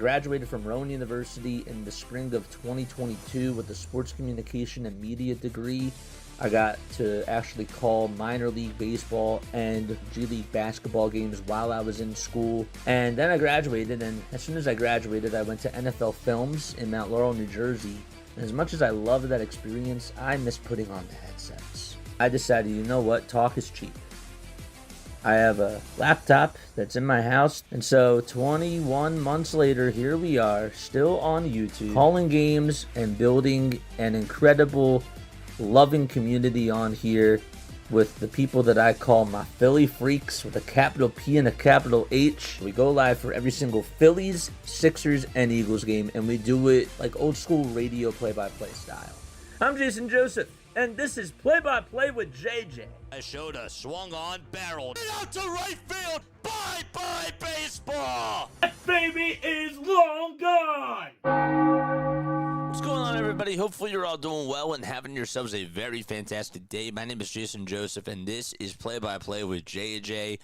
graduated from Rowan University in the spring of 2022 with a sports communication and media degree. I got to actually call minor league baseball and G League basketball games while I was in school. And then I graduated, and as soon as I graduated, I went to NFL Films in Mount Laurel, New Jersey. And as much as I loved that experience, I miss putting on the headsets. I decided, you know what, talk is cheap. I have a laptop that's in my house, and so 21 months later, here we are, still on YouTube, calling games and building an incredible loving community on here with the people that I call my Philly freaks with a capital P and a capital H. We go live for every single Phillies, Sixers, and Eagles game, and we do it like old school radio play-by-play style. I'm Jason Joseph, and this is Play-by-Play with JJ. I showed a swung on barrel out to right field. Bye-bye baseball. That baby is long gone. What's going on, everybody? Hopefully you're all doing well and having yourselves a very fantastic day. My name is Jason Joseph, and this is Play-by-Play with JJ.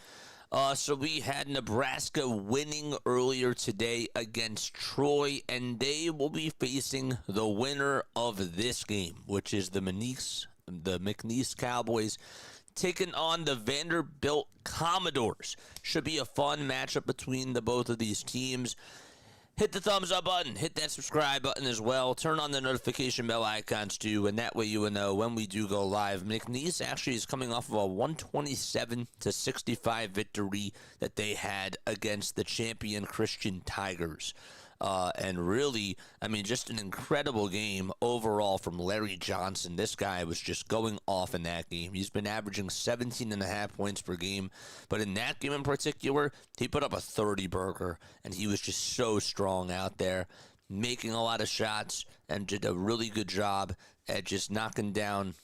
So we had Nebraska winning earlier today against Troy, and they will be facing the winner of this game, which is the McNeese Cowboys taking on the Vanderbilt Commodores. Should be a fun matchup between the both of these teams. Hit the thumbs up button, hit that subscribe button as well, turn on the notification bell icons too, and that way you will know when we do go live. McNeese actually is coming off of a 127-65 victory that they had against the champion Christian Tigers. And really, I mean, just an incredible game overall from Larry Johnson. This guy was just going off in that game. He's been averaging 17.5 points per game. But in that game in particular, he put up a 30-burger. And he was just so strong out there, making a lot of shots and did a really good job at just knocking down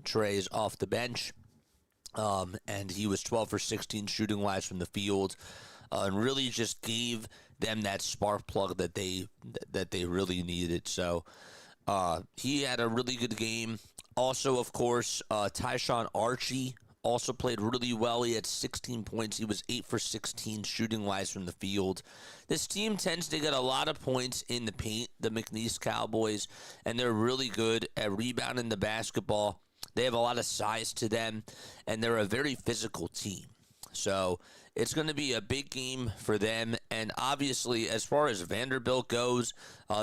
trays off the bench. And he was 12 for 16 shooting-wise from the field. And really just gave them that spark plug that they really needed. So he had a really good game. Also, of course, Tyshawn Archie also played really well. He had 16 points. He was 8 for 16 shooting-wise from the field. This team tends to get a lot of points in the paint, the McNeese Cowboys, and they're really good at rebounding the basketball. They have a lot of size to them, and they're a very physical team. So it's going to be a big game for them. And obviously, as far as Vanderbilt goes,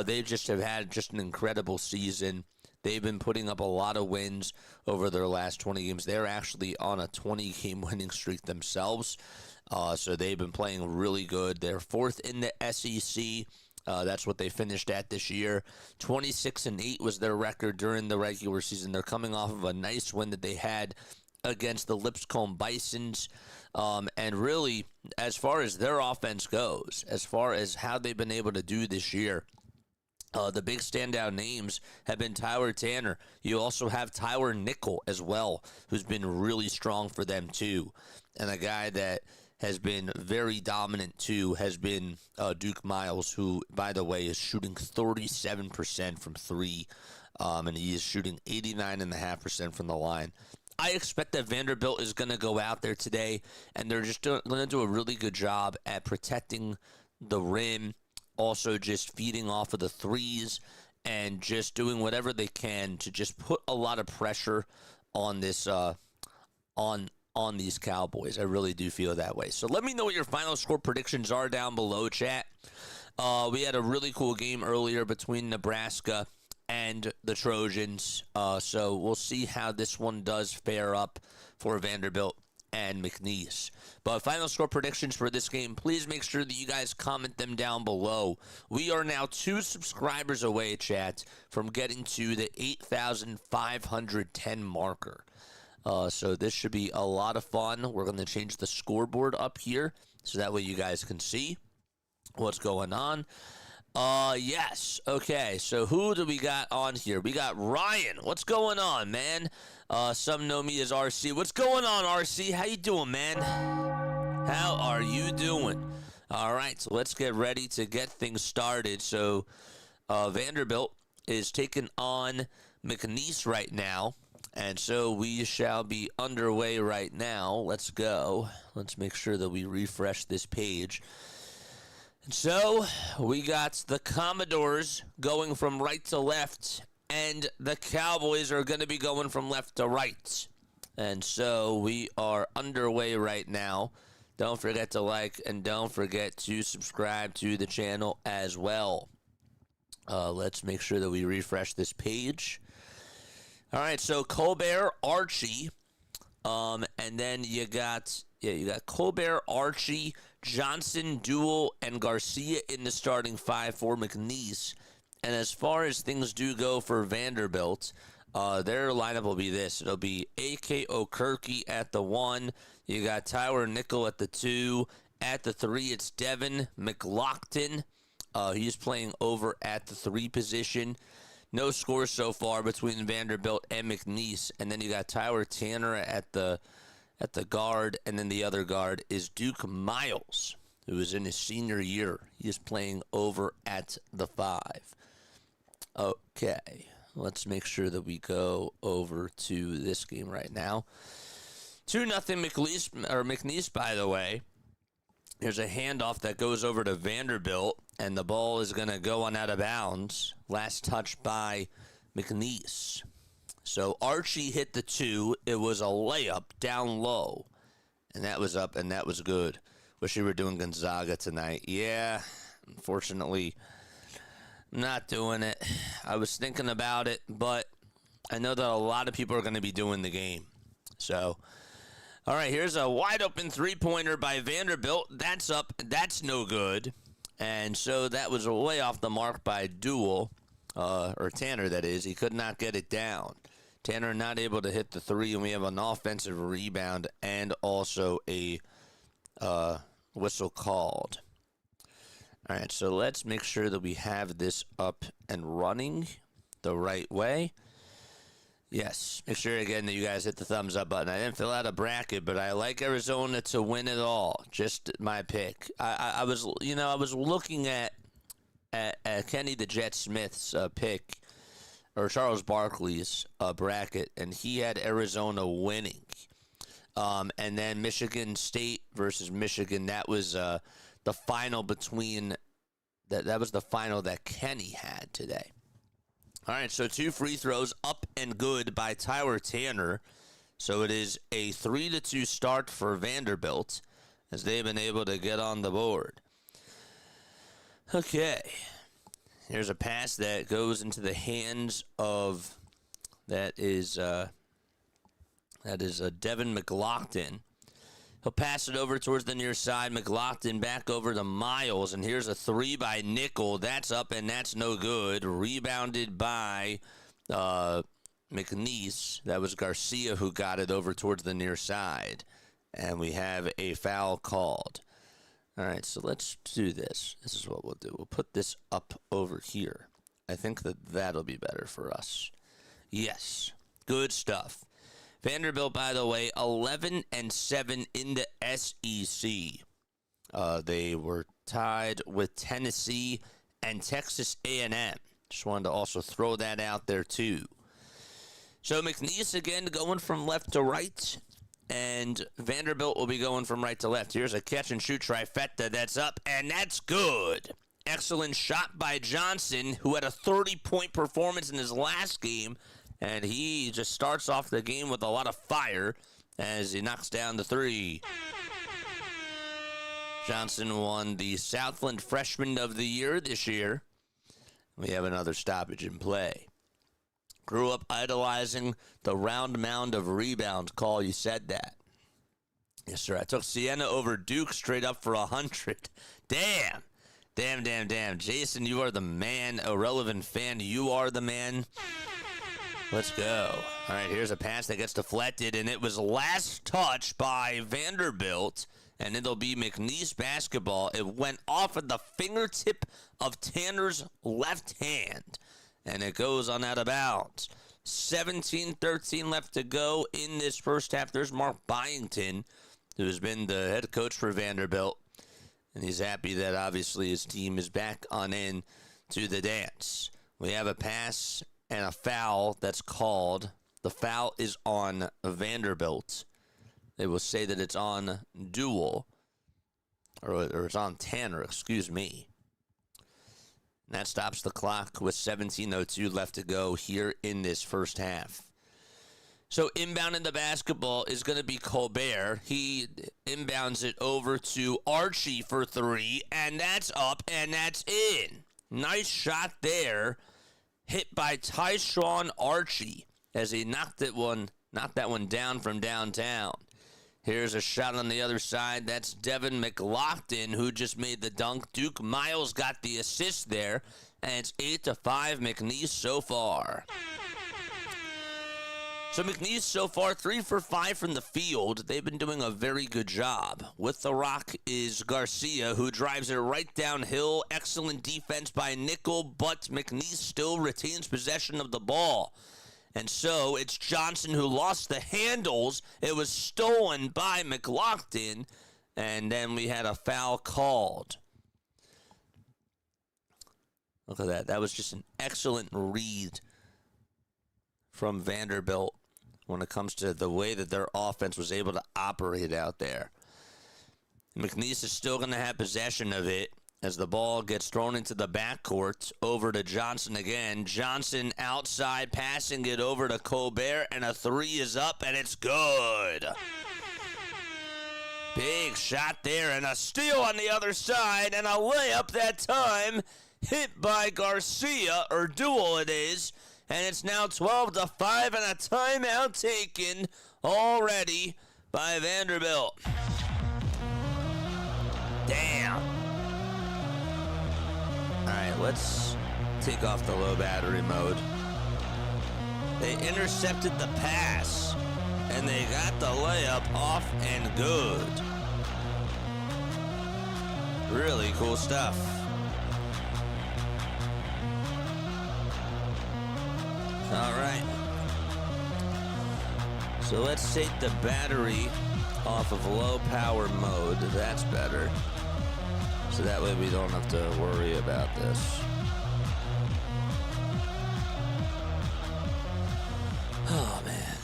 they just have had just an incredible season. They've been putting up a lot of wins over their last 20 games. They're actually on a 20-game winning streak themselves. So they've been playing really good. They're fourth in the SEC. That's what they finished at this year. 26-8 was their record during the regular season. They're coming off of a nice win that they had against the Lipscomb Bisons. And really, as far as their offense goes, as far as how they've been able to do this year, the big standout names have been Tyler Tanner. You also have Tyler Nickel as well, who's been really strong for them too. And a guy that has been very dominant too has been Duke Miles, who, by the way, is shooting 37% from three, and he is shooting 89.5% from the line. I expect that Vanderbilt is going to go out there today, and they're just going to do a really good job at protecting the rim, also just feeding off of the threes, and just doing whatever they can to just put a lot of pressure on this on these Cowboys. I really do feel that way. So let me know what your final score predictions are down below, chat. We had a really cool game earlier between Nebraska and the Trojans. So we'll see how this one does fare up for Vanderbilt and McNeese. But final score predictions for this game, please make sure that you guys comment them down below. We are now 2 subscribers away, chat, from getting to the 8,510 marker. So this should be a lot of fun. We're going to change the scoreboard up here so that way you guys can see what's going on. Yes. Okay, so who do we got on here? We got Ryan. What's going on, man? Some know me as RC. What's going on, RC? How you doing, man? How are you doing? All right, so let's get ready to get things started. So Vanderbilt is taking on McNeese right now, and so we shall be underway right now. Let's go. Let's make sure that we refresh this page. And so we got the Commodores going from right to left, and the Cowboys are going to be going from left to right. And so we are underway right now. Don't forget to like and don't forget to subscribe to the channel as well. Let's make sure that we refresh this page. All right, so Colbert, Archie, and then you got Colbert, Archie, Johnson, Duell, and Garcia in the starting five for McNeese. And as far as things do go for Vanderbilt, their lineup will be this. It'll be A.K. O'Kirky at the 1. You got Tyler Nickel at the 2. At the 3, it's Devin McLaughlin. He's playing over at the 3 position. No score so far between Vanderbilt and McNeese. And then you got Tyler Tanner at the guard, and then the other guard is Duke Miles, who is in his senior year. He is playing over at the 5. Okay, let's make sure that we go over to this game right now. 2-0 McNeese, by the way. There's a handoff that goes over to Vanderbilt, and the ball is going to go on out of bounds. Last touch by McNeese. So Archie hit the 2. It was a layup down low, and that was up, and that was good. Wish we were doing Gonzaga tonight. Yeah, unfortunately, I'm not doing it. I was thinking about it, but I know that a lot of people are going to be doing the game. So, all right, here's a wide-open three-pointer by Vanderbilt. That's up. That's no good. And so that was way off the mark by Duell, or Tanner, that is. He could not get it down. Tanner not able to hit the 3, and we have an offensive rebound and also a whistle called. All right, so let's make sure that we have this up and running the right way. Yes, make sure again that you guys hit the thumbs up button. I didn't fill out a bracket, but I like Arizona to win it all. Just my pick. I was looking at Kenny the Jet Smith's pick, or Charles Barkley's bracket, and he had Arizona winning. And then Michigan State versus Michigan. That was the final between that was the final that Kenny had today. All right, so 2 free throws up and good by Tyler Tanner. So it is a 3-2 start for Vanderbilt as they've been able to get on the board. Okay. Here's a pass that goes into the hands of that is Devin McLaughlin. He'll pass it over towards the near side. McLaughlin back over to Miles, and here's a 3 by Nickel. That's up, and that's no good. Rebounded by McNeese. That was Garcia who got it over towards the near side, and we have a foul called. All right, so let's do this. This is what we'll do. We'll put this up over here. I think that'll be better for us. Yes, good stuff. Vanderbilt, by the way, 11-7 in the SEC. They were tied with Tennessee and Texas A&M. Just wanted to also throw that out there, too. So McNeese, again, going from left to right, and Vanderbilt will be going from right to left. Here's a catch-and-shoot trifecta that's up, and that's good. Excellent shot by Johnson, who had a 30-point performance in his last game. And he just starts off the game with a lot of fire as he knocks down the 3. Johnson won the Southland Freshman of the Year this year. We have another stoppage in play. Grew up idolizing the round mound of rebounds call. You said that. Yes, sir. I took Siena over Duke straight up for 100. Damn. Damn. Jason, you are the man. Irrelevant fan, you are the man. Let's go. All right, here's a pass that gets deflected, and it was last touch by Vanderbilt, and it'll be McNeese basketball. It went off at the fingertip of Tanner's left hand, and it goes on out of bounds. 17-13 left to go in this first half. There's Mark Byington, who's been the head coach for Vanderbilt, and he's happy that obviously his team is back on in to the dance. We have a pass and a foul that's called. The foul is on Vanderbilt. They will say that it's on Duell. or it's on Tanner, excuse me. And that stops the clock with 17:02 left to go here in this first half. So inbounding the basketball is going to be Colbert. He inbounds it over to Archie for three, and that's up, and that's in. Nice shot there, hit by Tyshawn Archie as he knocked that one down from downtown. Here's a shot on the other side. That's Devin McLaughlin, who just made the dunk. Duke Miles got the assist there, and it's 8-5 McNeese so far. So McNeese so far 3 for 5 from the field. They've been doing a very good job. With the rock is Garcia, who drives it right downhill. Excellent defense by Nickel, but McNeese still retains possession of the ball. And so it's Johnson who lost the handles. It was stolen by McLaughlin, and then we had a foul called. Look at that. That was just an excellent read from Vanderbilt when it comes to the way that their offense was able to operate out there. McNeese is still going to have possession of it as the ball gets thrown into the backcourt. Over to Johnson again. Johnson outside, passing it over to Colbert, and a three is up, and it's good. Big shot there, and a steal on the other side, and a layup that time, hit by Garcia, or Duel it is, and it's now 12-5, and a timeout taken already by Vanderbilt. Damn. All right, let's take off the low battery mode. They intercepted the pass, and they got the layup off and good. Really cool stuff. All right. So let's take the battery off of low power mode. That's better. So that way we don't have to worry about this. Oh, man.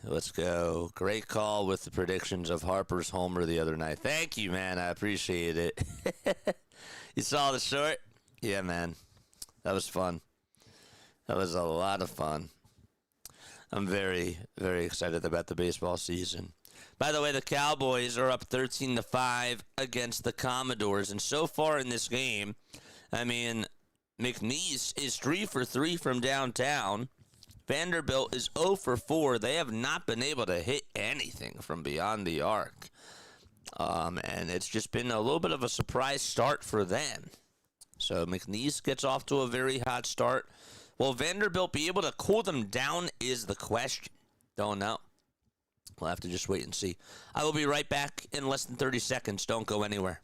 Let's go. Great call with the predictions of Harper's homer the other night. Thank you, man. I appreciate it. You saw the short? Yeah, man. That was fun. That was a lot of fun. I'm very, very excited about the baseball season. By the way, the Cowboys are up 13-5 against the Commodores. And so far in this game, I mean, McNeese is 3 for 3 from downtown. Vanderbilt is 0 for 4. They have not been able to hit anything from beyond the arc. And it's just been a little bit of a surprise start for them. So McNeese gets off to a very hot start. Will Vanderbilt be able to cool them down is the question. Don't know. We'll have to just wait and see. I will be right back in less than 30 seconds. Don't go anywhere.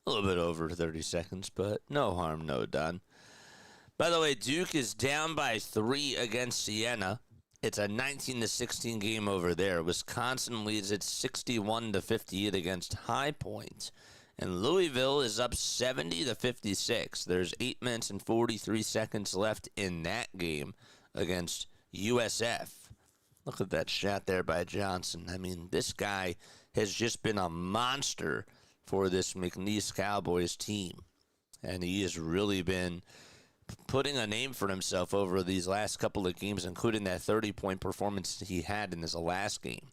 A little bit over 30 seconds, but no harm, no done. By the way, Duke is down by 3 against Siena. It's a 19-16 game over there. Wisconsin leads it 61-58 against High Point. And Louisville is up 70-56. There's 8 minutes and 43 seconds left in that game against USF. Look at that shot there by Johnson. I mean, this guy has just been a monster for this McNeese Cowboys team. And he has really been putting a name for himself over these last couple of games, including that 30-point performance he had in this last game.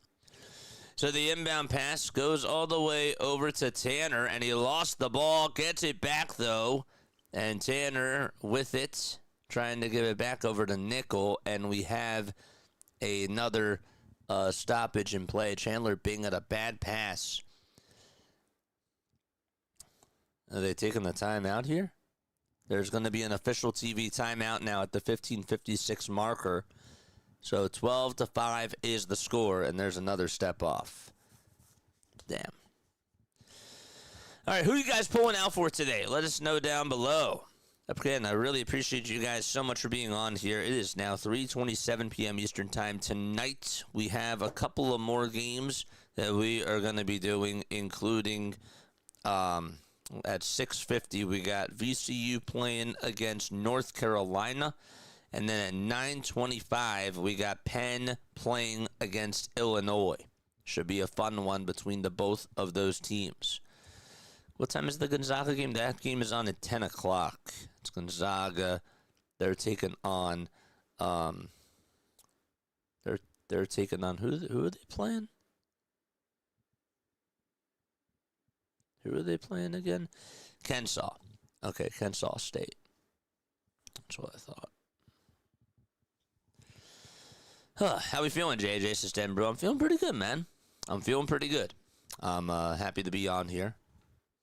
So the inbound pass goes all the way over to Tanner, and he lost the ball, gets it back, though. And Tanner with it trying to give it back over to nickel, and we have another stoppage in play. Chandler Bing at a bad pass. Are they taking the timeout here? There's going to be an official TV timeout now at the 15:56 marker. So 12-5 is the score, and there's another step off. Damn. All right, who are you guys pulling out for today? Let us know down below. Again, I really appreciate you guys so much for being on here. It is now 3:27 p.m. Eastern Time. Tonight, we have a couple of more games that we are going to be doing, including at 6:50, we got VCU playing against North Carolina. And then at 9:25, we got Penn playing against Illinois. Should be a fun one between the both of those teams. What time is the Gonzaga game? That game is on at 10 o'clock. It's Gonzaga. They're taking on they're taking on who are they playing? Who are they playing again? Kennesaw. Okay, Kennesaw State. That's what I thought. How we feeling, JJ System, bro? I'm feeling pretty good, man. I'm feeling pretty good. I'm happy to be on here.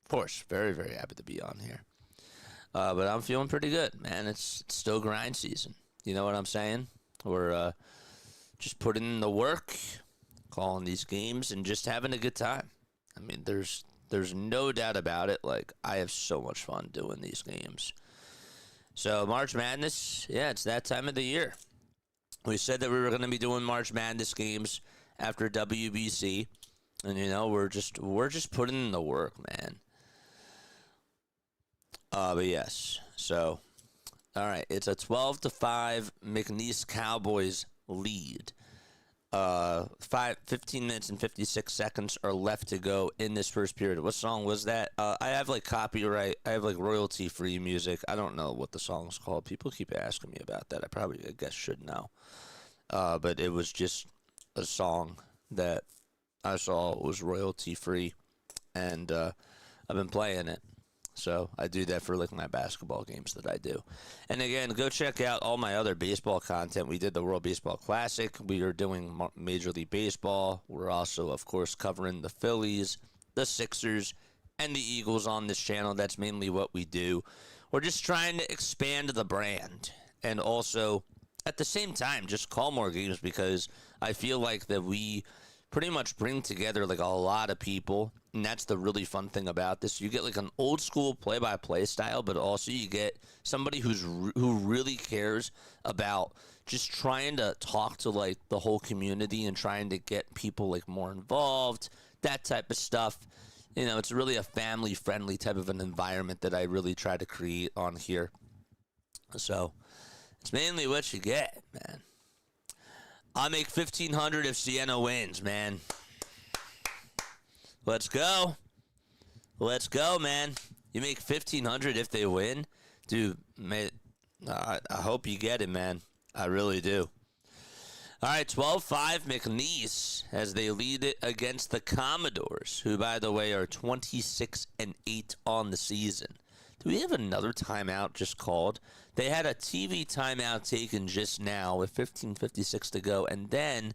Of course, very, very happy to be on here. But I'm feeling pretty good, man. It's still grind season. You know what I'm saying? We're just putting in the work, calling these games, and just having a good time. I mean, there's no doubt about it. Like, I have so much fun doing these games. So, March Madness, yeah, it's that time of the year. We said that we were going to be doing March Madness games after WBC, and we're just putting in the work, man. But yes, so all right, it's a 12-5 McNeese Cowboys lead. 15 minutes and 56 seconds are left to go in this first period. What song was that? I have copyright. I have royalty free music. I don't know what the song's called. People keep asking me about that. I guess should know. But it was just a song that I saw was royalty free, and I've been playing it. So I do that for my basketball games that I do. And again, go check out all my other baseball content. We did the World Baseball Classic. We are doing Major League Baseball. We're also, of course, covering the Phillies, the Sixers, and the Eagles on this channel. That's mainly what we do. We're just trying to expand the brand, and also at the same time just call more games, because I feel like that we pretty much bring together a lot of people, and that's the really fun thing about this. You get an old school play-by-play style, but also you get somebody who really cares about just trying to talk to the whole community and trying to get people more involved, that type of stuff. It's really a family-friendly type of an environment that I really try to create on here. So it's mainly what you get, man. I'll make $1,500 if Siena wins, man. Let's go. Let's go, man. You make $1,500 if they win? Dude, man, I hope you get it, man. I really do. All right, 12-5 McNeese as they lead it against the Commodores, who, by the way, are 26-8 on the season. Do we have another timeout just called? They had a TV timeout taken just now with 15:56 to go, and then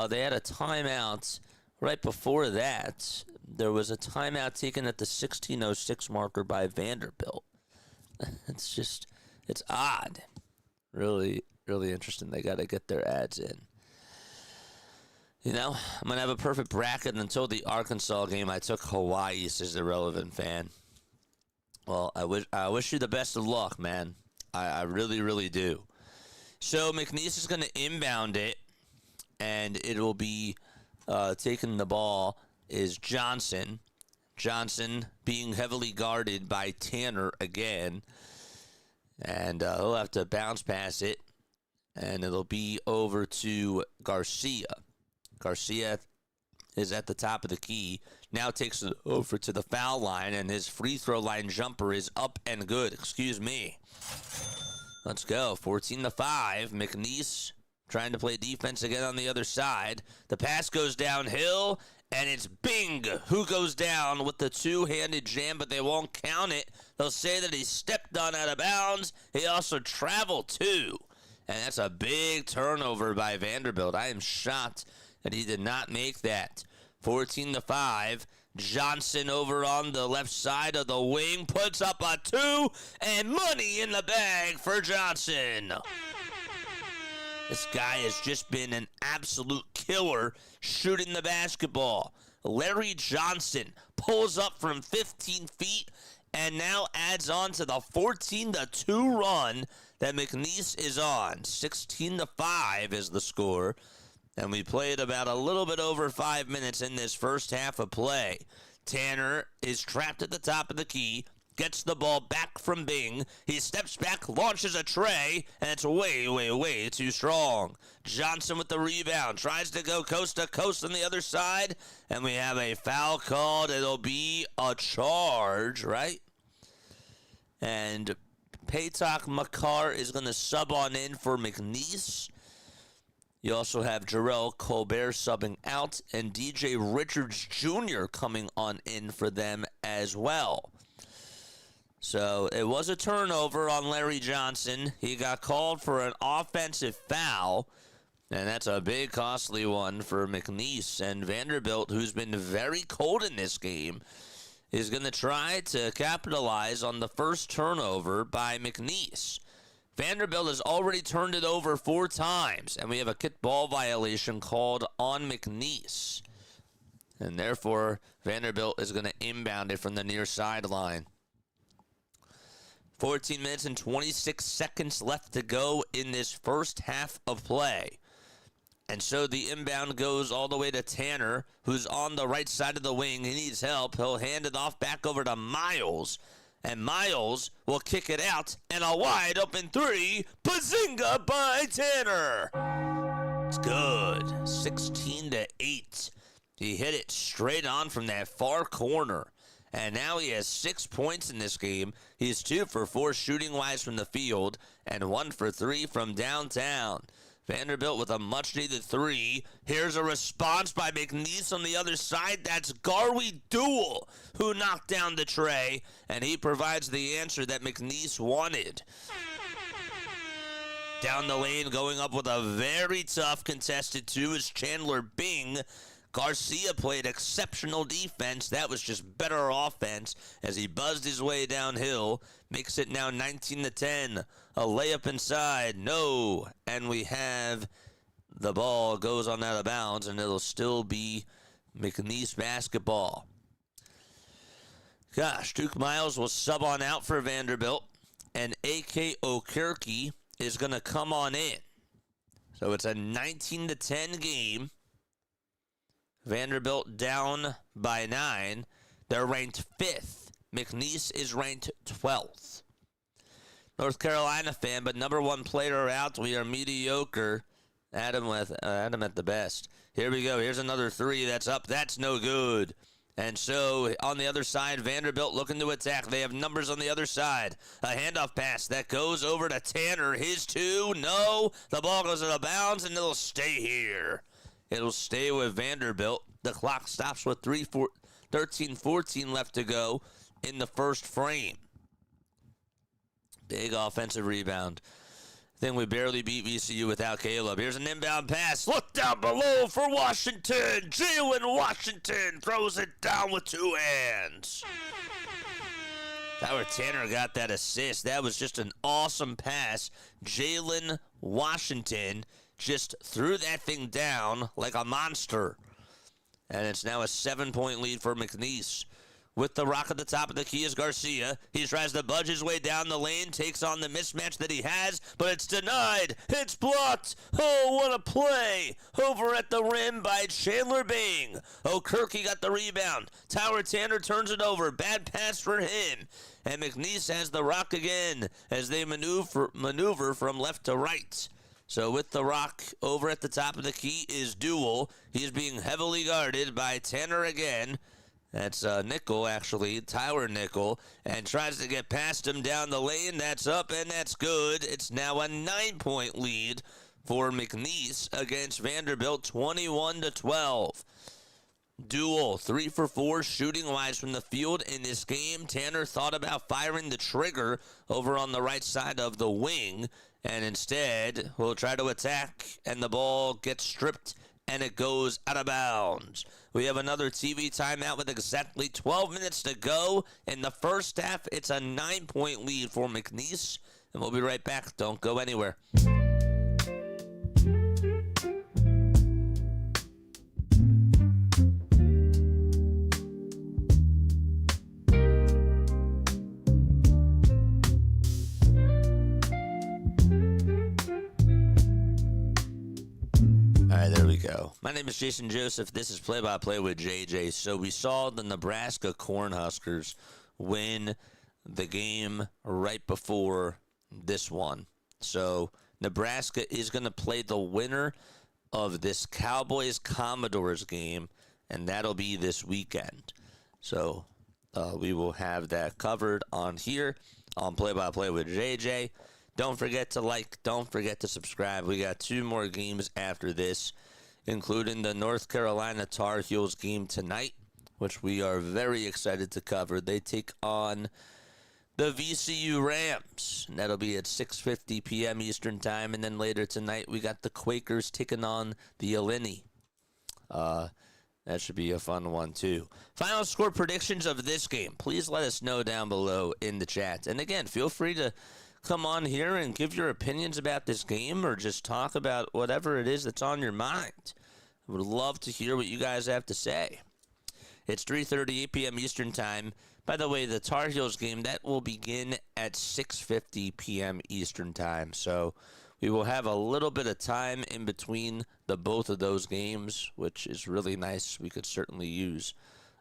they had a timeout right before that. There was a timeout taken at the 16:06 marker by Vanderbilt. It's odd. Really, really interesting. They got to get their ads in. I'm going to have a perfect bracket until the Arkansas game. I took Hawaii, says the relevant fan. Well, I wish you the best of luck, man. I really, really do. So McNeese is going to inbound it, and it will be taking the ball is Johnson. Johnson being heavily guarded by Tanner again. And he'll have to bounce pass it, and it'll be over to Garcia. Garcia is at the top of the key. Now takes it over to the foul line, and his free throw line jumper is up and good. Excuse me. Let's go. 14-5. McNeese trying to play defense again on the other side. The pass goes downhill, And it's Bing who goes down with the two-handed jam, but they won't count it. They'll say that he stepped on out of bounds. He also traveled too. And that's a big turnover by Vanderbilt. I am shocked that he did not make that. 14-5. Johnson over on the left side of the wing puts up a 2, and money in the bag for Johnson. This guy has just been an absolute killer shooting the basketball. Larry Johnson pulls up from 15 feet and now adds on to the 14-2 run that McNeese is on. 16-5 is the score. And we played about a little bit over 5 minutes in this first half of play. Tanner is trapped at the top of the key, gets the ball back from Bing. He steps back, launches a tray, and it's way, way, way too strong. Johnson with the rebound, tries to go coast to coast on the other side, and we have a foul called. It'll be a charge, right? And Paytok Makar is going to sub on in for McNeese. You also have Jarrell Colbert subbing out and DJ Richards Jr. coming on in for them as well. So it was a turnover on Larry Johnson. He got called for an offensive foul, and that's a big costly one for McNeese. And Vanderbilt, who's been very cold in this game, is going to try to capitalize on the first turnover by McNeese. Vanderbilt has already turned it over 4 times, and we have a kick ball violation called on McNeese. And therefore, Vanderbilt is going to inbound it from the near sideline. 14 minutes and 26 seconds left to go in this first half of play. And so the inbound goes all the way to Tanner, who's on the right side of the wing. He needs help. He'll hand it off back over to Miles. And Miles will kick it out, and a wide open 3, bazinga by Tanner. It's good. 16-8. He hit it straight on from that far corner. And now he has 6 points in this game. He's 2 for 4 shooting-wise from the field, and 1 for 3 from downtown. Vanderbilt with a much-needed 3. Here's a response by McNeese on the other side. That's Garwy Duell who knocked down the tray, and he provides the answer that McNeese wanted. Down the lane, going up with a very tough contested 2 is Chandler Bing. Garcia played exceptional defense. That was just better offense as he buzzed his way downhill. Makes it now 19-10. A layup inside. No. And we have the ball goes on out of bounds, and it'll still be McNeese basketball. Gosh, Duke Miles will sub on out for Vanderbilt, and A.K. Okirky is going to come on in. So it's a 19-10 game. Vanderbilt down by 9. They're ranked 5th. McNeese is ranked 12th. North Carolina fan, but number 1 player out. We are mediocre. Adam at the best. Here we go. Here's another 3 that's up. That's no good. And so on the other side, Vanderbilt looking to attack. They have numbers on the other side. A handoff pass that goes over to Tanner. His 2. No. The ball goes out of bounds, and it'll stay here. It'll stay with Vanderbilt. The clock stops with 13-14 left to go in the first frame. Big offensive rebound. I think we barely beat VCU without Caleb. Here's an inbound pass. Look down below for Washington. Jalen Washington throws it down with 2 hands. That's where Tanner got that assist. That was just an awesome pass. Jalen Washington just threw that thing down like a monster. And it's now a 7-point lead for McNeese. With the rock at the top of the key is Garcia. He tries to budge his way down the lane, takes on the mismatch that he has, but it's denied. It's blocked. Oh, what a play. Over at the rim by Chandler Bing. Okirky got the rebound. Tower Tanner turns it over. Bad pass for him. And McNeese has the rock again as they maneuver from left to right. So with the rock over at the top of the key is Duell. He's being heavily guarded by Tanner again. That's Nickel, actually, Tyler Nickel, and tries to get past him down the lane. That's up, and that's good. It's now a 9-point lead for McNeese against Vanderbilt, 21-12. Duel, 3 for 4 shooting-wise from the field in this game. Tanner thought about firing the trigger over on the right side of the wing, and instead will try to attack, and the ball gets stripped, and it goes out of bounds. We have another TV timeout with exactly 12 minutes to go. In the first half, it's a 9-point lead for McNeese, and we'll be right back. Don't go anywhere. Go. My name is Jason Joseph. This is Play-by-Play with JJ. So we saw the Nebraska Cornhuskers win the game right before this one. So Nebraska is going to play the winner of this Cowboys-Commodores game, and that'll be this weekend. So we will have that covered on here on Play-by-Play with JJ. Don't forget to like. Don't forget to subscribe. We got 2 more games after this, including the North Carolina Tar Heels game tonight, which we are very excited to cover. They take on the VCU Rams, and that'll be at 6:50 p.m. Eastern Time. And then later tonight, we got the Quakers taking on the Illini. That should be a fun one, too. Final score predictions of this game. Please let us know down below in the chat. And again, feel free to come on here and give your opinions about this game, or just talk about whatever it is that's on your mind. I would love to hear what you guys have to say. It's 3:38 p.m. Eastern Time. By the way, the Tar Heels game, that will begin at 6:50 p.m. Eastern Time. So we will have a little bit of time in between the both of those games, which is really nice. We could certainly use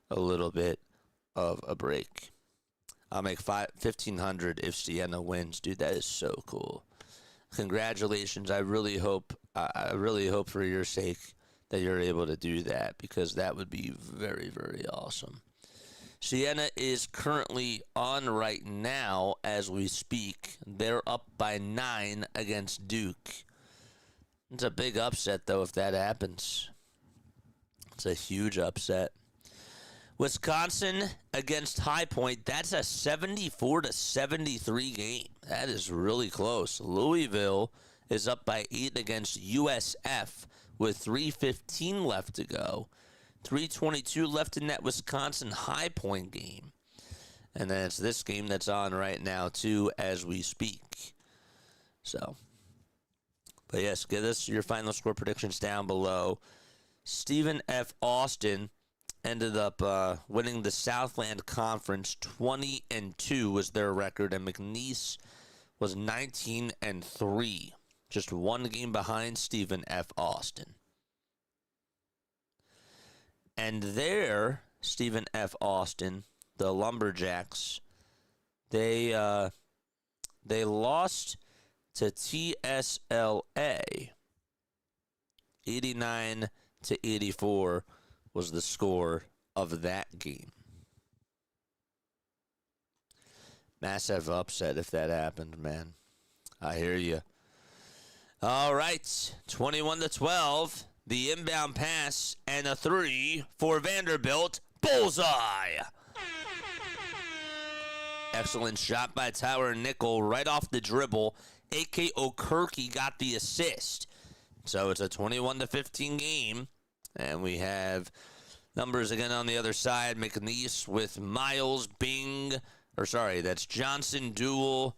a little bit of a break. I'll make $1,500 if Siena wins. Dude, that is so cool. Congratulations. I really hope for your sake that you're able to do that, because that would be very, very awesome. Siena is currently on right now as we speak. They're up by 9 against Duke. It's a big upset, though, if that happens. It's a huge upset. Wisconsin against High Point, that's a 74-73 game. That is really close. Louisville is up by 8 against USF with 3:15 left to go. 3:22 left in that Wisconsin High Point game. And then it's this game that's on right now, too, as we speak. So, but yes, give us your final score predictions down below. Stephen F. Austin ended up winning the Southland Conference. 20-2 was their record, and McNeese was 19-3, just 1 game behind Stephen F. Austin. And there, Stephen F. Austin, the Lumberjacks, they lost to TSLA. 89-84 was the score of that game. Massive upset if that happened, man. I hear you. All right, 21-12. The inbound pass and a 3 for Vanderbilt. Bullseye! Excellent shot by Tyler Nickel right off the dribble. A.K. Okirky got the assist. So it's a 21-15 game. And we have numbers again on the other side. McNeese with Miles, that's Johnson, Duell,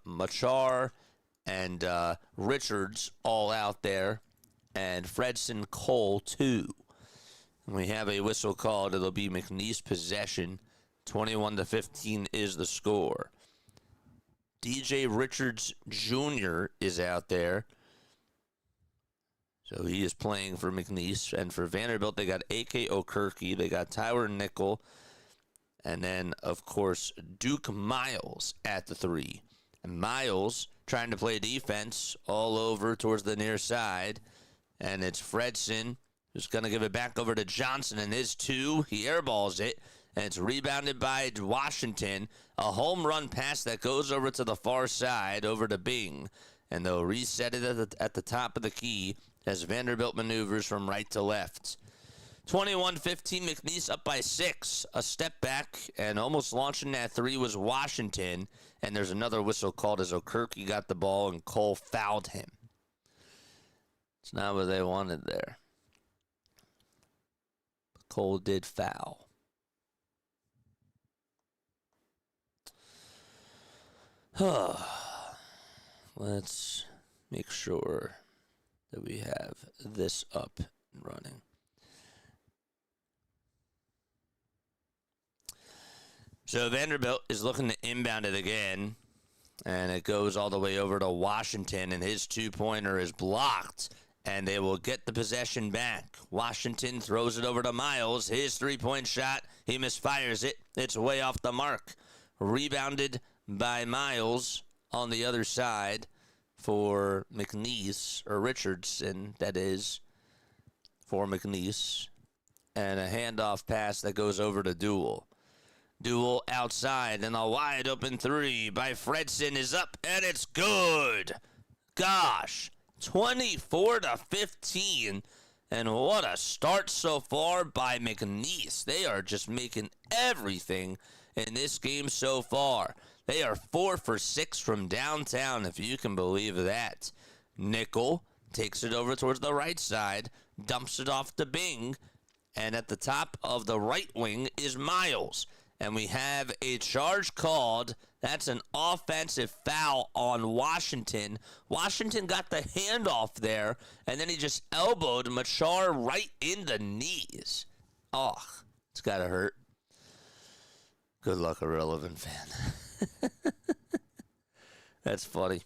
Machar, and Richards all out there. And Fredson, Cole, too. And we have a whistle called. It'll be McNeese possession. 21-15 is the score. DJ Richards Jr. is out there. So he is playing for McNeese. And for Vanderbilt, they got A.K. Okirky. They got Tyler Nickel. And then, of course, Duke Miles at the 3. And Miles trying to play defense all over towards the near side. And it's Fredson who's going to give it back over to Johnson. And his 2, he airballs it. And it's rebounded by Washington. A home run pass that goes over to the far side, over to Bing. And they'll reset it at the top of the key as Vanderbilt maneuvers from right to left. 21-15, McNeese up by 6. A step back and almost launching that 3 was Washington. And there's another whistle called as O'Kirky got the ball and Cole fouled him. It's not what they wanted there. But Cole did foul. Let's make sure that we have this up and running. So Vanderbilt is looking to inbound it again, and it goes all the way over to Washington, and his two-pointer is blocked, and they will get the possession back. Washington throws it over to Miles. His three-point shot, he misfires it. It's way off the mark. Rebounded by Miles on the other side for McNeese, or Richardson, that is, for McNeese. And a handoff pass that goes over to Duell. Duell outside, and a wide open 3 by Fredson is up, and it's good. Gosh, 24-15, and what a start so far by McNeese. They are just making everything in this game so far. They are 4 for 6 from downtown, if you can believe that. Nickel takes it over towards the right side, dumps it off to Bing, and at the top of the right wing is Miles. And we have a charge called. That's an offensive foul on Washington. Washington got the handoff there, and then he just elbowed Machar right in the knees. Oh, it's got to hurt. Good luck, Irrelevant fan. That's funny.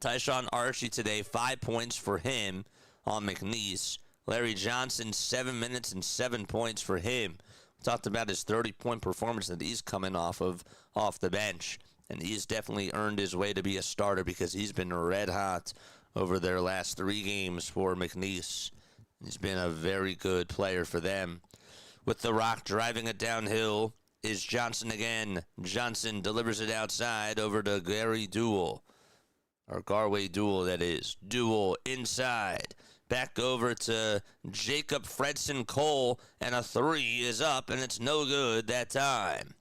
Tyshawn Archie today, 5 points for him on McNeese. Larry Johnson, 7 minutes and 7 points for him. Talked about his 30-point performance that he's coming off the bench. And he's definitely earned his way to be a starter because he's been red hot over their last 3 games for McNeese. He's been a very good player for them. With the rock driving it downhill is Johnson again. Johnson delivers it outside over to Gary Duell. Or Garway Duell, that is. Duell inside. Back over to Jacob Fredson Cole, and a 3 is up, and it's no good that time.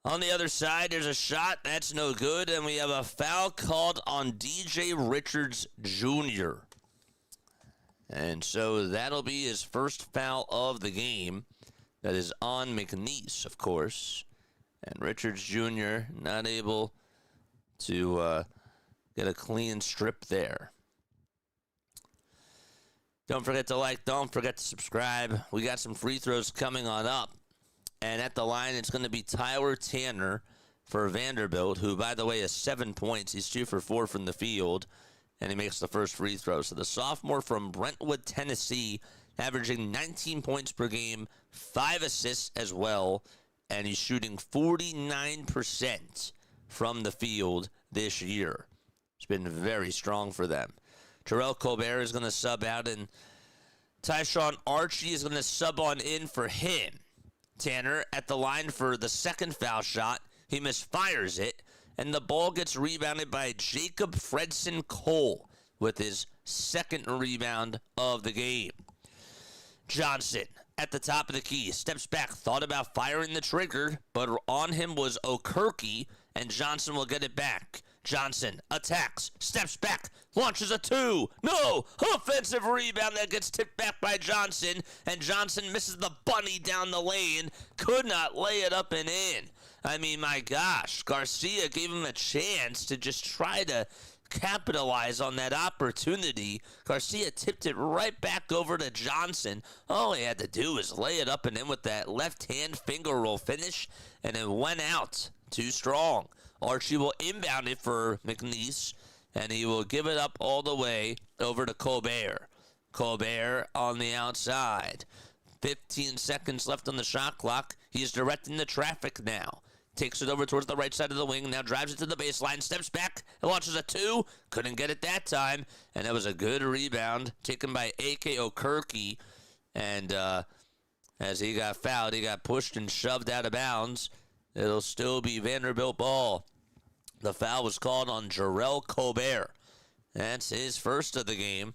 On the other side, there's a shot. That's no good, and we have a foul called on DJ Richards Jr. And so that'll be his first foul of the game. That is on McNeese, of course. And Richards Jr. not able to get a clean strip there. Don't forget to like. Don't forget to subscribe. We got some free throws coming on up. And at the line, it's going to be Tyler Tanner for Vanderbilt, who, by the way, has 7 points. He's 2 for 4 from the field, and he makes the first free throw. So the sophomore from Brentwood, Tennessee, averaging 19 points per game, 5 assists as well, and he's shooting 49% from the field this year. It's been very strong for them. Terrell Colbert is going to sub out, and Tyshawn Archie is going to sub on in for him. Tanner at the line for the second foul shot. He misfires it, and the ball gets rebounded by Jacob Fredson Cole with his second rebound of the game. Johnson at the top of the key, steps back, thought about firing the trigger, but on him was O'Kirky, and Johnson will get it back. Johnson attacks, steps back, launches a 2. No! Offensive rebound that gets tipped back by Johnson, and Johnson misses the bunny down the lane. Could not lay it up and in. I mean, my gosh, Garcia gave him a chance to just try to capitalize on that opportunity. Garcia tipped it right back over to Johnson. All he had to do was lay it up and in with that left-hand finger roll finish, and it went out too strong. Archie will inbound it for McNeese, and he will give it up all the way over to Colbert. Colbert on the outside. 15 seconds left on the shot clock. He's directing the traffic now. Takes it over towards the right side of the wing. Now drives it to the baseline. Steps back. And launches a 2. Couldn't get it that time. And that was a good rebound taken by A.K. O'Kirky. And as he got fouled, he got pushed and shoved out of bounds. It'll still be Vanderbilt ball. The foul was called on Jarrell Colbert. That's his first of the game.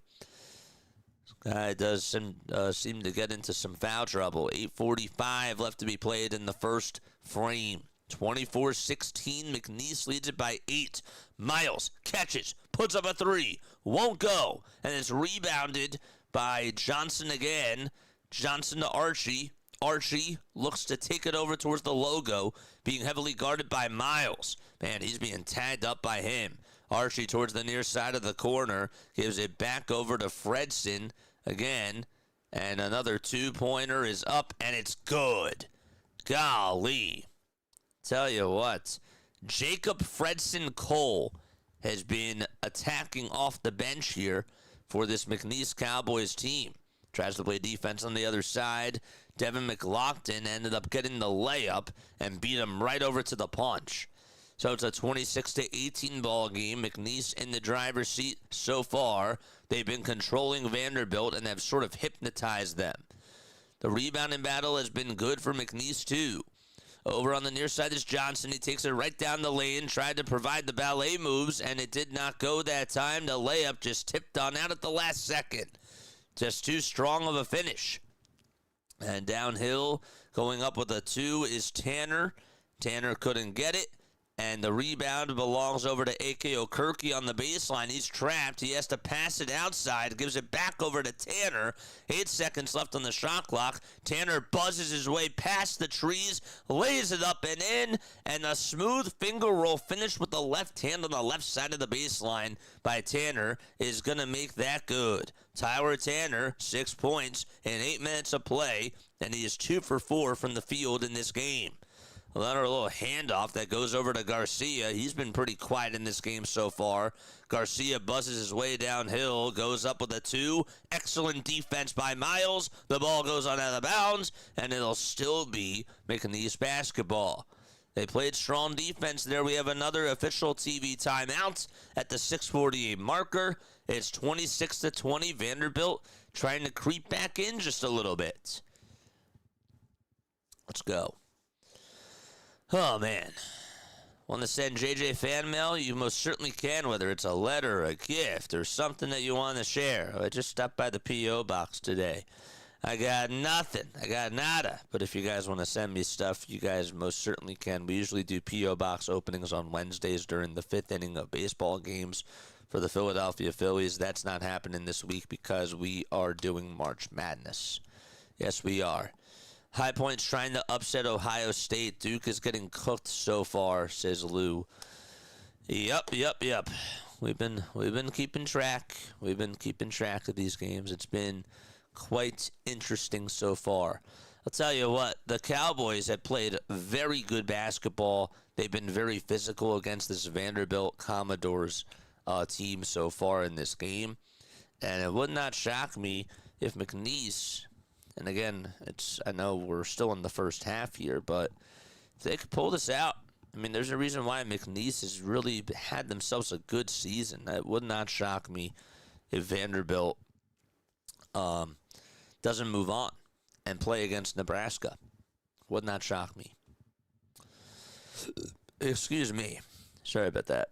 Guy does seem to get into some foul trouble. 8:45 left to be played in the first frame. 24-16, McNeese leads it by 8. Miles catches, puts up a 3, won't go, and it's rebounded by Johnson again. Johnson to Archie. Archie looks to take it over towards the logo, being heavily guarded by Miles. Man, he's being tagged up by him. Archie towards the near side of the corner, gives it back over to Fredson again, and another two-pointer is up, and it's good. Golly. Tell you what, Jacob Fredson Cole has been attacking off the bench here for this McNeese Cowboys team. Tries to play defense on the other side. Devin McLaughlin ended up getting the layup and beat him right over to the punch. So it's a 26-18 ball game. McNeese in the driver's seat so far. They've been controlling Vanderbilt and have sort of hypnotized them. The rebounding battle has been good for McNeese too. Over on the near side is Johnson. He takes it right down the lane, tried to provide the ballet moves, and it did not go that time. The layup just tipped on out at the last second. Just too strong of a finish. And downhill, going up with a 2 is Tanner. Tanner couldn't get it. And the rebound belongs over to A.K. Okirky on the baseline. He's trapped. He has to pass it outside. Gives it back over to Tanner. 8 seconds left on the shot clock. Tanner buzzes his way past the trees, lays it up and in, and a smooth finger roll finish with the left hand on the left side of the baseline by Tanner is going to make that good. Tyler Tanner, 6 points in 8 minutes of play, and he is 2 for 4 from the field in this game. Another little handoff that goes over to Garcia. He's been pretty quiet in this game so far. Garcia buzzes his way downhill, goes up with a 2. Excellent defense by Miles. The ball goes on out of bounds, and it'll still be McNeese basketball. They played strong defense there. We have another official TV timeout at the 6:48 marker. It's 26-20. Vanderbilt trying to creep back in just a little bit. Let's go. Oh, man. Want to send JJ fan mail? You most certainly can, whether it's a letter, a gift, or something that you want to share. I just stopped by the P.O. box today. I got nothing. I got nada. But if you guys want to send me stuff, you guys most certainly can. We usually do P.O. box openings on Wednesdays during the 5th inning of baseball games for the Philadelphia Phillies. That's not happening this week because we are doing March Madness. Yes, we are. High Point's trying to upset Ohio State. Duke is getting cooked so far, says Lou. Yep. We've been keeping track. We've been keeping track of these games. It's been quite interesting so far. I'll tell you what, the Cowboys have played very good basketball. They've been very physical against this Vanderbilt Commodores team so far in this game. And it would not shock me if McNeese, and again, I know we're still in the first half here, but if they could pull this out, I mean, there's a reason why McNeese has really had themselves a good season. It would not shock me if Vanderbilt doesn't move on and play against Nebraska. Would not shock me. Excuse me. Sorry about that.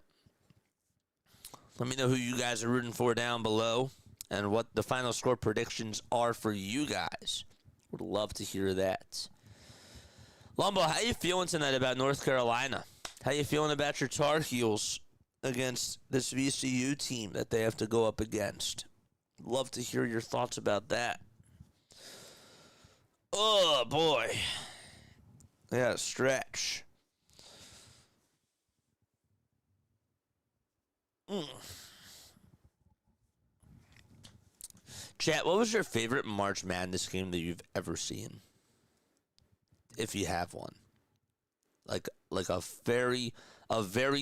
Let me know who you guys are rooting for down below and what the final score predictions are for you guys. Would love to hear that. Lumbo, how you feeling tonight about North Carolina? How you feeling about your Tar Heels against this VCU team that they have to go up against? Love to hear your thoughts about that. Oh, boy. Yeah, stretch. Chat, what was your favorite March Madness game that you've ever seen? If you have one. Like a very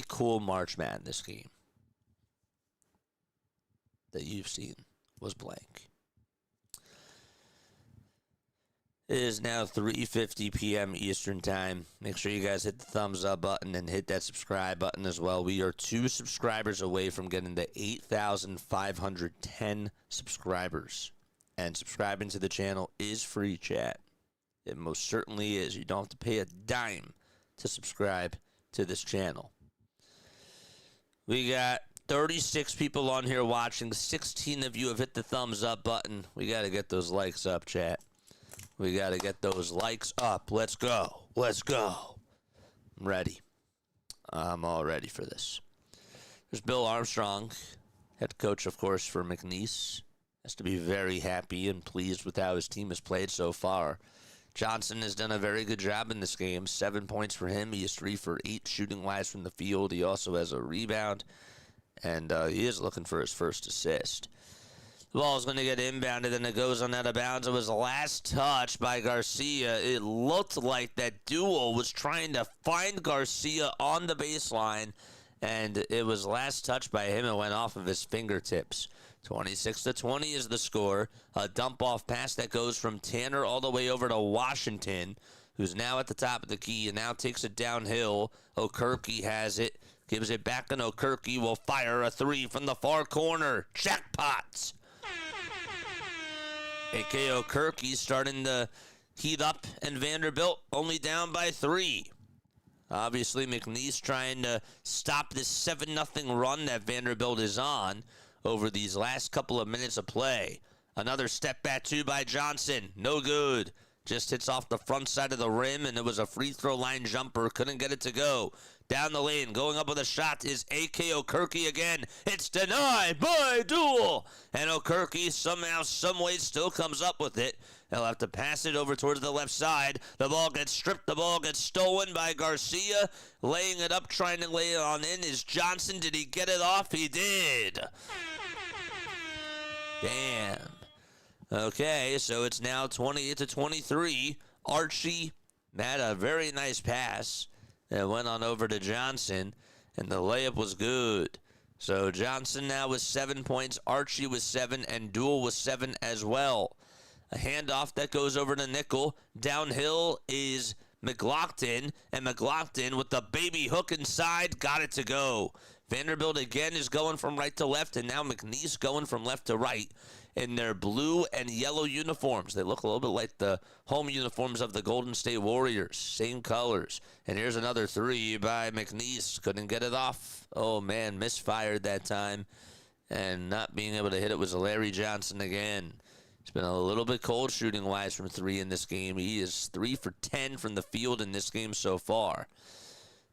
cool March Madness game that you've seen was blank. It is now 3:50 p.m. Eastern Time. Make sure you guys hit the thumbs up button and hit that subscribe button as well. We are 2 subscribers away from getting to 8,510 subscribers. And subscribing to the channel is free, chat. It most certainly is. You don't have to pay a dime to subscribe to this channel. We got 36 people on here watching. 16 of you have hit the thumbs up button. We got to get those likes up, chat. We got to get those likes up. Let's go. Let's go. I'm ready. I'm all ready for this. There's Bill Armstrong, head coach, of course, for McNeese. Has to be very happy and pleased with how his team has played so far. Johnson has done a very good job in this game. 7 points for him. He is 3 for 8 shooting-wise from the field. He also has a rebound, and he is looking for his first assist. The ball is going to get inbounded, and it goes on out of bounds. It was the last touch by Garcia. It looked like that duo was trying to find Garcia on the baseline, and it was last touch by him. It went off of his fingertips. 26-20 is the score. A dump-off pass that goes from Tanner all the way over to Washington, who's now at the top of the key and now takes it downhill. Okirky has it. Gives it back, and Okirky will fire a 3 from the far corner. Jackpot! A.K. Okirky starting to heat up, and Vanderbilt only down by 3. Obviously, McNeese trying to stop this 7-0 run that Vanderbilt is on over these last couple of minutes of play. Another step back 2 by Johnson. No good. Just hits off the front side of the rim, and it was a free throw line jumper. Couldn't get it to go. Down the lane, going up with a shot is A.K. Okirky again. It's denied by Duel. And Okirky somehow, someway still comes up with it. They'll have to pass it over towards the left side. The ball gets stripped. The ball gets stolen by Garcia. Laying it up, trying to lay it on in is Johnson. Did he get it off? He did. Damn. Okay, so it's now 28-23. Archie had a very nice pass that went on over to Johnson, and the layup was good. So Johnson now with 7 points, Archie with 7, and Duel with 7 as well. A handoff that goes over to Nickel. Downhill is McLaughlin, and McLaughlin with the baby hook inside got it to go. Vanderbilt again is going from right to left, and now McNeese going from left to right in their blue and yellow uniforms. They look a little bit like the home uniforms of the Golden State Warriors. Same colors. And here's another 3 by McNeese. Couldn't get it off. Oh, man, misfired that time. And not being able to hit it was Larry Johnson again. It's been a little bit cold shooting-wise from 3 in this game. He is 3 for 10 from the field in this game so far.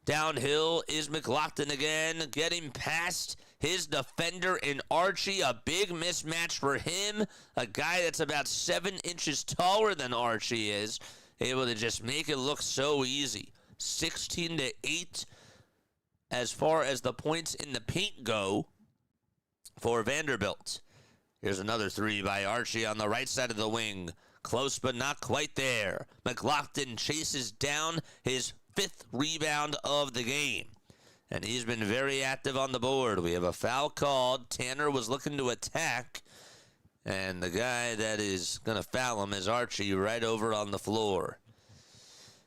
Downhill is McLaughlin again, getting past his defender in Archie. A big mismatch for him. A guy that's about 7 inches taller than Archie is, able to just make it look so easy. 16-8 as far as the points in the paint go for Vanderbilt. Here's another 3 by Archie on the right side of the wing. Close but not quite there. McLaughlin chases down his 5th rebound of the game. And he's been very active on the board. We have a foul called. Tanner was looking to attack. And the guy that is going to foul him is Archie right over on the floor.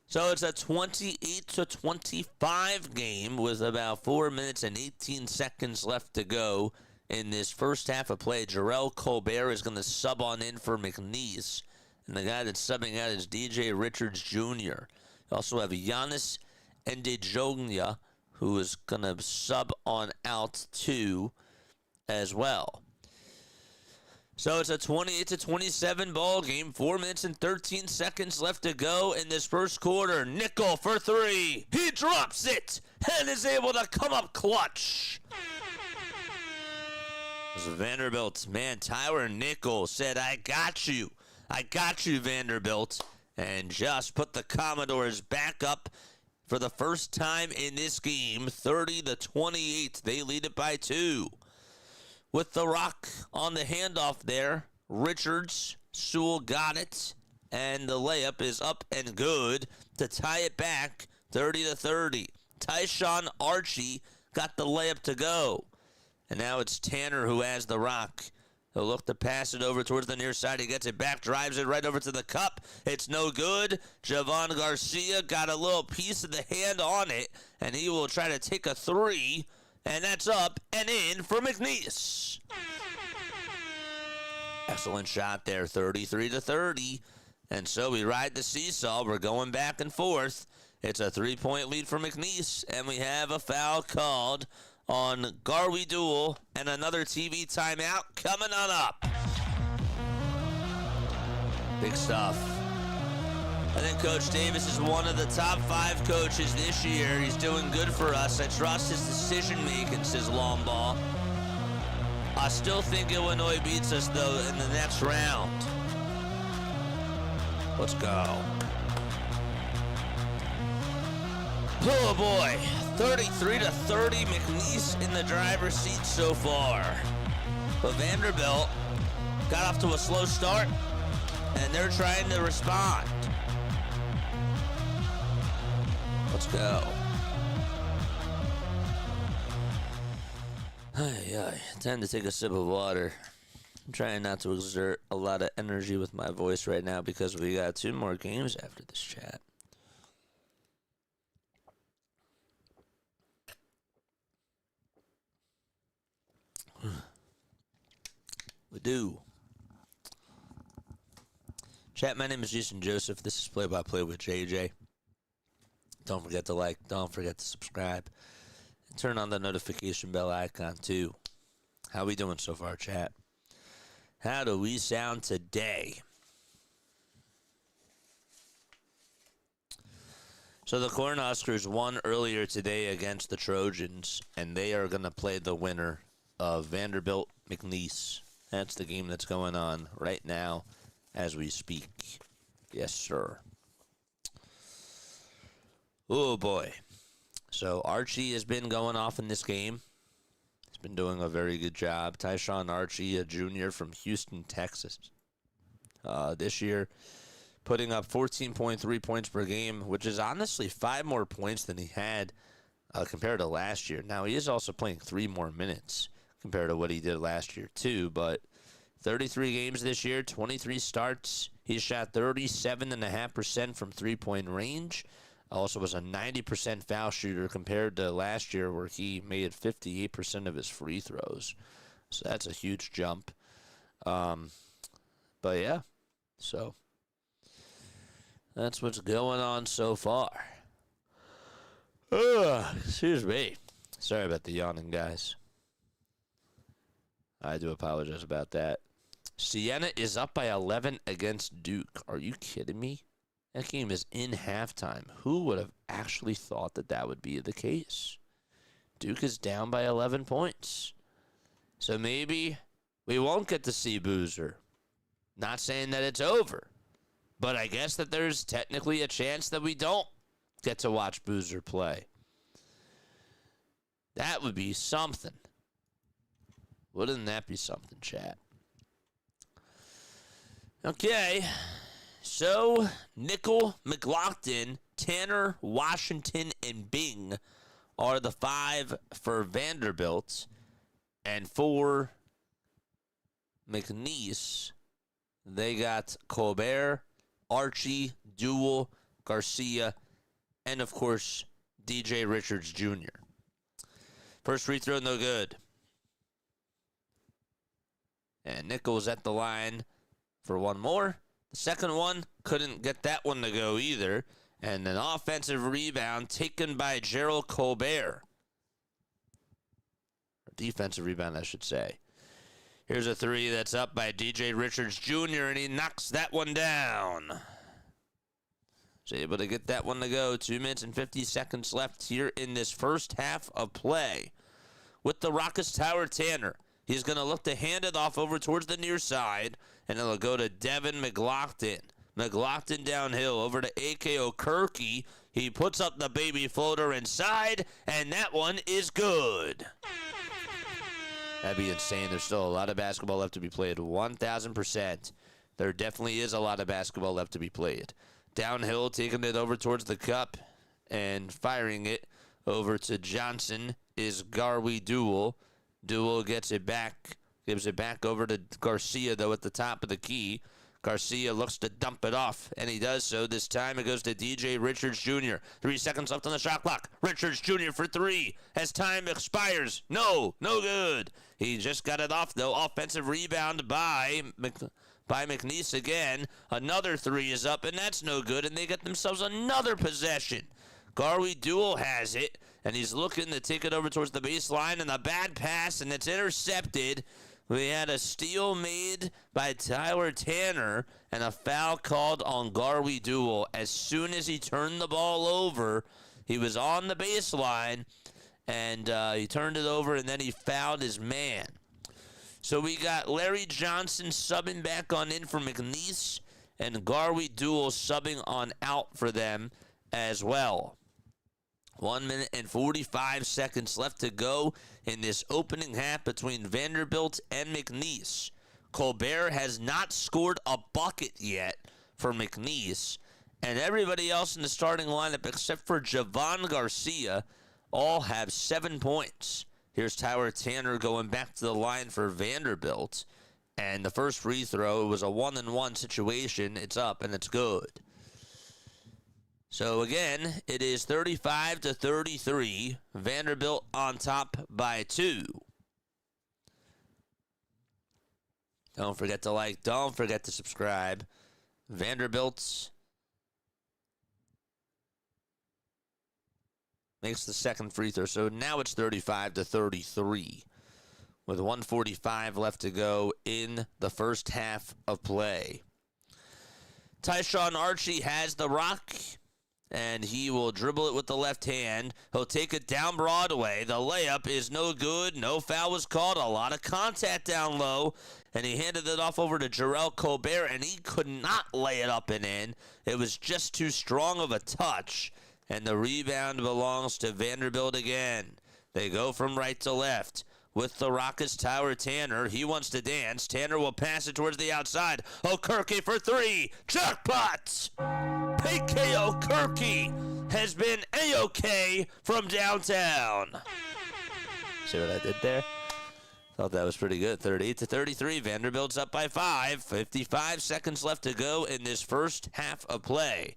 So it's a 28-25 game with about 4 minutes and 18 seconds left to go in this first half of play. Jarrell Colbert is going to sub on in for McNeese. And the guy that's subbing out is DJ Richards Jr. You also have Giannis Ndejogna, who is going to sub on out too as well. So it's a 28-27 ball game. 4 minutes and 13 seconds left to go in this first quarter. Nickel for 3. He drops it and is able to come up clutch. Vanderbilt, man, Tyler Nickel said, I got you, Vanderbilt, and just put the Commodores back up for the first time in this game, 30-28. They lead it by 2. With the rock on the handoff there, Richards, Sewell got it, and the layup is up and good to tie it back, 30-30. Tyshawn Archie got the layup to go. And now it's Tanner who has the rock. He'll look to pass it over towards the near side. He gets it back, drives it right over to the cup. It's no good. Javon Garcia got a little piece of the hand on it, and he will try to take a 3, and that's up and in for McNeese. Excellent shot there, 33-30. And so we ride the seesaw. We're going back and forth. It's a 3-point lead for McNeese, and we have a foul called on Garwe Duel and another TV timeout coming on up. Big stuff. I think Coach Davis is one of the top 5 coaches this year. He's doing good for us. I trust his decision-making, says Longball. I still think Illinois beats us, though, in the next round. Let's go. Oh, boy. 33-30, McNeese in the driver's seat so far. But Vanderbilt got off to a slow start, and they're trying to respond. Let's go. Time to take a sip of water. I'm trying not to exert a lot of energy with my voice right now because we got 2 more games after this chat. We do. Chat, my name is Jason Joseph. This is Play by Play with JJ. Don't forget to like. Don't forget to subscribe. And turn on the notification bell icon, too. How we doing so far, chat? How do we sound today? So the Cornhuskers won earlier today against the Trojans, and they are going to play the winner of Vanderbilt McNeese. That's the game that's going on right now as we speak. Yes, sir. Oh, boy. So Archie has been going off in this game. He's been doing a very good job. Tyshawn Archie, a junior from Houston, Texas. This year, putting up 14.3 points per game, which is honestly 5 more points than he had compared to last year. Now, he is also playing 3 more minutes compared to what he did last year, too. But 33 games this year, 23 starts. He shot 37.5% from three-point range. Also was a 90% foul shooter compared to last year where he made 58% of his free throws. So that's a huge jump. But, yeah. So that's what's going on so far. Excuse me. Sorry about the yawning, guys. I do apologize about that. Siena is up by 11 against Duke. Are you kidding me? That game is in halftime. Who would have actually thought that that would be the case? Duke is down by 11 points. So maybe we won't get to see Boozer. Not saying that it's over. But I guess that there's technically a chance that we don't get to watch Boozer play. That would be something. Wouldn't that be something, chat? Okay. So, Nickel, McLaughlin, Tanner, Washington, and Bing are the 5 for Vanderbilt. And for McNeese, they got Colbert, Archie, Duel, Garcia, and, of course, DJ Richards Jr. First free throw, no good. And Nickel's at the line for one more. The second one, couldn't get that one to go either. And an offensive rebound taken by Gerald Colbert. Or defensive rebound, I should say. Here's a 3 that's up by DJ Richards Jr., and he knocks that one down. He's able to get that one to go. 2 minutes and 50 seconds left here in this first half of play. With the Rockets Tower Tanner. He's going to look to hand it off over towards the near side, and it'll go to Devin McLaughlin. McLaughlin downhill over to A.K. O'Kirky. He puts up the baby floater inside, and that one is good. That'd be insane. There's still a lot of basketball left to be played. 1,000%. There definitely is a lot of basketball left to be played. Downhill, taking it over towards the cup and firing it over to Johnson is Garwe Duel. Duel gets it back, gives it back over to Garcia, though, at the top of the key. Garcia looks to dump it off, and he does so. This time it goes to DJ Richards Jr. 3 seconds left on the shot clock. Richards Jr. for 3 as time expires. No good. He just got it off, though. Offensive rebound by McNeese again. Another 3 is up, and that's no good, and they get themselves another possession. Garwe Duel has it, and he's looking to take it over towards the baseline, and a bad pass, and it's intercepted. We had a steal made by Tyler Tanner and a foul called on Garwy Duel. As soon as he turned the ball over, he was on the baseline, and he turned it over, and then he fouled his man. So we got Larry Johnson subbing back on in for McNeese, and Garwy Duel subbing on out for them as well. 1 minute and 45 seconds left to go in this opening half between Vanderbilt and McNeese. Colbert has not scored a bucket yet for McNeese, and everybody else in the starting lineup except for Javon Garcia all have 7 points. Here's Tyler Tanner going back to the line for Vanderbilt. And the first free throw, it was a 1-and-1 situation. It's up, and it's good. So, again, it is 35-33. Vanderbilt on top by 2. Don't forget to like. Don't forget to subscribe. Vanderbilt makes the second free throw. So now it's 35-33 with 1:45 left to go in the first half of play. Tyshawn Archie has the rock, and he will dribble it with the left hand. He'll take it down Broadway. The layup is no good. No foul was called. A lot of contact down low, and he handed it off over to Jarrell Colbert, and he could not lay it up and in. It was just too strong of a touch. And the rebound belongs to Vanderbilt again. They go from right to left. With the Rockets, Tyler Tanner. He wants to dance. Tanner will pass it towards the outside. O'Kirky for 3. Jackpot! PK O'Kirky has been A-OK from downtown. See what I did there? Thought that was pretty good. 38-33. Vanderbilt's up by 5. 55 seconds left to go in this first half of play.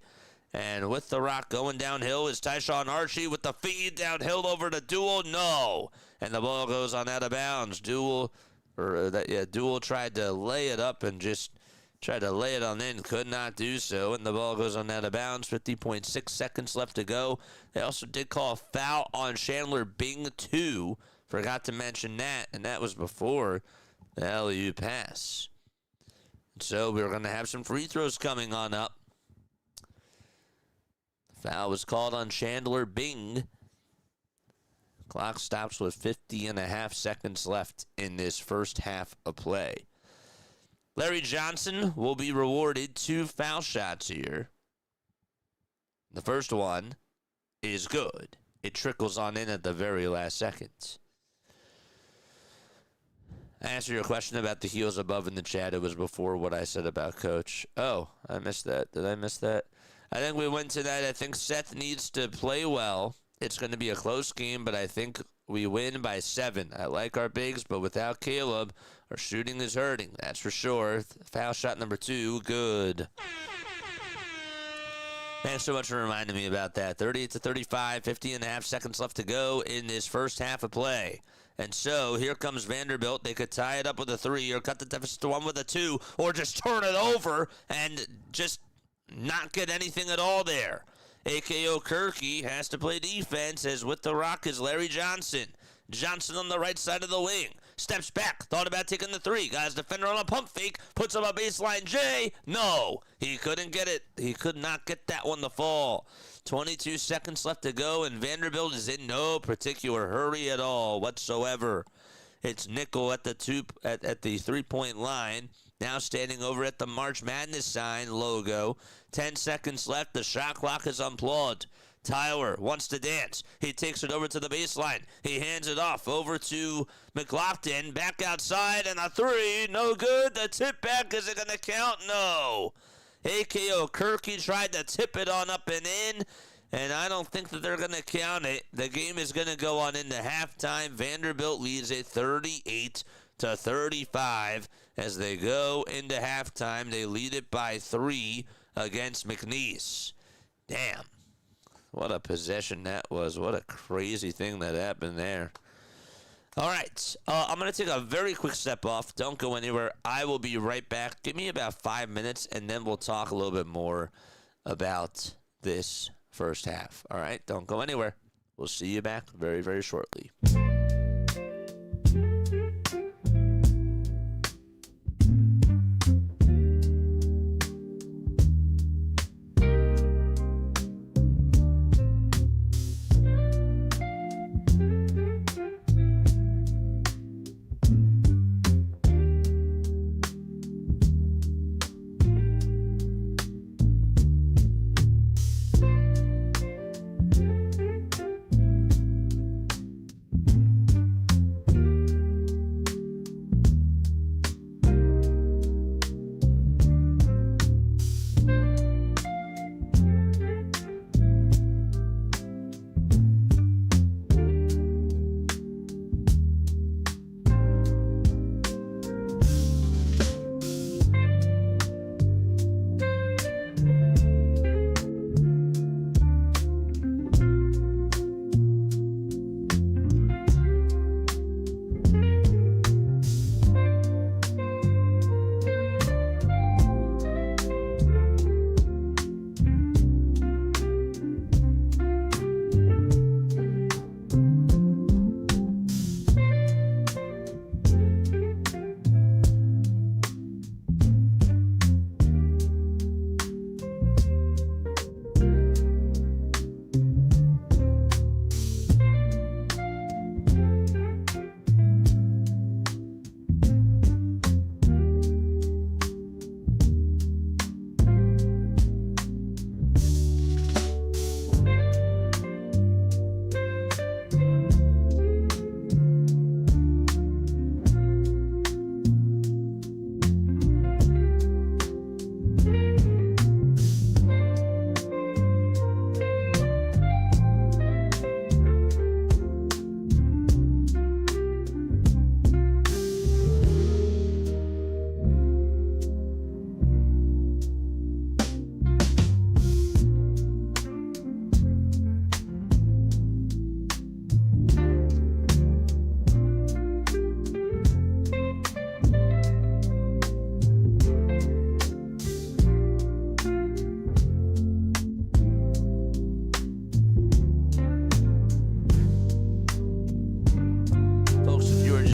And with the rock going downhill is Tyshawn Archie with the feed downhill over to Duel. No. And the ball goes on out of bounds. Duel tried to lay it up and just tried to lay it on in. Could not do so. And the ball goes on out of bounds. 50.6 seconds left to go. They also did call a foul on Chandler Bing, too. Forgot to mention that. And that was before the LU pass. So we're going to have some free throws coming on up. Foul was called on Chandler Bing. Clock stops with 50.5 seconds left in this first half of play. Larry Johnson will be rewarded 2 foul shots here. The first one is good. It trickles on in at the very last second. I answered your question about the heels above in the chat. It was before what I said about Coach. Oh, I missed that. Did I miss that? I think we went to that. I think Seth needs to play well. It's going to be a close game, but I think we win by 7. I like our bigs, but without Caleb, our shooting is hurting. That's for sure. Foul shot number 2, good. Thanks so much for reminding me about that. 38-35, 50.5 seconds left to go in this first half of play. And so here comes Vanderbilt. They could tie it up with a 3 or cut the deficit to 1 with a 2 or just turn it over and just not get anything at all there. A.K. O'Kirky has to play defense as with the rock is Larry Johnson. Johnson on the right side of the wing. Steps back. Thought about taking the 3. Guys, defender on a pump fake. Puts up a baseline J. No. He couldn't get it. He could not get that one to fall. 22 seconds left to go, and Vanderbilt is in no particular hurry at all whatsoever. It's Nickel at the 3-point line. Now standing over at the March Madness sign logo. 10 seconds left. The shot clock is unplugged. Tyler wants to dance. He takes it over to the baseline. He hands it off over to McLaughlin. Back outside, and a 3. No good. The tip back, is it going to count? No. A.K. O'Kirky tried to tip it on up and in, and I don't think that they're going to count it. The game is going to go on into halftime. Vanderbilt leads it 38-35 as they go into halftime. They lead it by 3 against McNeese. Damn. What a possession that was. What a crazy thing that happened there. All right. I'm going to take a very quick step off. Don't go anywhere. I will be right back. Give me about 5 minutes, and then we'll talk a little bit more about this first half. All right? Don't go anywhere. We'll see you back very, very shortly.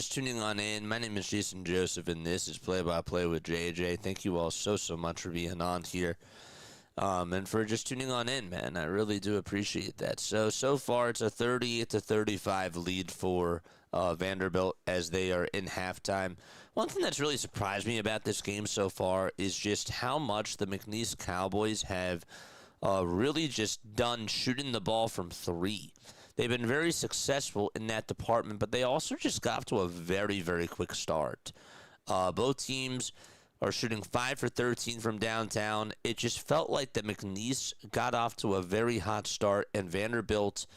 Tuning on in, my name is Jason Joseph, and this is Play by Play with JJ. Thank you all so much for being on here, and for just tuning on in, man. I really do appreciate that. So far, it's a 38-35 lead for Vanderbilt as they are in halftime. One thing that's really surprised me about this game so far is just how much the McNeese Cowboys have really just done shooting the ball from three. They've been very successful in that department, but they also just got off to a very, very quick start. Both teams are shooting 5 for 13 from downtown. It just felt like that McNeese got off to a very hot start, and Vanderbilt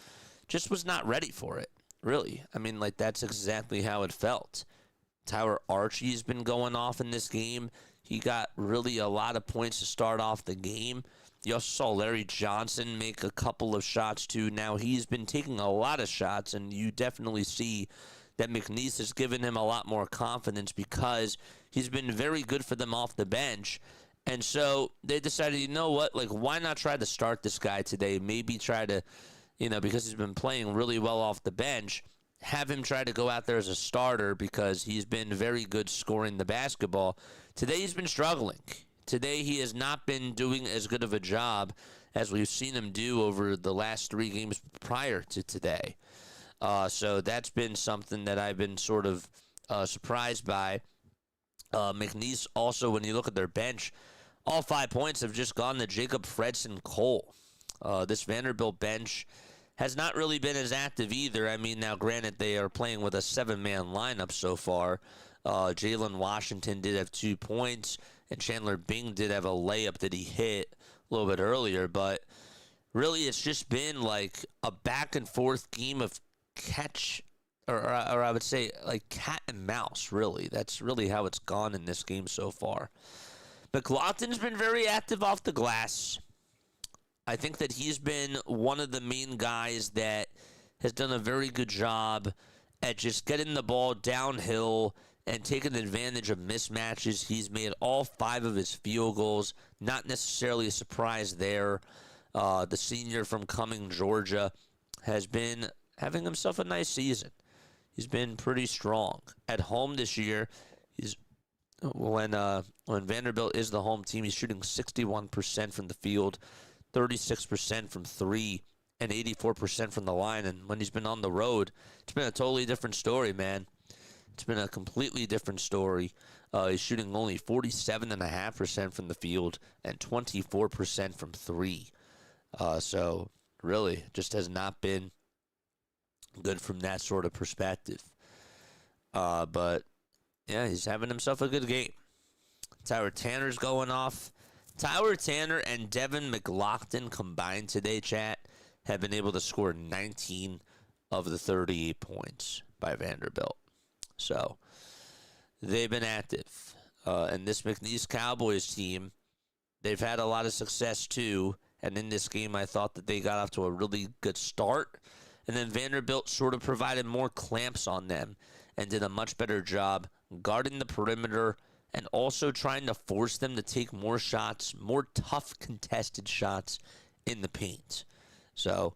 just was not ready for it, really. I mean, like, that's exactly how it felt. Tyler Archie's been going off in this game. He got really a lot of points to start off the game. You also saw Larry Johnson make a couple of shots, too. Now, he's been taking a lot of shots, and you definitely see that McNeese has given him a lot more confidence because he's been very good for them off the bench. And so they decided, you know what, like, why not try to start this guy today? Maybe try to, because he's been playing really well off the bench, have him try to go out there as a starter because he's been very good scoring the basketball. Today he's been struggling. Today he has not been doing as good of a job as we've seen him do over the last 3 games prior to today. So that's been something that I've been sort of surprised by. McNeese also, when you look at their bench, all 5 points have just gone to Jacob Fredson Cole. This Vanderbilt bench has not really been as active either. I mean, now granted, they are playing with a 7-man lineup so far. Jalen Washington did have 2 points, and Chandler Bing did have a layup that he hit a little bit earlier. But really, it's just been like a back-and-forth game of catch, or I would say like cat and mouse, really. That's really how it's gone in this game so far. McLaughlin's been very active off the glass. I think that he's been one of the main guys that has done a very good job at just getting the ball downhill and taking advantage of mismatches. He's made all 5 of his field goals. Not necessarily a surprise there. The senior from Cumming, Georgia. has been having himself a nice season. He's been pretty strong. At home this year, he's when Vanderbilt is the home team, he's shooting 61% from the field, 36% from three, and 84% from the line. And when he's been on the road, it's been a totally different story, man. It's been a completely different story. He's shooting only 47.5% from the field and 24% from three. So really, just has not been good from that sort of perspective. But yeah, he's having himself a good game. Tyler Tanner's going off. Tyler Tanner and Devin McLaughlin combined today, chat, have been able to score 19 of the 38 points by Vanderbilt. So they've been active. And this McNeese Cowboys team, they've had a lot of success too. And in this game, I thought that they got off to a really good start. And then Vanderbilt sort of provided more clamps on them and did a much better job guarding the perimeter and also trying to force them to take more shots, more tough contested shots in the paint. So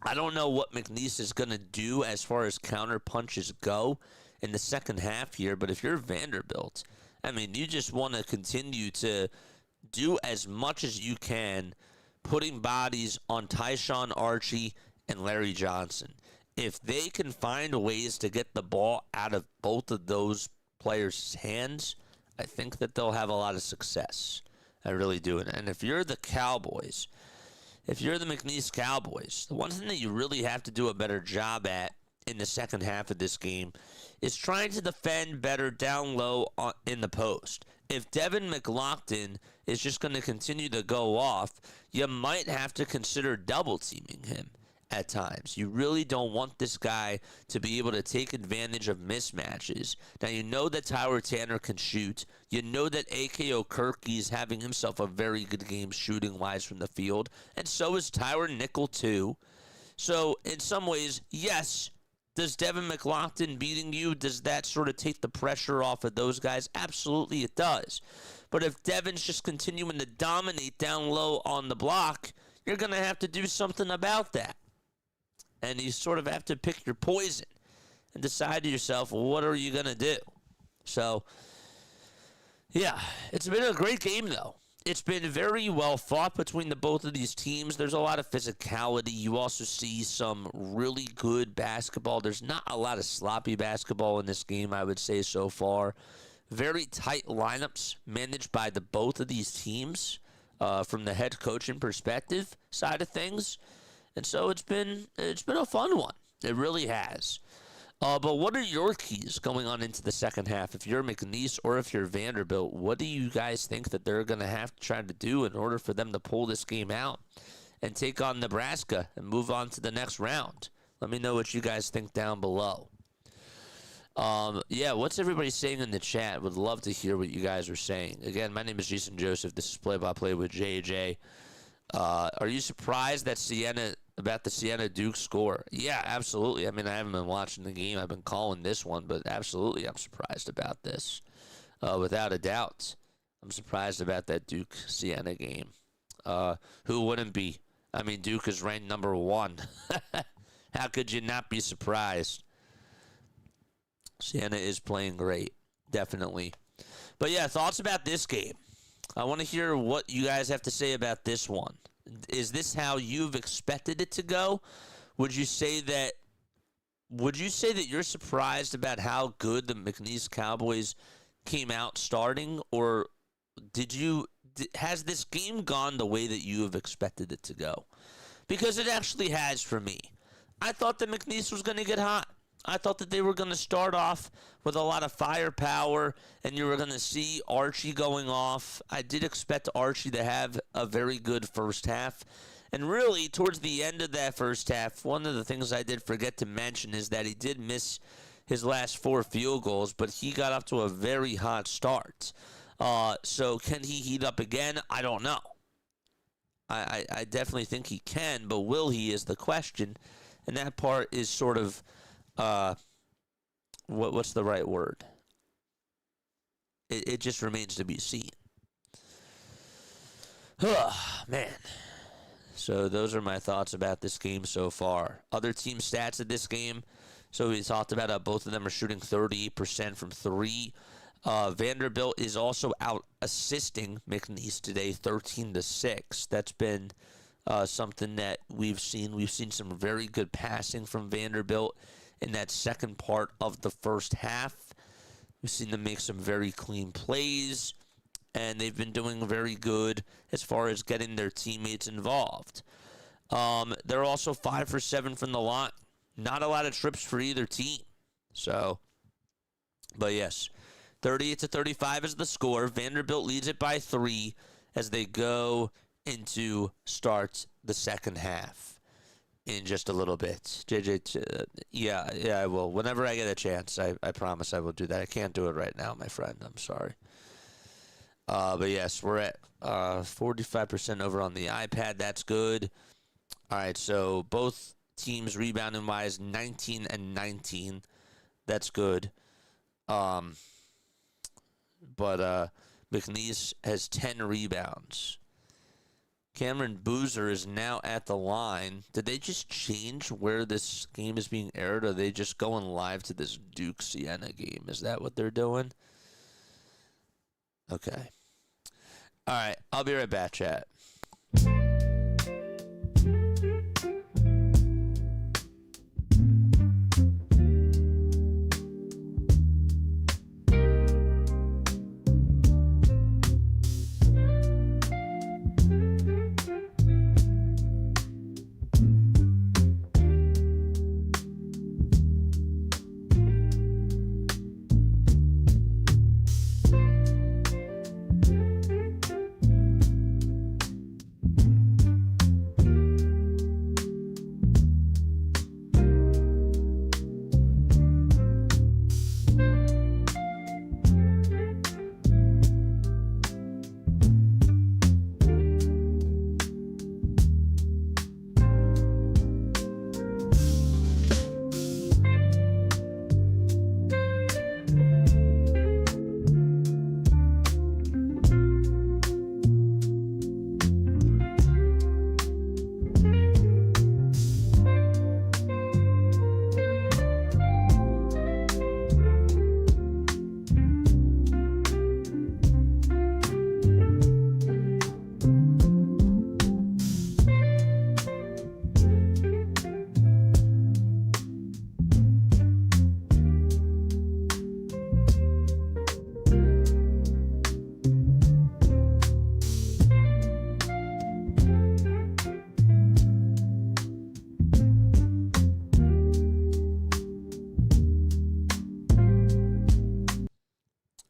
I don't know what McNeese is going to do as far as counter punches go in the second half here, but if you're Vanderbilt, I mean, you just want to continue to do as much as you can, putting bodies on Tyshawn Archie and Larry Johnson. If they can find ways to get the ball out of both of those players' hands, I think that they'll have a lot of success. I really do. And if you're the Cowboys, if you're the McNeese Cowboys, the one thing that you really have to do a better job at in the second half of this game is trying to defend better down low in the post. If Devin McLaughlin is just going to continue to go off, you might have to consider double teaming him at times. You really don't want this guy to be able to take advantage of mismatches. Now, you know that Tyler Tanner can shoot. You know that A.K. O'Kirky is having himself a very good game shooting-wise from the field. And so is Tyler Nickel, too. So, in some ways, yes, does Devin McLaughlin beating you, does that sort of take the pressure off of those guys? Absolutely it does. But if Devin's just continuing to dominate down low on the block, you're going to have to do something about that. And you sort of have to pick your poison and decide to yourself, well, what are you going to do? So, yeah, it's been a great game, though. It's been very well fought between the both of these teams. There's a lot of physicality. You also see some really good basketball. There's not a lot of sloppy basketball in this game, I would say, so far. Very tight lineups managed by the both of these teams from the head coaching perspective side of things. And so it's been a fun one. It really has. But what are your keys going on into the second half? If you're McNeese or if you're Vanderbilt, what do you guys think that they're going to have to try to do in order for them to pull this game out and take on Nebraska and move on to the next round? Let me know what you guys think down below. Yeah, what's everybody saying in the chat? Would love to hear what you guys are saying. Again, my name is Jason Joseph. This is Play-by-Play with JJ. Are you surprised that about the Siena-Duke score? Yeah, absolutely. I mean, I haven't been watching the game. I've been calling this one, but absolutely I'm surprised about this. Without a doubt. I'm surprised about that Duke-Siena game. Who wouldn't be? I mean, Duke is ranked number 1. How could you not be surprised? Siena is playing great, definitely. But yeah, thoughts about this game. I want to hear what you guys have to say about this one. Is this how you've expected it to go? Would you say that you're surprised about how good the McNeese Cowboys came out starting, or has this game gone the way that you have expected it to go? Because it actually has for me. I thought that McNeese was going to get hot. I thought that they were going to start off with a lot of firepower, and you were going to see Archie going off. I did expect Archie to have a very good first half. And really, towards the end of that first half, one of the things I did forget to mention is that he did miss his last 4 field goals, but he got off to a very hot start. So can he heat up again? I don't know. I definitely think he can, but will he is the question. And that part is sort of... what's the right word? It just remains to be seen. Man. So those are my thoughts about this game so far. Other team stats of this game. So we talked about how both of them are shooting 38% from three. Vanderbilt is also out assisting McNeese today, 13-6. That's been something that we've seen. We've seen some very good passing from Vanderbilt in that second part of the first half. We've seen them make some very clean plays, and they've been doing very good as far as getting their teammates involved. They're also 5 for 7 from the line. Not a lot of trips for either team. So, but yes, 38-35 is the score. Vanderbilt leads it by 3 as they go into start the second half in just a little bit. JJ, yeah, I will. Whenever I get a chance, I promise I will do that. I can't do it right now, my friend. I'm sorry. But yes, we're at 45% over on the iPad. That's good. All right, so both teams rebounding wise, 19 and 19. That's good. But McNeese has 10 rebounds. Cameron Boozer is now at the line. Did they just change where this game is being aired? Or are they just going live to this Duke Siena game? Is that what they're doing? Okay. All right. I'll be right back, chat.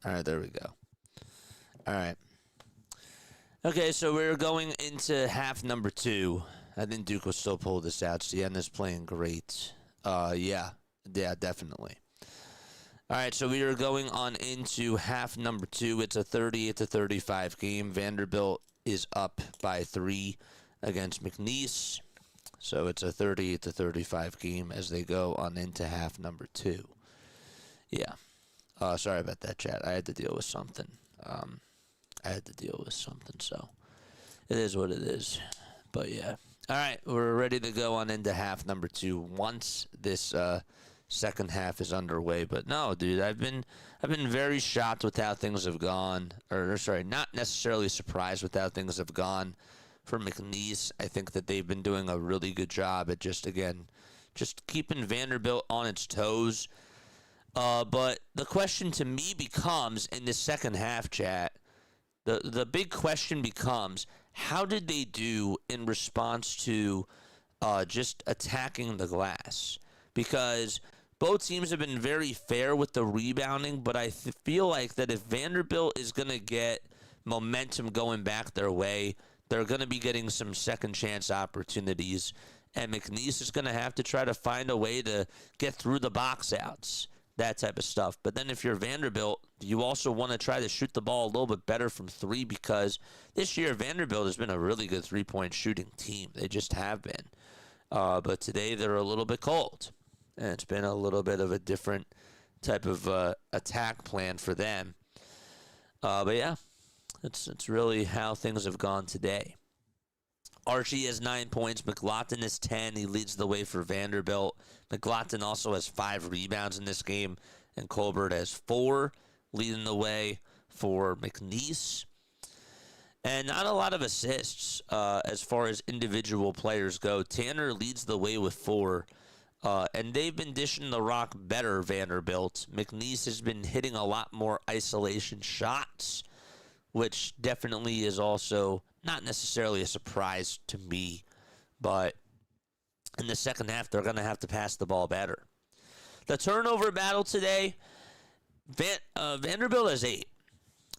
All right, there we go. All right. Okay, so we're going into half number 2. I think Duke will still pull this out. Siena's playing great. Yeah, definitely. All right, so we are going on into half number 2. It's a 38-35 game. Vanderbilt is up by 3 against McNeese. So it's a 38-35 game as they go on into half number 2. Yeah. Sorry about that, chat. I had to deal with something. So it is what it is. But yeah. All right, we're ready to go on into half number 2 once this second half is underway. But no, dude, I've been very shocked with how things have gone. Or sorry, not necessarily surprised with how things have gone for McNeese. I think that they've been doing a really good job at just keeping Vanderbilt on its toes. But the question to me becomes in the second half, chat, the big question becomes, how did they do in response to just attacking the glass? Because both teams have been very fair with the rebounding, but I feel like that if Vanderbilt is going to get momentum going back their way, they're going to be getting some second chance opportunities, and McNeese is going to have to try to find a way to get through the box outs. That type of stuff. But then if you're Vanderbilt, you also want to try to shoot the ball a little bit better from 3, because this year Vanderbilt has been a really good three-point shooting team. They just have been. But today they're a little bit cold. And it's been a little bit of a different type of attack plan for them. But yeah, it's really how things have gone today. Archie has 9 points. McLaughlin has 10. He leads the way for Vanderbilt. McLaughlin also has 5 rebounds in this game, and Colbert has 4, leading the way for McNeese. And not a lot of assists as far as individual players go. Tanner leads the way with 4. And they've been dishing the rock better, Vanderbilt. McNeese has been hitting a lot more isolation shots, which definitely is also not necessarily a surprise to me. But in the second half, they're going to have to pass the ball better. The turnover battle today, Vanderbilt has 8.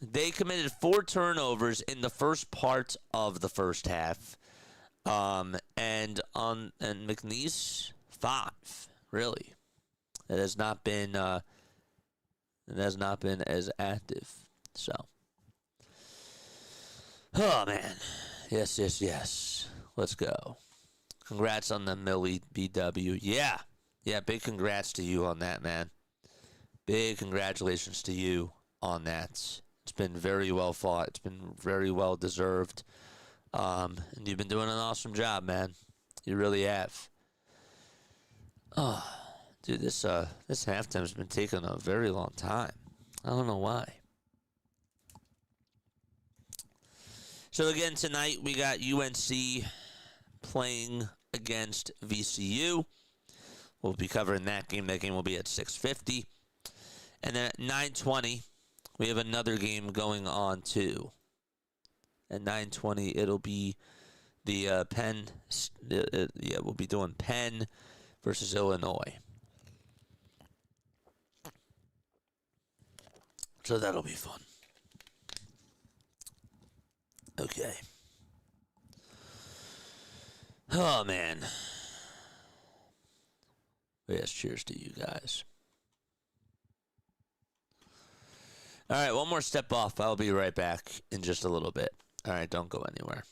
They committed 4 turnovers in the first part of the first half. And McNeese, 5. Really. It has not been as active. So. Oh man. Yes. Let's go. Congrats on the Millie BW. Yeah, big congrats to you on that, man. Big congratulations to you on that. It's been very well fought. It's been very well deserved. And you've been doing an awesome job, man. You really have. Oh, dude, this halftime's been taking a very long time. I don't know why. So again, tonight we got UNC playing against VCU. We'll be covering that game. That game will be at 6:50. And then at 9:20, we have another game going on too. At 9:20, it'll be the Penn. We'll be doing Penn versus Illinois. So that'll be fun. Okay. Oh, man. Yes, cheers to you guys. All right, one more step off. I'll be right back in just a little bit. All right, don't go anywhere.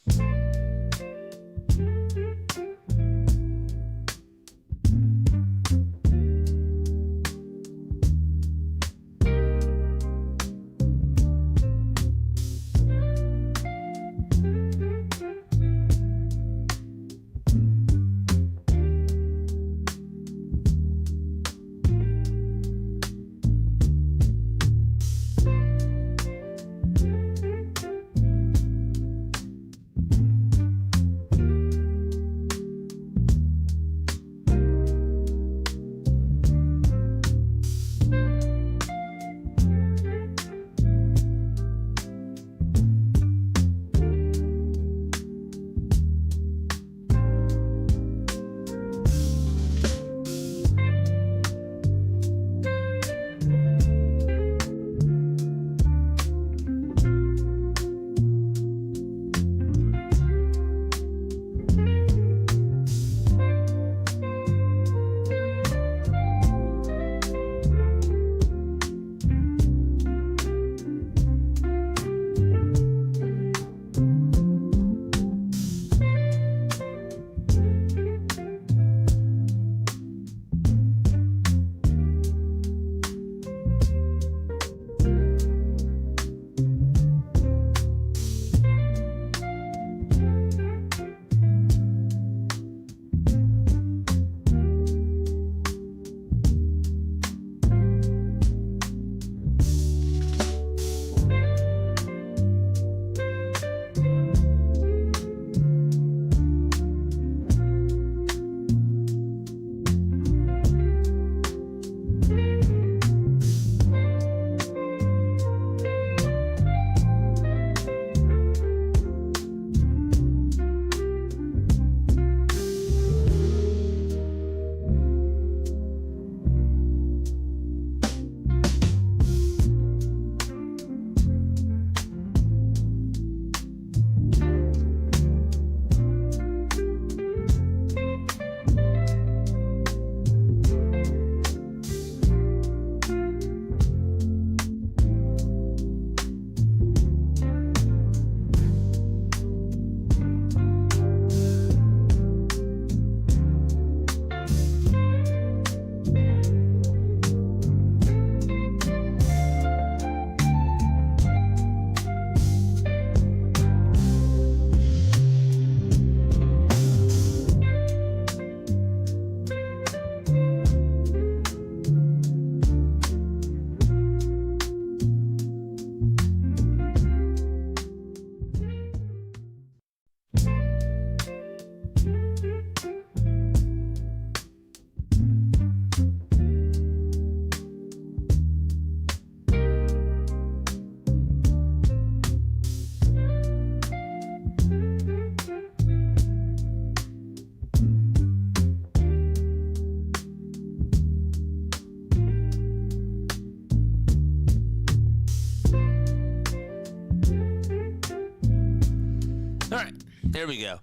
There we go.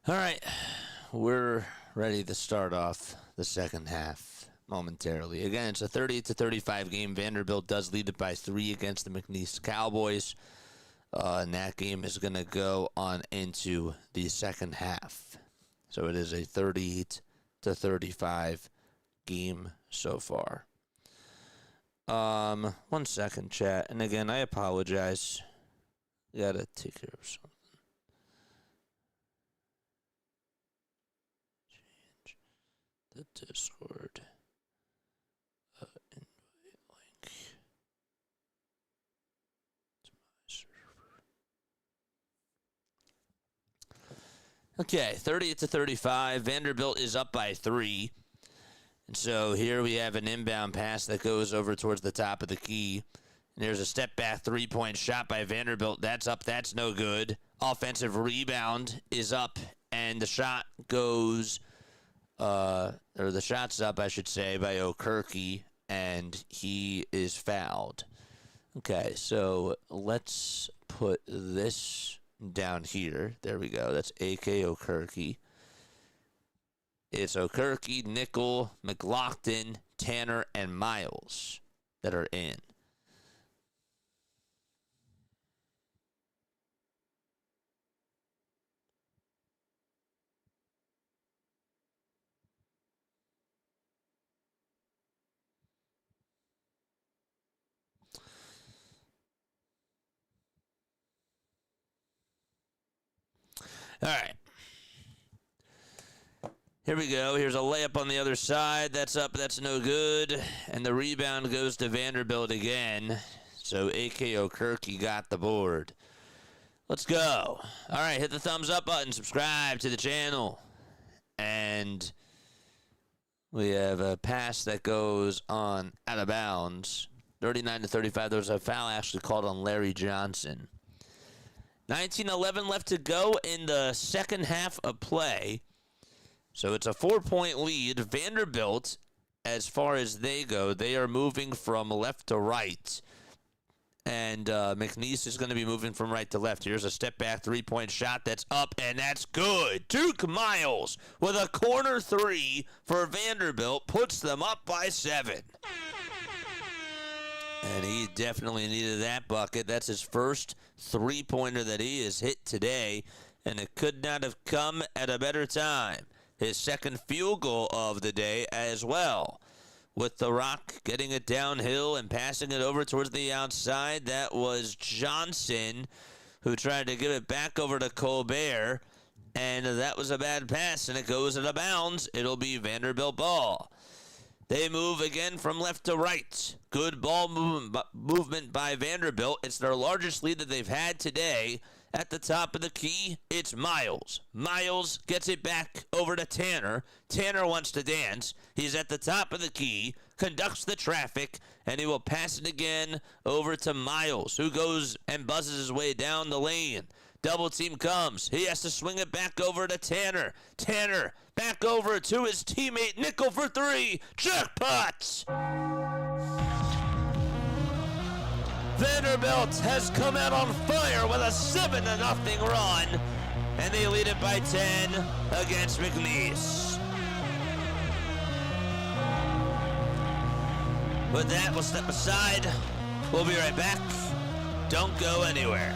All right. We're ready to start off the second half momentarily. Again, it's a 38-35 game. Vanderbilt does lead it by 3 against the McNeese Cowboys. And that game is going to go on into the second half. So it is a 38-35 game so far. 1 second, chat. And again, I apologize. Gotta take care of something. Change the Discord invite link to my server. Okay, 38-35. Vanderbilt is up by 3. And so here we have an inbound pass that goes over towards the top of the key. And there's a step back 3-point shot by Vanderbilt. That's up. That's no good. Offensive rebound is up. And the shot goes, or the shot's up, I should say, by Okirky. And he is fouled. Okay, so let's put this down here. There we go. That's A.K. Okirky. It's Okirky, Nickel, McLaughlin, Tanner, and Miles that are in. All right. Here we go. Here's a layup on the other side. That's up. That's no good. And the rebound goes to Vanderbilt again. So A.K. Okirky got the board. Let's go. All right, hit the thumbs up button. Subscribe to the channel. And we have a pass that goes on out of bounds. 39-35. There was a foul actually called on Larry Johnson. 19:11 left to go in the second half of play. So it's a 4-point lead. Vanderbilt, as far as they go, they are moving from left to right. And McNeese is going to be moving from right to left. Here's a step-back 3-point shot that's up, and that's good. Duke Miles with a corner 3 for Vanderbilt puts them up by 7. And he definitely needed that bucket. That's his first 3-pointer that he has hit today, and it could not have come at a better time. His second field goal of the day as well. With the Rock getting it downhill and passing it over towards the outside. That was Johnson who tried to give it back over to Colbert. And that was a bad pass, and it goes out of bounds. It'll be Vanderbilt ball. They move again from left to right. Good ball movement by Vanderbilt. It's their largest lead that they've had today. At the top of the key, it's Miles. Miles gets it back over to Tanner. Tanner wants to dance. He's at the top of the key, conducts the traffic, and he will pass it again over to Miles, who goes and buzzes his way down the lane. Double team comes. He has to swing it back over to Tanner. Tanner back over to his teammate Nickel for 3. Jackpot! Vanderbilt has come out on fire with a 7-0 run, and they lead it by 10 against McNeese. With that, we'll step aside. We'll be right back. Don't go anywhere.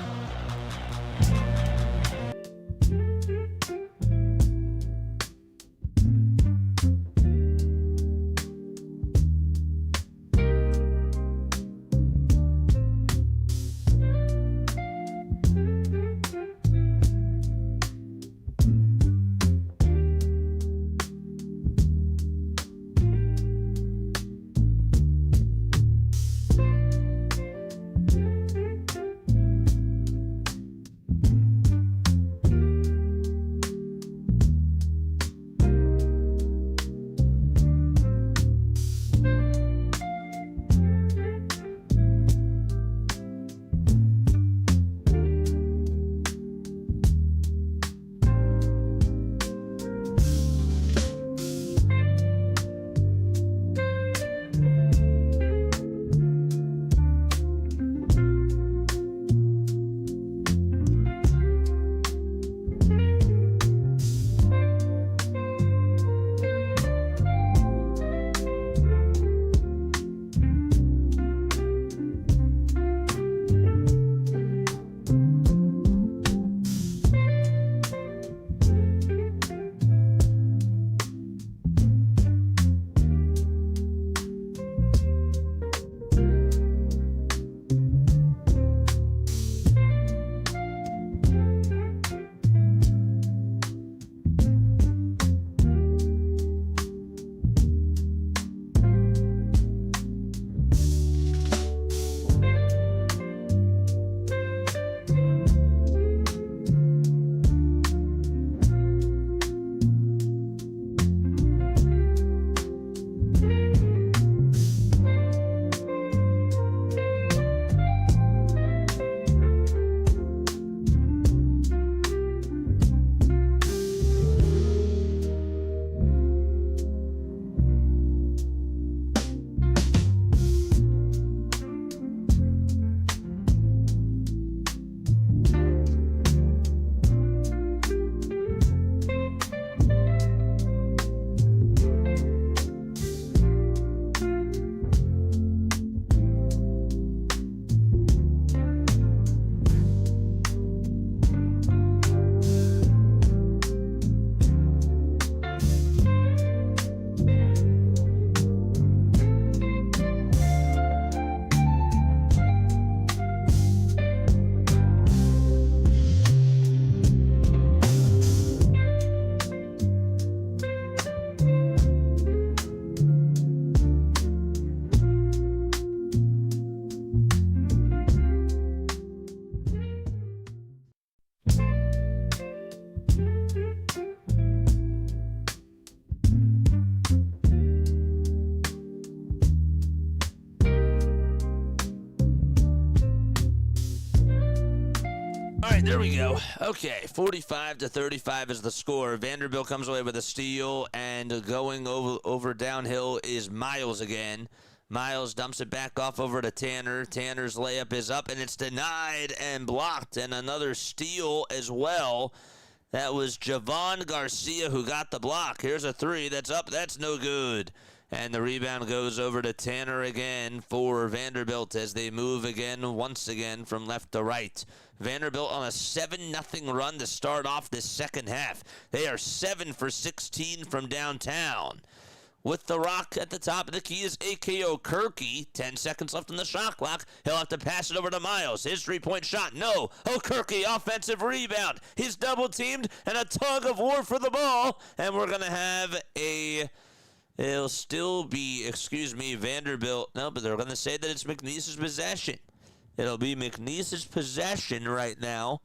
All right, there we go. Okay, 45-35 is the score. Vanderbilt comes away with a steal, and going over downhill is Miles again. Miles dumps it back off over to Tanner. Tanner's layup is up, and it's denied and blocked, and another steal as well. That was Javon Garcia who got the block. Here's a three that's up. That's no good. And the rebound goes over to Tanner again for Vanderbilt as they move again, once again, from left to right. Vanderbilt on a 7-0 run to start off this second half. They are 7 for 16 from downtown. With the rock at the top of the key is A.K.O. Kirky. 10 seconds left on the shot clock. He'll have to pass it over to Miles. His three-point shot, no. O'Kirky, offensive rebound. He's double-teamed and a tug of war for the ball. And we're going to have it'll still be, Vanderbilt. No, but they're going to say that it's McNeese's possession. It'll be McNeese's possession right now.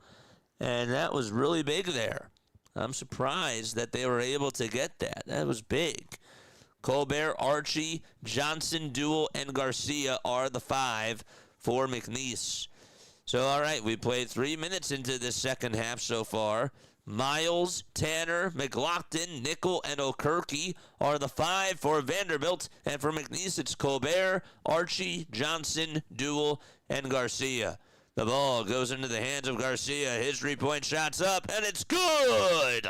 And that was really big there. I'm surprised that they were able to get that. That was big. Colbert, Archie, Johnson, Duell, and Garcia are the 5 for McNeese. So, all right, we played 3 minutes into this second half so far. Miles, Tanner, McLaughlin, Nickel, and O'Kirky are the 5 for Vanderbilt. And for McNeese, it's Colbert, Archie, Johnson, Duell, and Garcia. The ball goes into the hands of Garcia. His three-point shot's up, and it's good!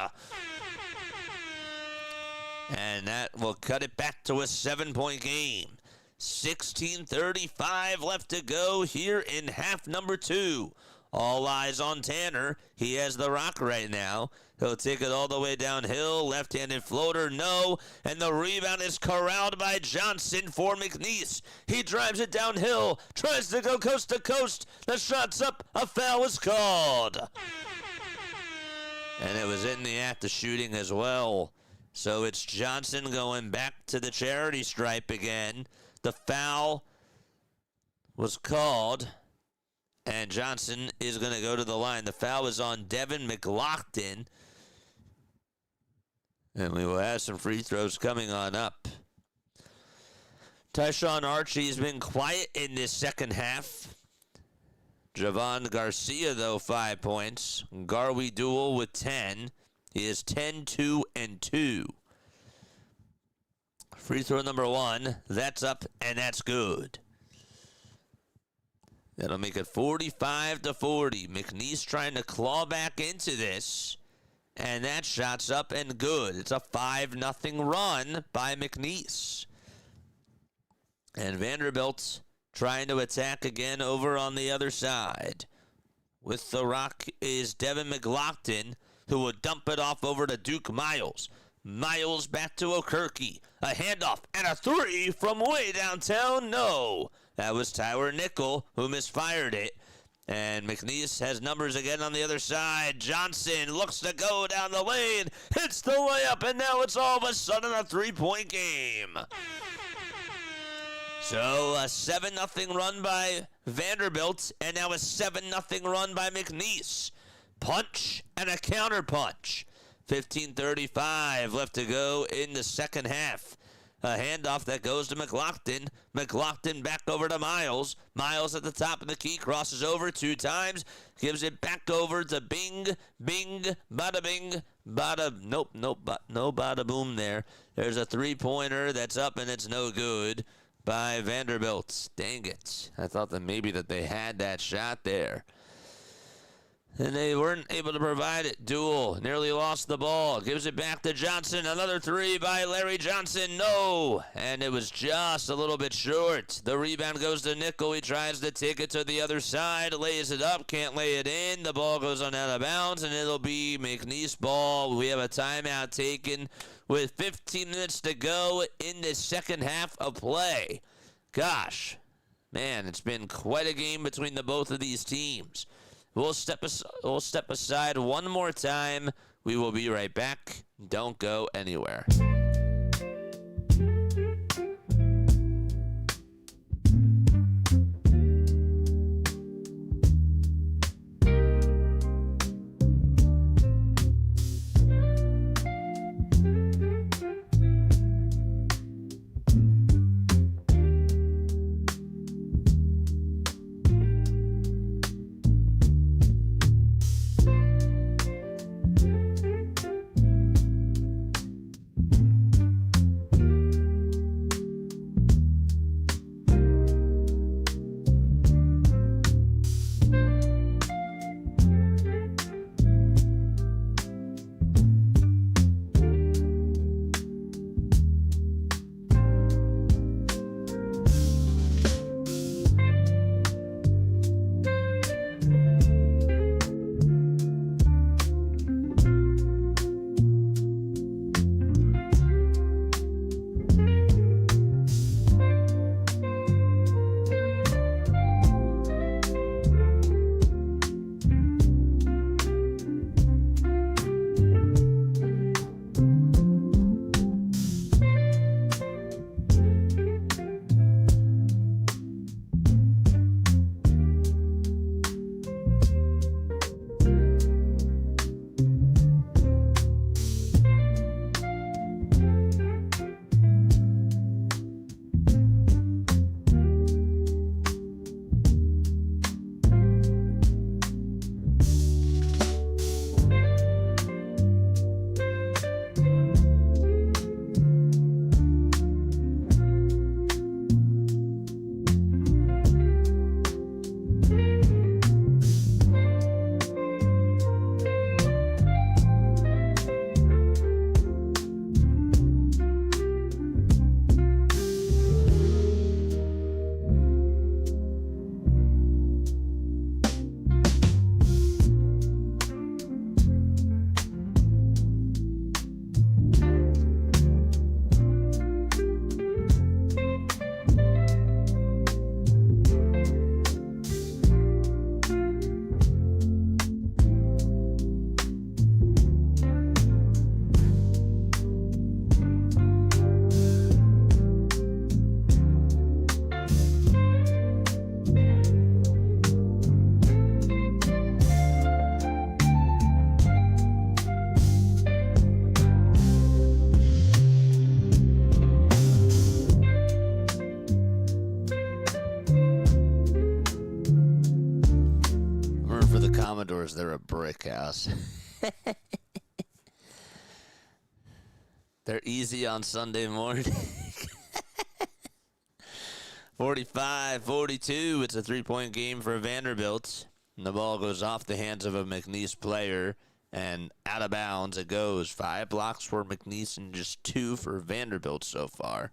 And that will cut it back to a 7-point game. 16:35 left to go here in half number 2. All eyes on Tanner. He has the rock right now. He'll take it all the way downhill. Left-handed floater, no. And the rebound is corralled by Johnson for McNeese. He drives it downhill. Tries to go coast to coast. The shot's up. A foul is called. And it was in the act of shooting as well. So it's Johnson going back to the charity stripe again. The foul was called, and Johnson is going to go to the line. The foul is on Devin McLaughlin, and we will have some free throws coming on up. Tyshawn Archie has been quiet in this second half. Javon Garcia, though, 5 points. Garwe Duell with 10. He is 10, 2, and 2. Free throw number 1. That's up, and that's good. That'll make it 45-40. McNeese trying to claw back into this. And that shot's up and good. It's a 5-0 run by McNeese. And Vanderbilt trying to attack again over on the other side. With the rock is Devin McLaughlin, who will dump it off over to Duke Miles. Miles back to O'Kirky. A handoff and a 3 from way downtown. No. That was Tyler Nickel who misfired it. And McNeese has numbers again on the other side. Johnson looks to go down the lane. Hits the layup, and now it's all of a sudden a 3-point game. So a 7-0 run by Vanderbilt, and now a 7-0 run by McNeese. Punch and a counter punch. 15:35 left to go in the second half. A handoff that goes to McLaughlin. McLaughlin back over to Miles. Miles at the top of the key, crosses over 2 times, gives it back over to Bing, bada bing, bada, nope, no bada boom there. There's a 3-pointer that's up and it's no good by Vanderbilt. Dang it. I thought that maybe that they had that shot there. And they weren't able to provide it. Duell nearly lost the ball. Gives it back to Johnson. Another 3 by Larry Johnson. No. And it was just a little bit short. The rebound goes to Nickel. He tries to take it to the other side. Lays it up. Can't lay it in. The ball goes on out of bounds. And it'll be McNeese ball. We have a timeout taken with 15 minutes to go in the second half of play. Gosh. Man, it's been quite a game between the both of these teams. We'll step aside one more time. We will be right back. Don't go anywhere. for the Commodores, they're a brick house. They're easy on Sunday morning. 45-42. It's a 3-point game for Vanderbilt. And the ball goes off the hands of a McNeese player and out of bounds it goes. 5 blocks for McNeese and just 2 for Vanderbilt so far.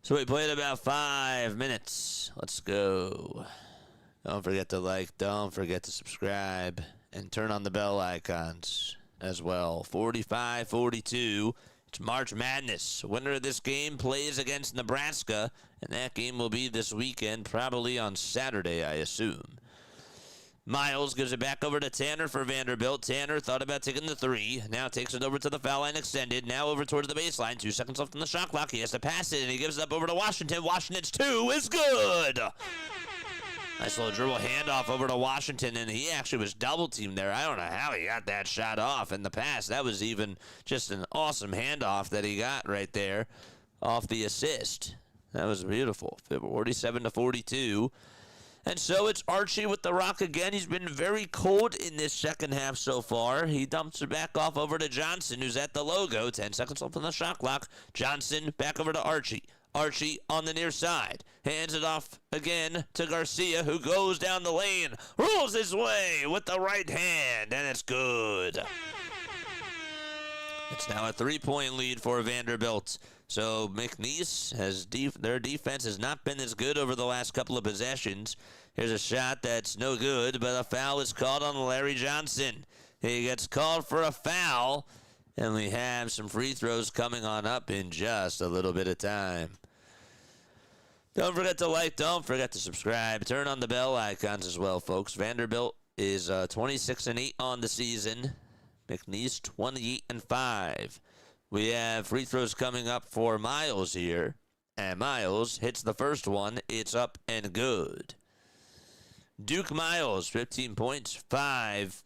So we played about 5 minutes. Let's go. Don't forget to like, don't forget to subscribe, and turn on the bell icons as well. 45-42. It's March Madness. Winner of this game plays against Nebraska, and that game will be this weekend, probably on Saturday, I assume. Miles gives it back over to Tanner for Vanderbilt. Tanner thought about taking the 3. Now takes it over to the foul line extended. Now over towards the baseline. 2 seconds left on the shot clock. He has to pass it, and he gives it up over to Washington. Washington's 2 is good. Nice little dribble handoff over to Washington, and he actually was double-teamed there. I don't know how he got that shot off in the pass. That was even just an awesome handoff that he got right there off the assist. That was beautiful. 47-42. And so it's Archie with the rock again. He's been very cold in this second half so far. He dumps it back off over to Johnson, who's at the logo. 10 seconds left on the shot clock. Johnson back over to Archie. Archie on the near side. Hands it off again to Garcia, who goes down the lane. Rolls his way with the right hand, and it's good. It's now a 3-point lead for Vanderbilt. So McNeese, their defense has not been as good over the last couple of possessions. Here's a shot that's no good, but a foul is called on Larry Johnson. He gets called for a foul, and we have some free throws coming on up in just a little bit of time. Don't forget to like, don't forget to subscribe. Turn on the bell icons as well, folks. Vanderbilt is 26-8 on the season. McNeese 28-5. We have free throws coming up for Miles here. And Miles hits the first one. It's up and good. Duke Miles, 15 points, 5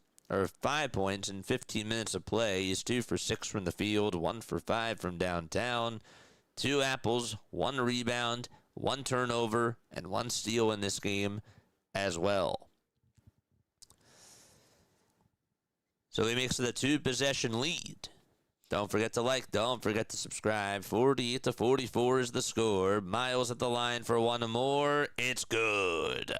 points in 15 minutes of play. He's 2 for 6 from the field, 1 for 5 from downtown. 2 apples, 1 rebound, 1 turnover, and 1 steal in this game as well. So he makes it a 2-possession lead. Don't forget to like, don't forget to subscribe. 48-44 is the score. Miles at the line for 1 more. It's good.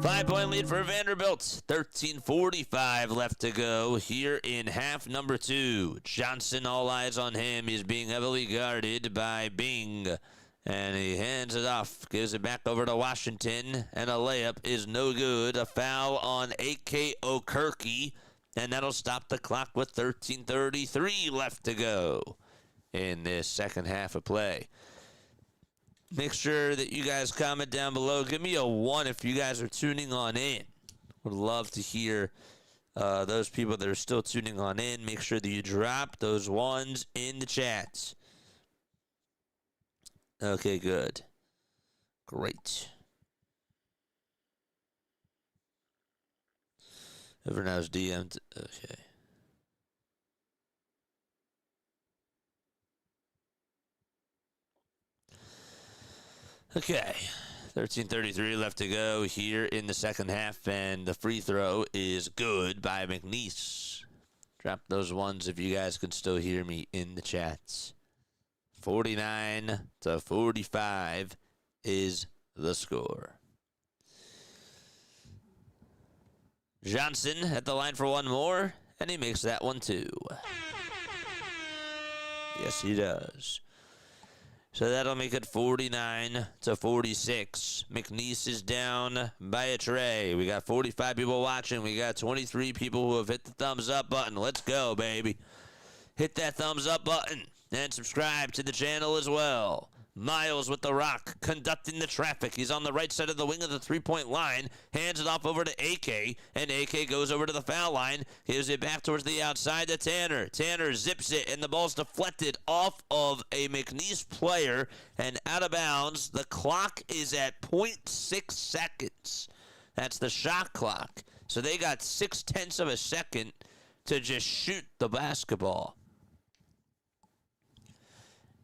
5-point lead for Vanderbilt. 13:45 left to go here in half number 2. Johnson, all eyes on him. He's being heavily guarded by Bing. And he hands it off, gives it back over to Washington, and a layup is no good. A foul on A.K. Okirky, and that'll stop the clock with 13:33 left to go in this second half of play. Make sure that you guys comment down below. Give me a 1 if you guys are tuning on in. Would love to hear those people that are still tuning on in. Make sure that you drop those 1s in the chats. Okay, good. Great. Whoever knows DM'd. Okay. Okay. 13:33 left to go here in the second half, and the free throw is good by McNeese. Drop those 1s if you guys can still hear me in the chats. 49-45 is the score. Johnson at the line for 1 more, and he makes that one too. Yes, he does. So that'll make it 49-46. McNeese is down by a tray. We got 45 people watching. We got 23 people who have hit the thumbs up button. Let's go, baby. Hit that thumbs up button and subscribe to the channel as well. Miles with the rock, conducting the traffic. He's on the right side of the wing of the three-point line. Hands it off over to AK, and AK goes over to the foul line. Gives it back towards the outside to Tanner. Tanner zips it, and the ball's deflected off of a McNeese player and out of bounds. The clock is at 0.6 seconds. That's the shot clock. So they got 0.6 of a second to just shoot the basketball.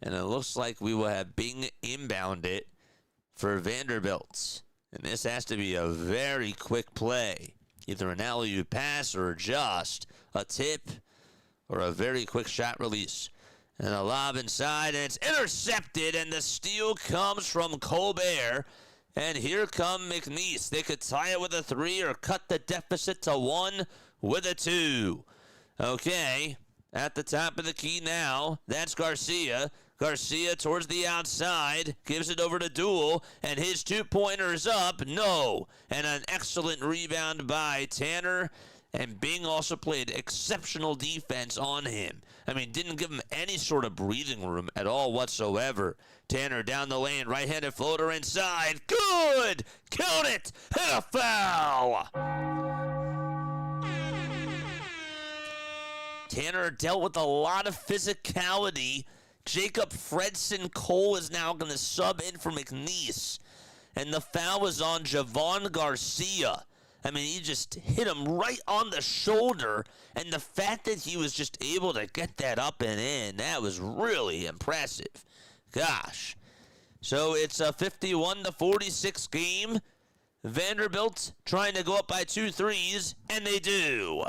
And it looks like we will have Bing inbound it for Vanderbilt. And this has to be a very quick play. Either an alley-oop pass or just a tip or a very quick shot release. And a lob inside, and it's intercepted, and the steal comes from Colbert. And here come McNeese. They could tie it with a 3 or cut the deficit to 1 with a 2. Okay, at the top of the key now, that's Garcia. Garcia towards the outside, gives it over to Duel, and his 2-pointer's up. No. And an excellent rebound by Tanner. And Bing also played exceptional defense on him. I mean, didn't give him any sort of breathing room at all whatsoever. Tanner down the lane, right-handed floater inside. Good! Count it! And a foul! Tanner dealt with a lot of physicality. Jacob Fredson Cole is now going to sub in for McNeese. And the foul was on Javon Garcia. I mean, he just hit him right on the shoulder. And the fact that he was just able to get that up and in, that was really impressive. Gosh. So it's a 51-46 game. Vanderbilt trying to go up by 2 threes, and they do.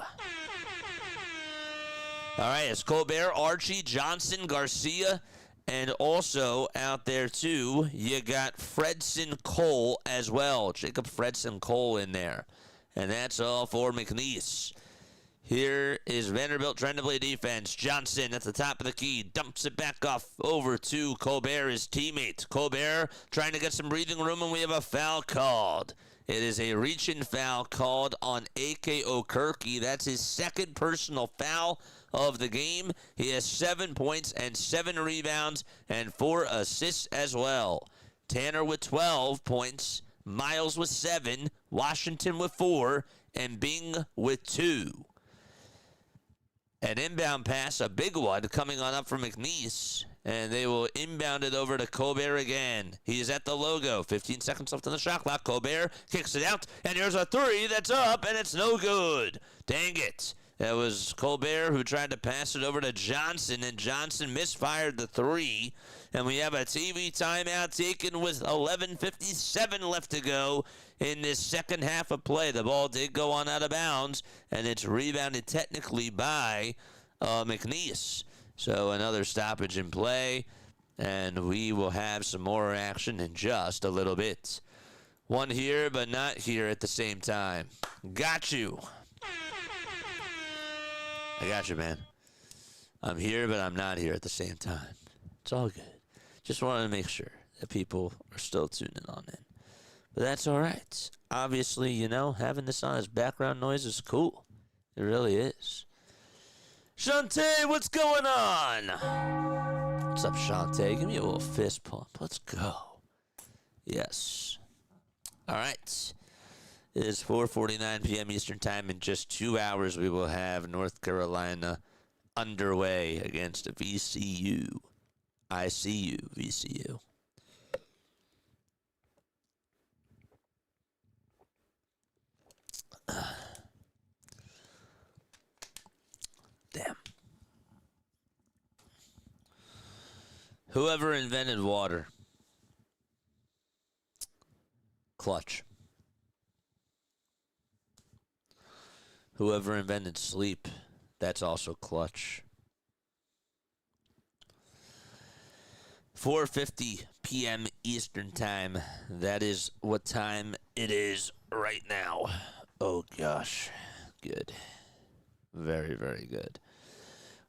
All right, it's Colbert, Archie, Johnson, Garcia, and also out there, too, you got Fredson Cole as well. Jacob Fredson Cole in there. And that's all for McNeese. Here is Vanderbilt trying to play defense. Johnson at the top of the key. Dumps it back off over to Colbert, his teammate. Colbert trying to get some breathing room, and we have a foul called. It is a reach-in foul called on A.K. Okerke. That's his second personal foul of the game. He has 7 points and 7 rebounds and 4 assists as well. Tanner with 12 points, Miles with 7, Washington with 4, and Bing with 2. An inbound pass, a big one, coming on up from McNeese. And they will inbound it over to Colbert again. He's at the logo. 15 seconds left on the shot clock. Colbert kicks it out. And here's a 3 that's up, and it's no good. Dang it. That was Colbert who tried to pass it over to Johnson, and Johnson misfired the 3. And we have a TV timeout taken with 11:57 left to go in this second half of play. The ball did go on out of bounds, and it's rebounded technically by McNeese. So another stoppage in play, and we will have some more action in just a little bit. One here, but not here at the same time. Got you. I got you, man. I'm here, but I'm not here at the same time. It's all good. Just wanted to make sure that people are still tuning on in. But that's all right. Obviously, you know, having this on as background noise is cool. It really is. Shantae, what's going on? What's up, Shantae? Give me a little fist pump. Let's go. Yes. All right. It is 4:49 p.m. Eastern Time. In just 2 hours, we will have North Carolina underway against VCU. I see you, VCU. Damn. Whoever invented water. Clutch. Whoever invented sleep. That's also clutch. 4:50 p.m. Eastern Time. That is what time it is right now. Oh, gosh. Good. Very, very good.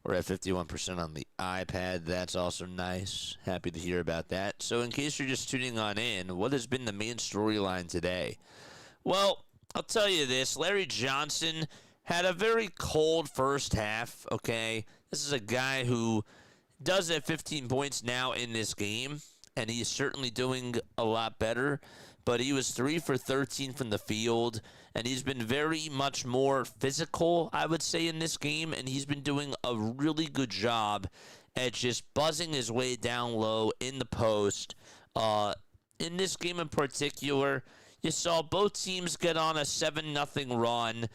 We're at 51% on the iPad. That's also nice. Happy to hear about that. So in case you're just tuning on in, what has been the main storyline today? Well, I'll tell you this. Larry Johnson had a very cold first half, okay? This is a guy who does have 15 points now in this game, and he's certainly doing a lot better. But he was 3 for 13 from the field, and he's been very much more physical, I would say, in this game, and he's been doing a really good job at just buzzing his way down low in the post. In this game in particular, you saw both teams get on a 7-0 run.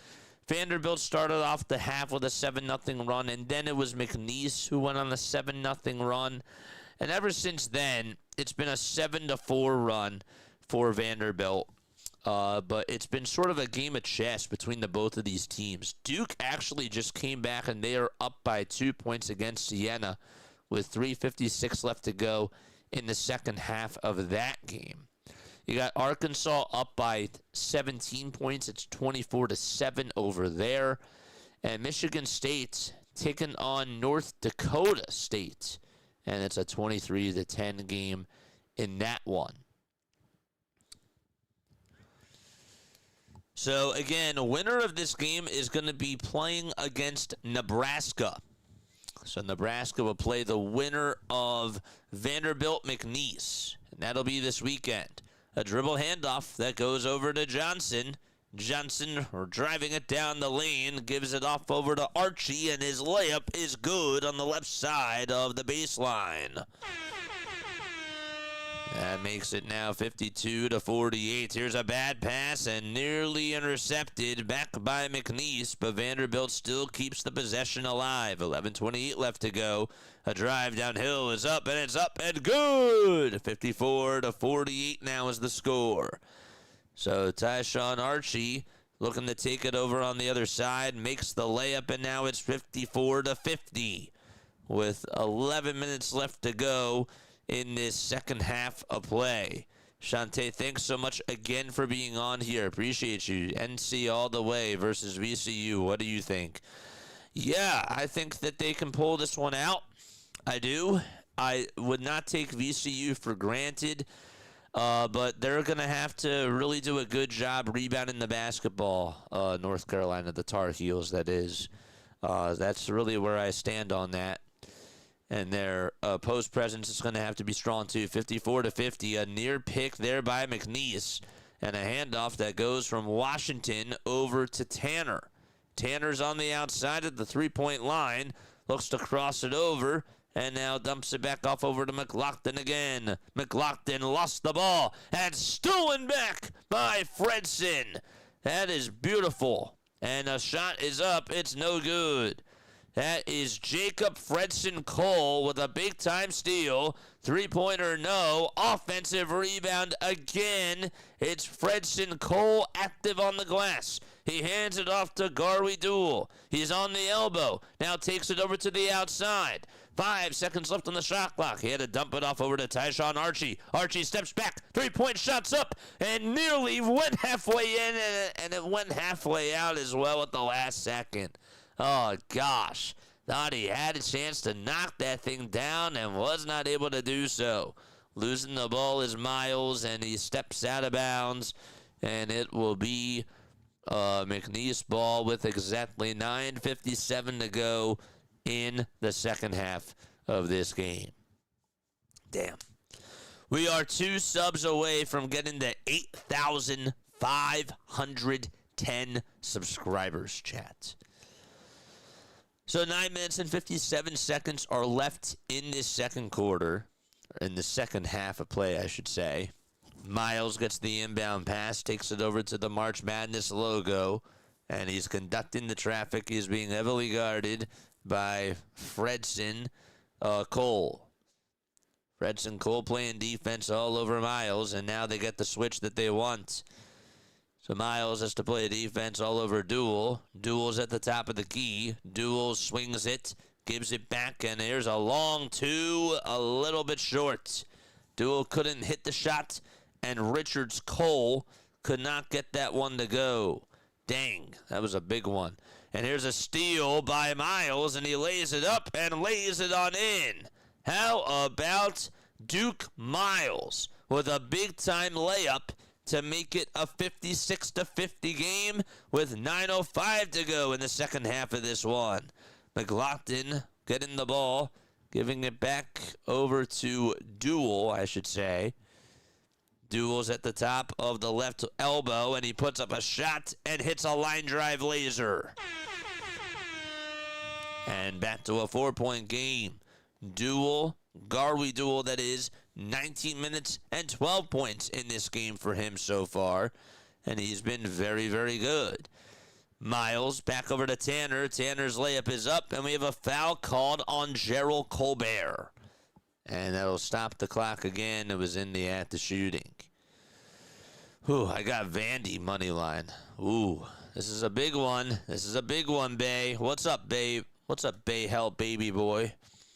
Vanderbilt started off the half with a 7-0 run, and then it was McNeese who went on a 7-0 run. And ever since then, it's been a 7-4 run for Vanderbilt. But it's been sort of a game of chess between the both of these teams. Duke actually just came back, and they are up by 2 points against Siena with 3:56 left to go in the second half of that game. You got Arkansas up by 17 points. It's 24-7 over there. And Michigan State taking on North Dakota State. And it's a 23-10 game in that one. So, again, a winner of this game is going to be playing against Nebraska. So, Nebraska will play the winner of Vanderbilt McNeese. And that'll be this weekend. A dribble handoff that goes over to Johnson. Johnson, driving it down the lane, gives it off over to Archie, and his layup is good on the left side of the baseline. That makes it now 52-48. Here's a bad pass and nearly intercepted back by McNeese, but Vanderbilt still keeps the possession alive. 11:28 left to go. A drive downhill is up, and it's up and good. 54-48 now is the score. So Tyshawn Archie looking to take it over on the other side, makes the layup, and now it's 54-50 with 11 minutes left to go in this second half of play. Shante, thanks so much again for being on here. Appreciate you. NC all the way versus VCU. What do you think? Yeah, I think that they can pull this one out. I do. I would not take VCU for granted, but they're going to have to really do a good job rebounding the basketball, North Carolina, the Tar Heels, that is. That's really where I stand on that. And their post presence is going to have to be strong too. 54-50, a near pick there by McNeese, and a handoff that goes from Washington over to Tanner. Tanner's on the outside at the three-point line, looks to cross it over, and now dumps it back off over to McLaughlin again. McLaughlin lost the ball, and stolen back by Fredson. That is beautiful. And a shot is up. It's no good. That is Jacob Fredson Cole with a big-time steal. Three-pointer, no. Offensive rebound again. It's Fredson Cole active on the glass. He hands it off to Garwy Duel. He's on the elbow. Now takes it over to the outside. 5 seconds left on the shot clock. He had to dump it off over to Tyshawn Archie. Archie steps back. Three-point shots up and nearly went halfway in, and it went halfway out as well at the last second. Oh, gosh. Thought he had a chance to knock that thing down and was not able to do so. Losing the ball is Miles, and he steps out of bounds, and it will be McNeese ball with exactly 9:57 to go in the second half of this game. Damn. We are 2 subs away from getting to 8,510 subscribers, chat. So 9 minutes and 57 seconds are left in this second quarter, or in the second half of play, I should say. Miles gets the inbound pass, takes it over to the March Madness logo, and he's conducting the traffic. He's being heavily guarded by Fredson Cole. Fredson Cole playing defense all over Miles, and now they get the switch that they want. So Miles has to play defense all over Duel. Duel's at the top of the key. Duel swings it, gives it back, and here's a long two, a little bit short. Duel couldn't hit the shot, and Richards Cole could not get that one to go. Dang, that was a big one. And here's a steal by Miles, and he lays it up and lays it on in. How about Duke Miles with a big-time layup to make it a 56-50 game with 9:05 to go in the second half of this one. McLaughlin getting the ball, giving it back over to Duel, I should say. Duel's at the top of the left elbow, and he puts up a shot and hits a line drive laser. And back to a 4-point game. Duel, Garwy Duel, that is, 19 minutes and 12 points in this game for him so far. And he's been very, very good. Miles back over to Tanner. Tanner's layup is up, and we have a foul called on Gerald Colbert. And that'll stop the clock again. It was in the act of shooting. Ooh, I got Vandy money line. Ooh, this is a big one. This is a big one, Bay. What's up, babe? What's up, Bay Help, baby boy?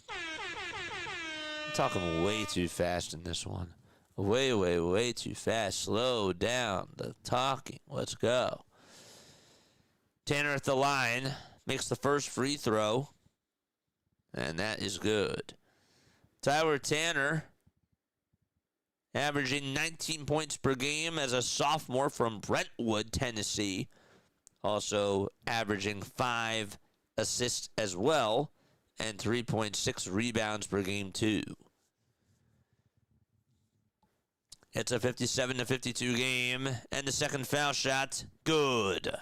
I'm talking way too fast in this one. Way too fast. Slow down the talking. Let's go. Tanner at the line makes the first free throw, and that is good. Tyler Tanner, averaging 19 points per game as a sophomore from Brentwood, Tennessee. Also averaging 5 assists as well, and 3.6 rebounds per game too. It's a 57-52 game, and the second foul shot, good.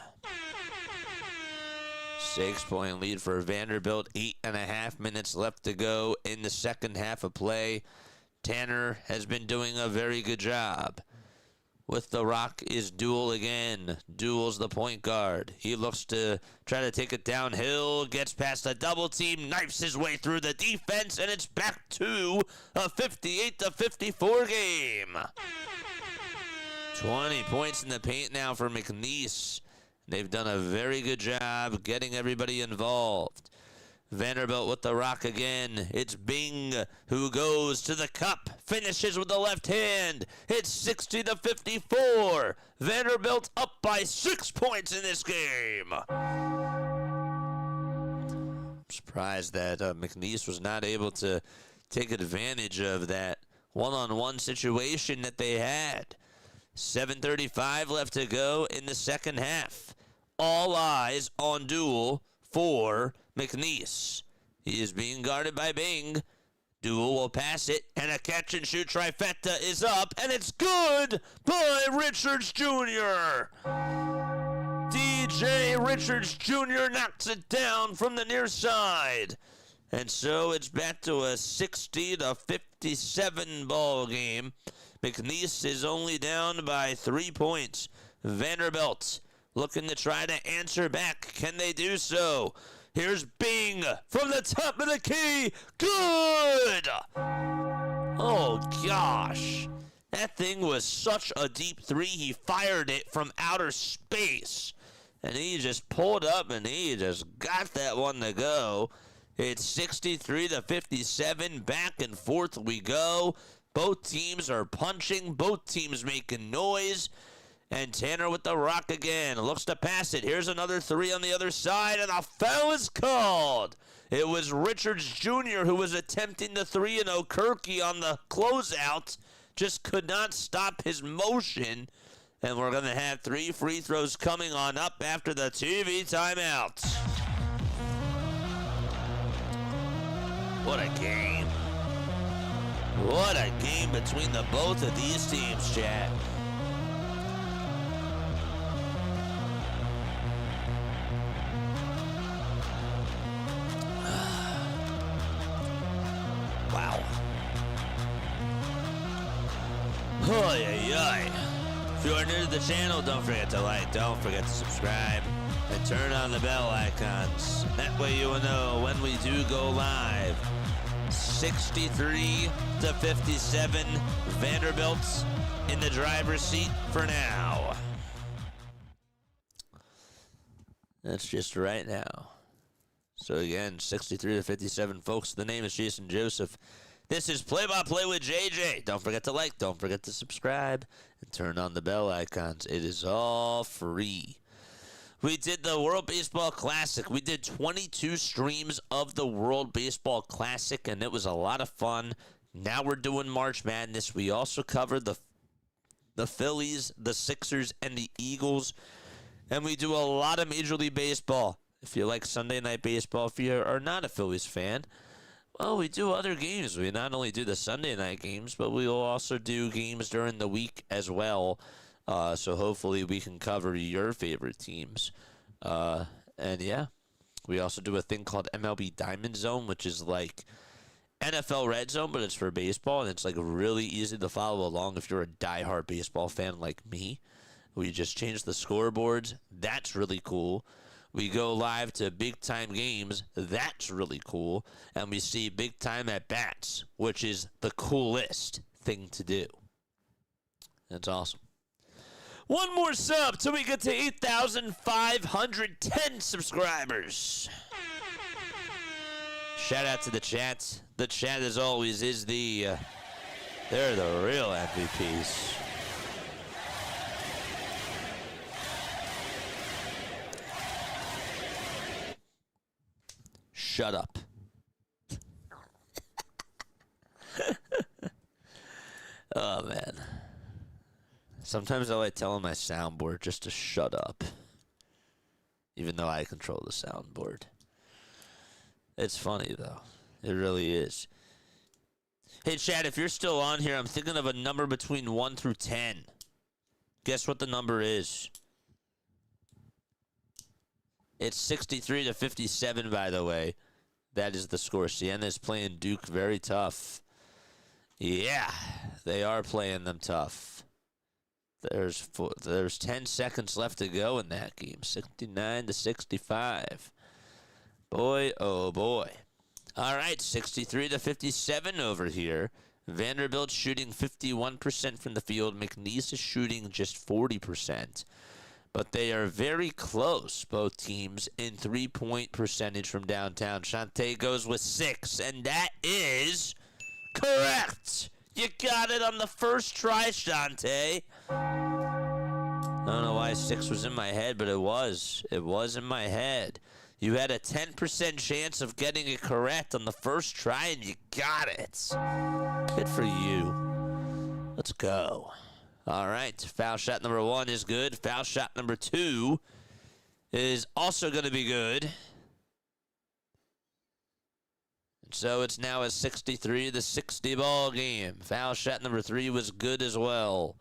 6-point lead for Vanderbilt, 8.5 minutes left to go in the second half of play. Tanner has been doing a very good job. With the rock is Duel again. Duel's the point guard. He looks to try to take it downhill, gets past a double team, knifes his way through the defense, and it's back to a 58-54 game. 20 points in the paint now for McNeese. They've done a very good job getting everybody involved. Vanderbilt with the rock again. It's Bing who goes to the cup, finishes with the left hand. It's 60-54. Vanderbilt up by 6 points in this game. I'm surprised that McNeese was not able to take advantage of that one-on-one situation that they had. 7:35 left to go in the second half. All eyes on Duel for McNeese. He is being guarded by Bing. Duel will pass it, and a catch-and-shoot trifecta is up, and it's good by Richards Jr. DJ Richards Jr. knocks it down from the near side. And so it's back to a 60-57 ball game. McNeese is only down by 3 points. Vanderbilt looking to try to answer back. Can they do so? Here's Bing from the top of the key. Good! Oh, gosh. That thing was such a deep three. He fired it from outer space. And he just pulled up and he just got that one to go. It's 63-57. Back and forth we go. Both teams are punching. Both teams making noise. And Tanner with the rock again. Looks to pass it. Here's another three on the other side. And a foul is called. It was Richards Jr. who was attempting the 3-0 Kirky on the closeout. Just could not stop his motion. And we're going to have 3 free throws coming on up after the TV timeout. What a game. What a game between the both of these teams, Chad. Wow. Oy, oy, oy. If you are new to the channel, don't forget to like, don't forget to subscribe, and turn on the bell icons. That way you will know when we do go live. 63-57, Vanderbilt's in the driver's seat for now. That's just right now. So again, 63-57, folks. The name is Jason Joseph. This is Play-by-Play with JJ. Don't forget to like, don't forget to subscribe, and turn on the bell icons. It is all free. We did the World Baseball Classic. We did 22 streams of the World Baseball Classic, and it was a lot of fun. Now we're doing March Madness. We also covered the Phillies, the Sixers, and the Eagles. And we do a lot of Major League Baseball. If you like Sunday Night Baseball, if you are not a Phillies fan, well, we do other games. We not only do the Sunday night games, but we will also do games during the week as well. So hopefully we can cover your favorite teams. And yeah, we also do a thing called MLB Diamond Zone, which is like NFL Red Zone, but it's for baseball. And it's like really easy to follow along if you're a diehard baseball fan like me. We just changed the scoreboards. That's really cool. We go live to big-time games. That's really cool. And we see big-time at-bats, which is the coolest thing to do. That's awesome. One more sub till we get to 8,510 subscribers. Shout out to the chat. The chat, as always, is they're the real MVPs. Shut up. Oh, man. Sometimes I like telling my soundboard just to shut up. Even though I control the soundboard. It's funny, though. It really is. Hey, Chad, if you're still on here, I'm thinking of a number between 1 through 10. Guess what the number is? It's 63 to 57, by the way. That is the score. Siena's playing Duke very tough. Yeah, they are playing them tough. There's 10 seconds left to go in that game. 69 to 65. Boy, oh boy. All right, 63 to 57 over here. Vanderbilt shooting 51% from the field. McNeese is shooting just 40%. But they are very close, both teams, in three-point percentage from downtown. Shante goes with 6, and that is correct. You got it on the first try, Shante. I don't know why 6 was in my head, but it was. It was in my head. You had a 10% chance of getting it correct on the first try, and you got it. Good for you. Let's go. All right, foul shot number 1 is good. Foul shot number 2 is also going to be good. So it's now a 63 to 60 ball game. Foul shot number 3 was good as well.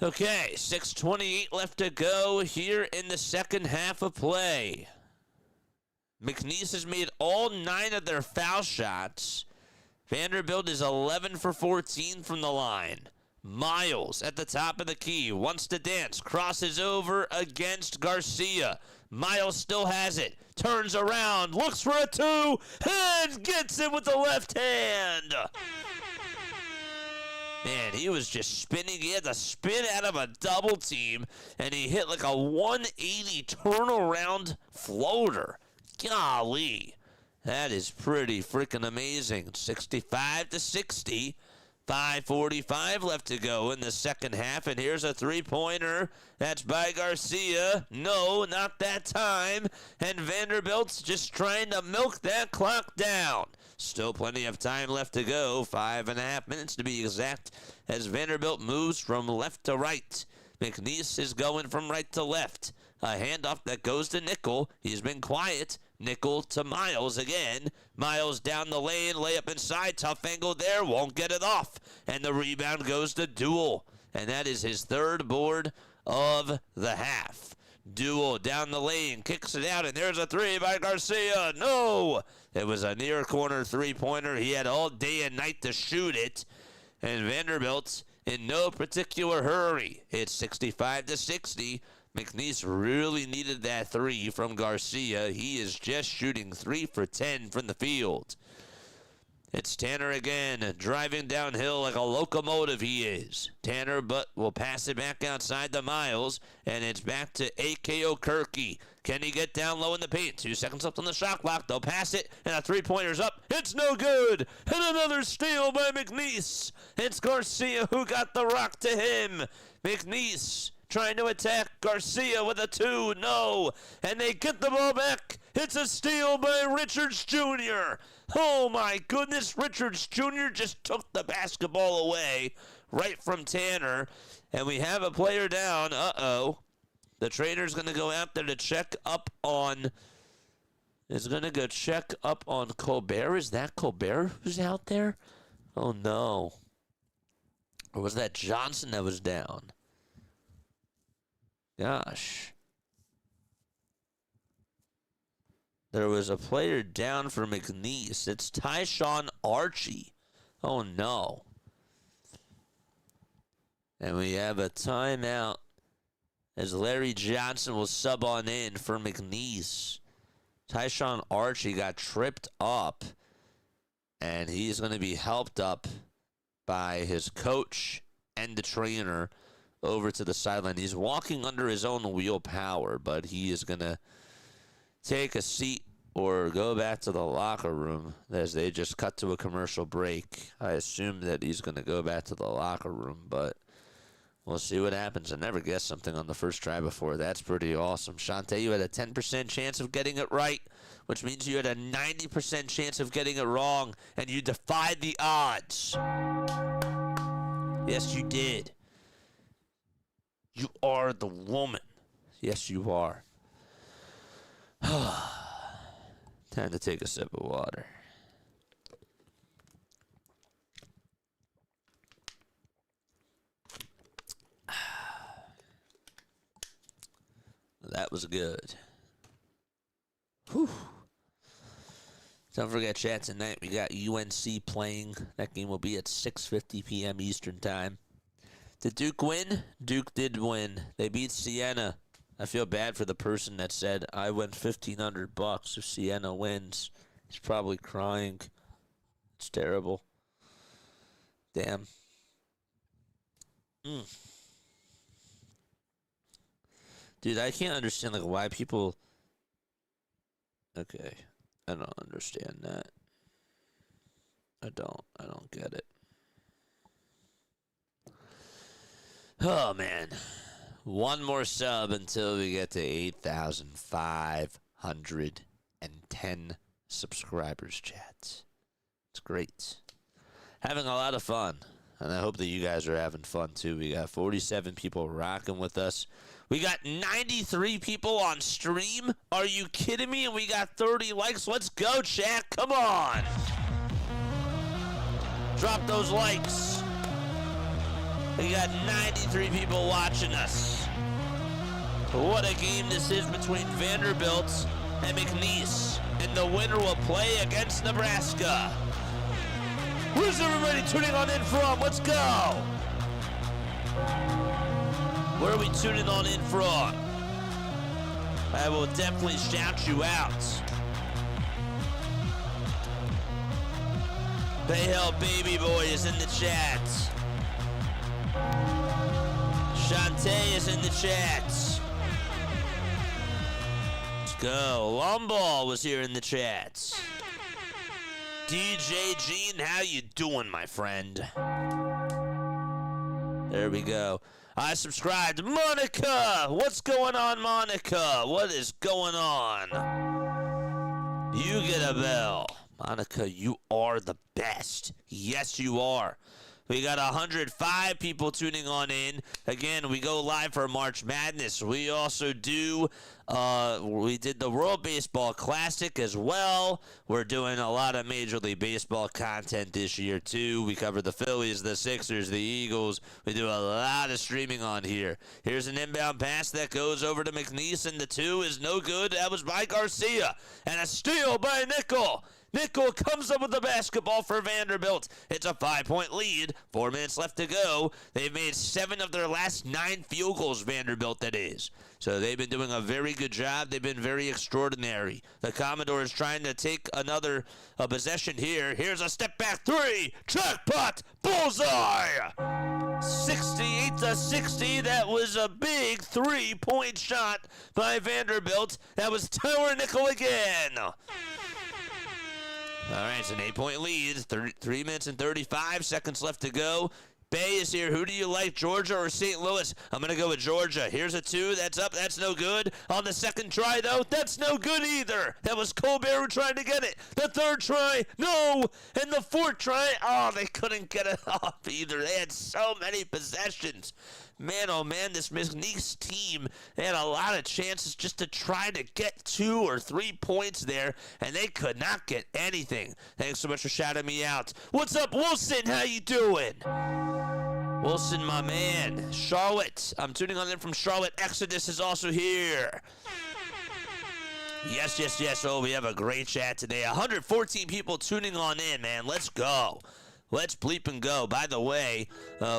Okay, 6:28 left to go here in the second half of play. McNeese has made all 9 of their foul shots. Vanderbilt is 11 for 14 from the line. Miles at the top of the key, wants to dance, crosses over against Garcia. Miles still has it, turns around, looks for a 2, and gets it with the left hand. Man, he was just spinning. He had to spin out of a double team, and he hit like a 180 turnaround floater. Golly, that is pretty freaking amazing. 65 to 60. 5:45 left to go in the second half, and here's a three-pointer. That's by Garcia. No, not that time. And Vanderbilt's just trying to milk that clock down. Still plenty of time left to go. 5.5 minutes to be exact, as Vanderbilt moves from left to right. McNeese is going from right to left. A handoff that goes to Nickel. He's been quiet. Nickel to Miles again. Miles down the lane, layup inside, tough angle there, won't get it off. And the rebound goes to Duel. And that is his 3rd board of the half. Duel down the lane, kicks it out, and there's a 3 by Garcia. No! It was a near corner 3-pointer. He had all day and night to shoot it. And Vanderbilt in no particular hurry. It's 65 to 60. McNeese really needed that 3 from Garcia. He is just shooting 3 for 10 from the field. It's Tanner again, driving downhill like a locomotive he is. Tanner, but will pass it back outside to Miles, and it's back to A.K.O. Kirky. Can he get down low in the paint? 2 seconds left on the shot clock. They'll pass it, and a 3-pointer's up. It's no good. And another steal by McNeese. It's Garcia who got the rock to him. McNeese trying to attack Garcia with a 2. No. And they get the ball back. It's a steal by Richards Jr. Oh, my goodness. Richards Jr. just took the basketball away right from Tanner. And we have a player down. Uh-oh. The trainer's going to go out there to check up on... Is going to go check up on Colbert. Is that Colbert who's out there? Oh, no. Or was that Johnson that was down? Gosh. There was a player down for McNeese. It's Tyshawn Archie. Oh, no. And we have a timeout as Larry Johnson will sub on in for McNeese. Tyshawn Archie got tripped up, and he's going to be helped up by his coach and the trainer over to the sideline. He's walking under his own willpower, but he is going to take a seat or go back to the locker room as they just cut to a commercial break. I assume that he's going to go back to the locker room, but we'll see what happens. I never guessed something on the first try before. That's pretty awesome. Shantae, you had a 10% chance of getting it right, which means you had a 90% chance of getting it wrong, and you defied the odds. Yes, you did. You are the woman. Yes, you are. Time to take a sip of water. That was good. Whew. Don't forget, chat, tonight we got UNC playing. That game will be at 6:50 p.m. Eastern Time. Did Duke win? Duke did win. They beat Siena. I feel bad for the person that said, I win $1,500 if Siena wins. He's probably crying. It's terrible. Damn. Dude, I can't understand like why people... Okay. I don't understand that. I don't get it. Oh, man. One more sub until we get to 8,510 subscribers, chat. It's great. Having a lot of fun. And I hope that you guys are having fun, too. We got 47 people rocking with us. We got 93 people on stream. Are you kidding me? And we got 30 likes. Let's go, chat. Come on. Drop those likes. We got 93 people watching us. What a game this is between Vanderbilt and McNeese. And the winner will play against Nebraska. Where's everybody tuning on in from? Let's go. Where are we tuning on in from? I will definitely shout you out. Hey, hell, baby boy is in the chat. Shantae is in the chat. Let's go. Lomball was here in the chat. DJ Gene, how you doing, my friend? There we go. I subscribed. Monica! What's going on, Monica? What is going on? You get a bell. Monica, you are the best. Yes, you are. We got 105 people tuning on in. Again, we go live for March Madness. We also do, we did the World Baseball Classic as well. We're doing a lot of Major League Baseball content this year, too. We cover the Phillies, the Sixers, the Eagles. We do a lot of streaming on here. Here's an inbound pass that goes over to McNeese, and the 2 is no good. That was by Garcia. And a steal by Nickel. Nickel comes up with the basketball for Vanderbilt. It's a 5-point lead. 4 minutes left to go. They've made 7 of their last 9 field goals, Vanderbilt, that is. So they've been doing a very good job. They've been very extraordinary. The Commodores trying to take another possession here. Here's a step back 3. Jackpot. Bullseye. 68-60. That was a big 3-point shot by Vanderbilt. That was Tower Nickel again. All right, it's an 8-point lead. 3 minutes and 35 seconds left to go. Bay is here. Who do you like, Georgia or St. Louis? I'm going to go with Georgia. Here's a 2. That's up. That's no good. On the second try, though, that's no good either. That was Colbert trying to get it. The third try, no. And the fourth try, oh, they couldn't get it off either. They had so many possessions. Man, oh man, this McNeese team, they had a lot of chances just to try to get 2 or 3 points there, and they could not get anything. Thanks so much for shouting me out. What's up, Wilson? How you doing? Wilson, my man. Charlotte. I'm tuning on in from Charlotte. Exodus is also here. Yes, yes, yes. Oh, we have a great chat today. 114 people tuning on in, man. Let's go. Let's bleep and go. By the way,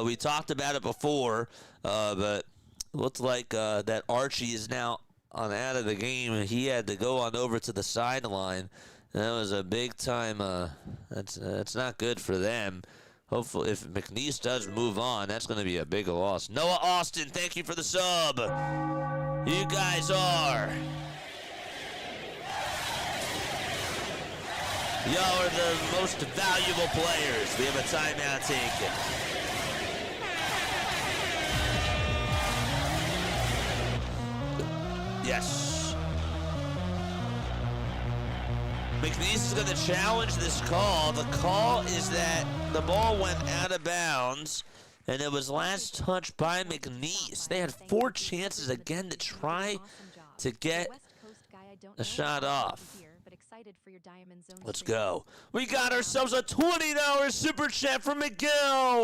we talked about it before, but Looked like that Archie is now out of the game. He had to go on over to the sideline. That was a big time. That's not good for them. Hopefully, if McNeese does move on, that's going to be a big loss. Noah Austin, thank you for the sub. You guys are. Y'all are the most valuable players. We have a timeout taken. Yes. McNeese is going to challenge this call. The call is that the ball went out of bounds, and it was last touched by McNeese. They had 4 chances again to try to get a shot off. Let's go. We got ourselves a $20 super chat from Miguel.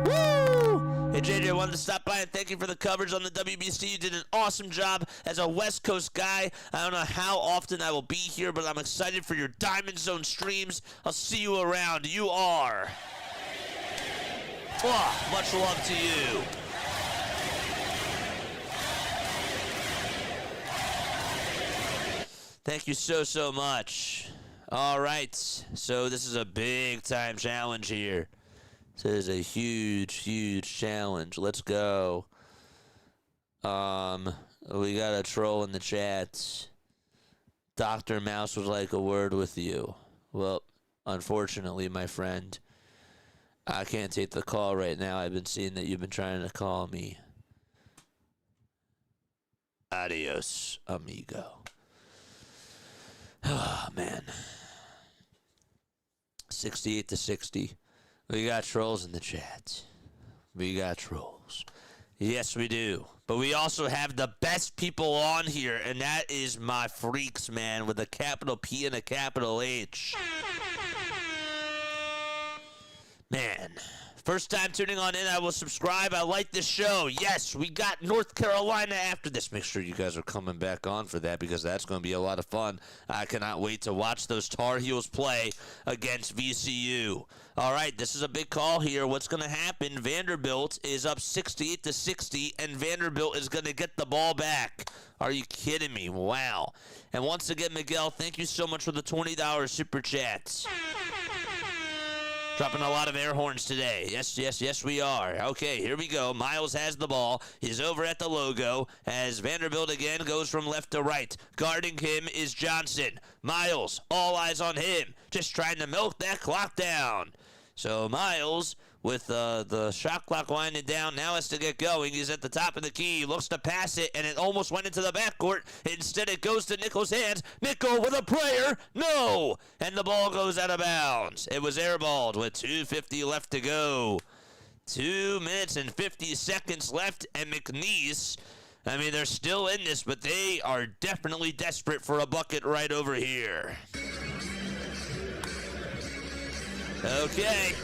Woo! Hey, JJ, I wanted to stop by and thank you for the coverage on the WBC. You did an awesome job as a West Coast guy. I don't know how often I will be here, but I'm excited for your Diamond Zone streams. I'll see you around. You are. Oh, much love to you. Thank you so much. All right, so this is a big time challenge here. This is a huge challenge. Let's go. We got a troll in the chat. Dr. Mouse would like a word with you. Well, unfortunately, my friend, I can't take the call right now. I've been seeing that you've been trying to call me. Adios, amigo. Oh, man. 68-60. We got trolls in the chat. We got trolls. Yes, we do. But we also have the best people on here, and that is my freaks, man, with a capital P and a capital H. Man. First time tuning on in, I will subscribe. I like this show. Yes, we got North Carolina after this. Make sure you guys are coming back on for that because that's going to be a lot of fun. I cannot wait to watch those Tar Heels play against VCU. All right, this is a big call here. What's going to happen? Vanderbilt is up 68-60, and Vanderbilt is going to get the ball back. Are you kidding me? Wow. And once again, Miguel, thank you so much for the $20 super chats. Dropping a lot of air horns today. Yes, we are. Okay, here we go. Miles has the ball. He's over at the logo as Vanderbilt again goes from left to right. Guarding him is Johnson. Miles, all eyes on him. Just trying to milk that clock down. So Miles, with the shot clock winding down, now has to get going. He's at the top of the key. He looks to pass it, and it almost went into the backcourt. Instead, it goes to Nichols' hands. Nichol with a prayer. No! And the ball goes out of bounds. It was airballed with 2:50 left to go. 2 minutes and 50 seconds left, and McNeese, I mean, they're still in this, but they are definitely desperate for a bucket right over here. Okay.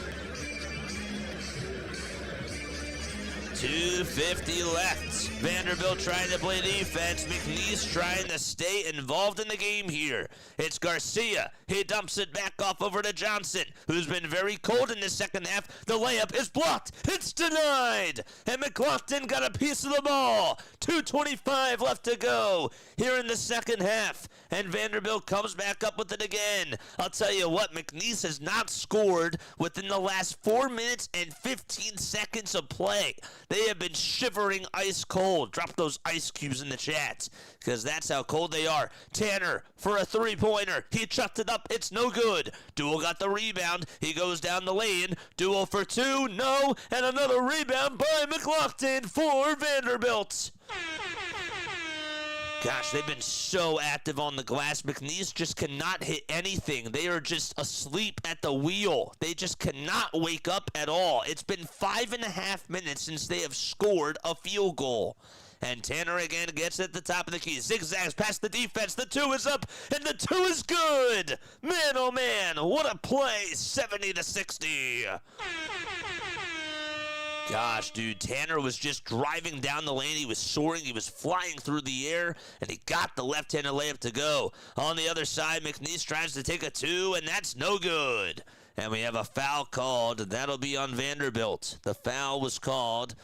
2:50 left. Vanderbilt trying to play defense. McNeese trying to stay involved in the game here. It's Garcia. He dumps it back off over to Johnson, who's been very cold in the second half. The layup is blocked. It's denied. And McLaughlin got a piece of the ball. 2:25 left to go here in the second half. And Vanderbilt comes back up with it again. I'll tell you what, McNeese has not scored within the last 4 minutes and 15 seconds of play. They have been shivering ice cold. Drop those ice cubes in the chat because that's how cold they are. Tanner for a three-pointer. He chucked it up. It's no good. Duel got the rebound. He goes down the lane. Duel for two. No. And another rebound by McLaughlin for Vanderbilt. Gosh, they've been so active on the glass. McNeese just cannot hit anything. They are just asleep at the wheel. They just cannot wake up at all. It's been 5.5 minutes since they have scored a field goal. And Tanner again gets at the top of the key. Zigzags past the defense. The two is up, and the two is good. Man, oh man, what a play. 70-60. Gosh, dude, Tanner was just driving down the lane. He was soaring. He was flying through the air, and he got the left-handed layup to go. On the other side, McNeese tries to take a two, and that's no good. And we have a foul called. That'll be on Vanderbilt. The foul was called.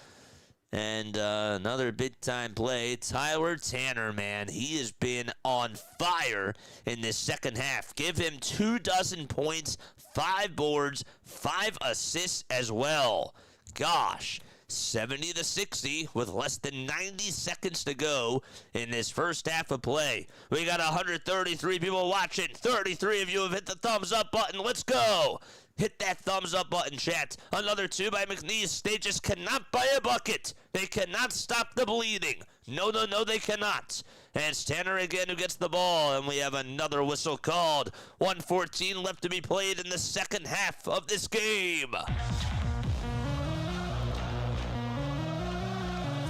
And another big-time play, Tyler Tanner, man. He has been on fire in this second half. Give him 24 points, 5 boards, 5 assists as well. Gosh, 70-60 with less than 90 seconds to go in this first half of play. We got 133 people watching. 33 of you have hit the thumbs up button. Let's go. Hit that thumbs up button, chat. Another 2 by McNeese. They just cannot buy a bucket. They cannot stop the bleeding. No, they cannot. And it's Tanner again who gets the ball, and we have another whistle called. 1:14 left to be played in the second half of this game.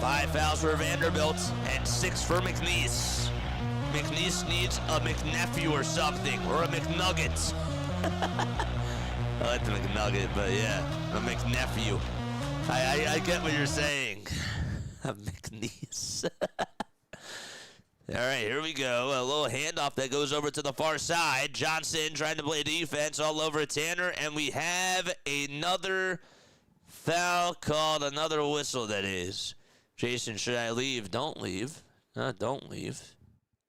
5 fouls for Vanderbilt and 6 for McNeese. McNeese needs a McNephew or something, or a McNugget. I like the McNugget, but yeah, a McNephew. I get what you're saying. A McNeese. All right, here we go. A little handoff that goes over to the far side. Johnson trying to play defense all over Tanner, and we have another foul called, another whistle that is. Jason, should I leave? Don't leave. No, don't leave.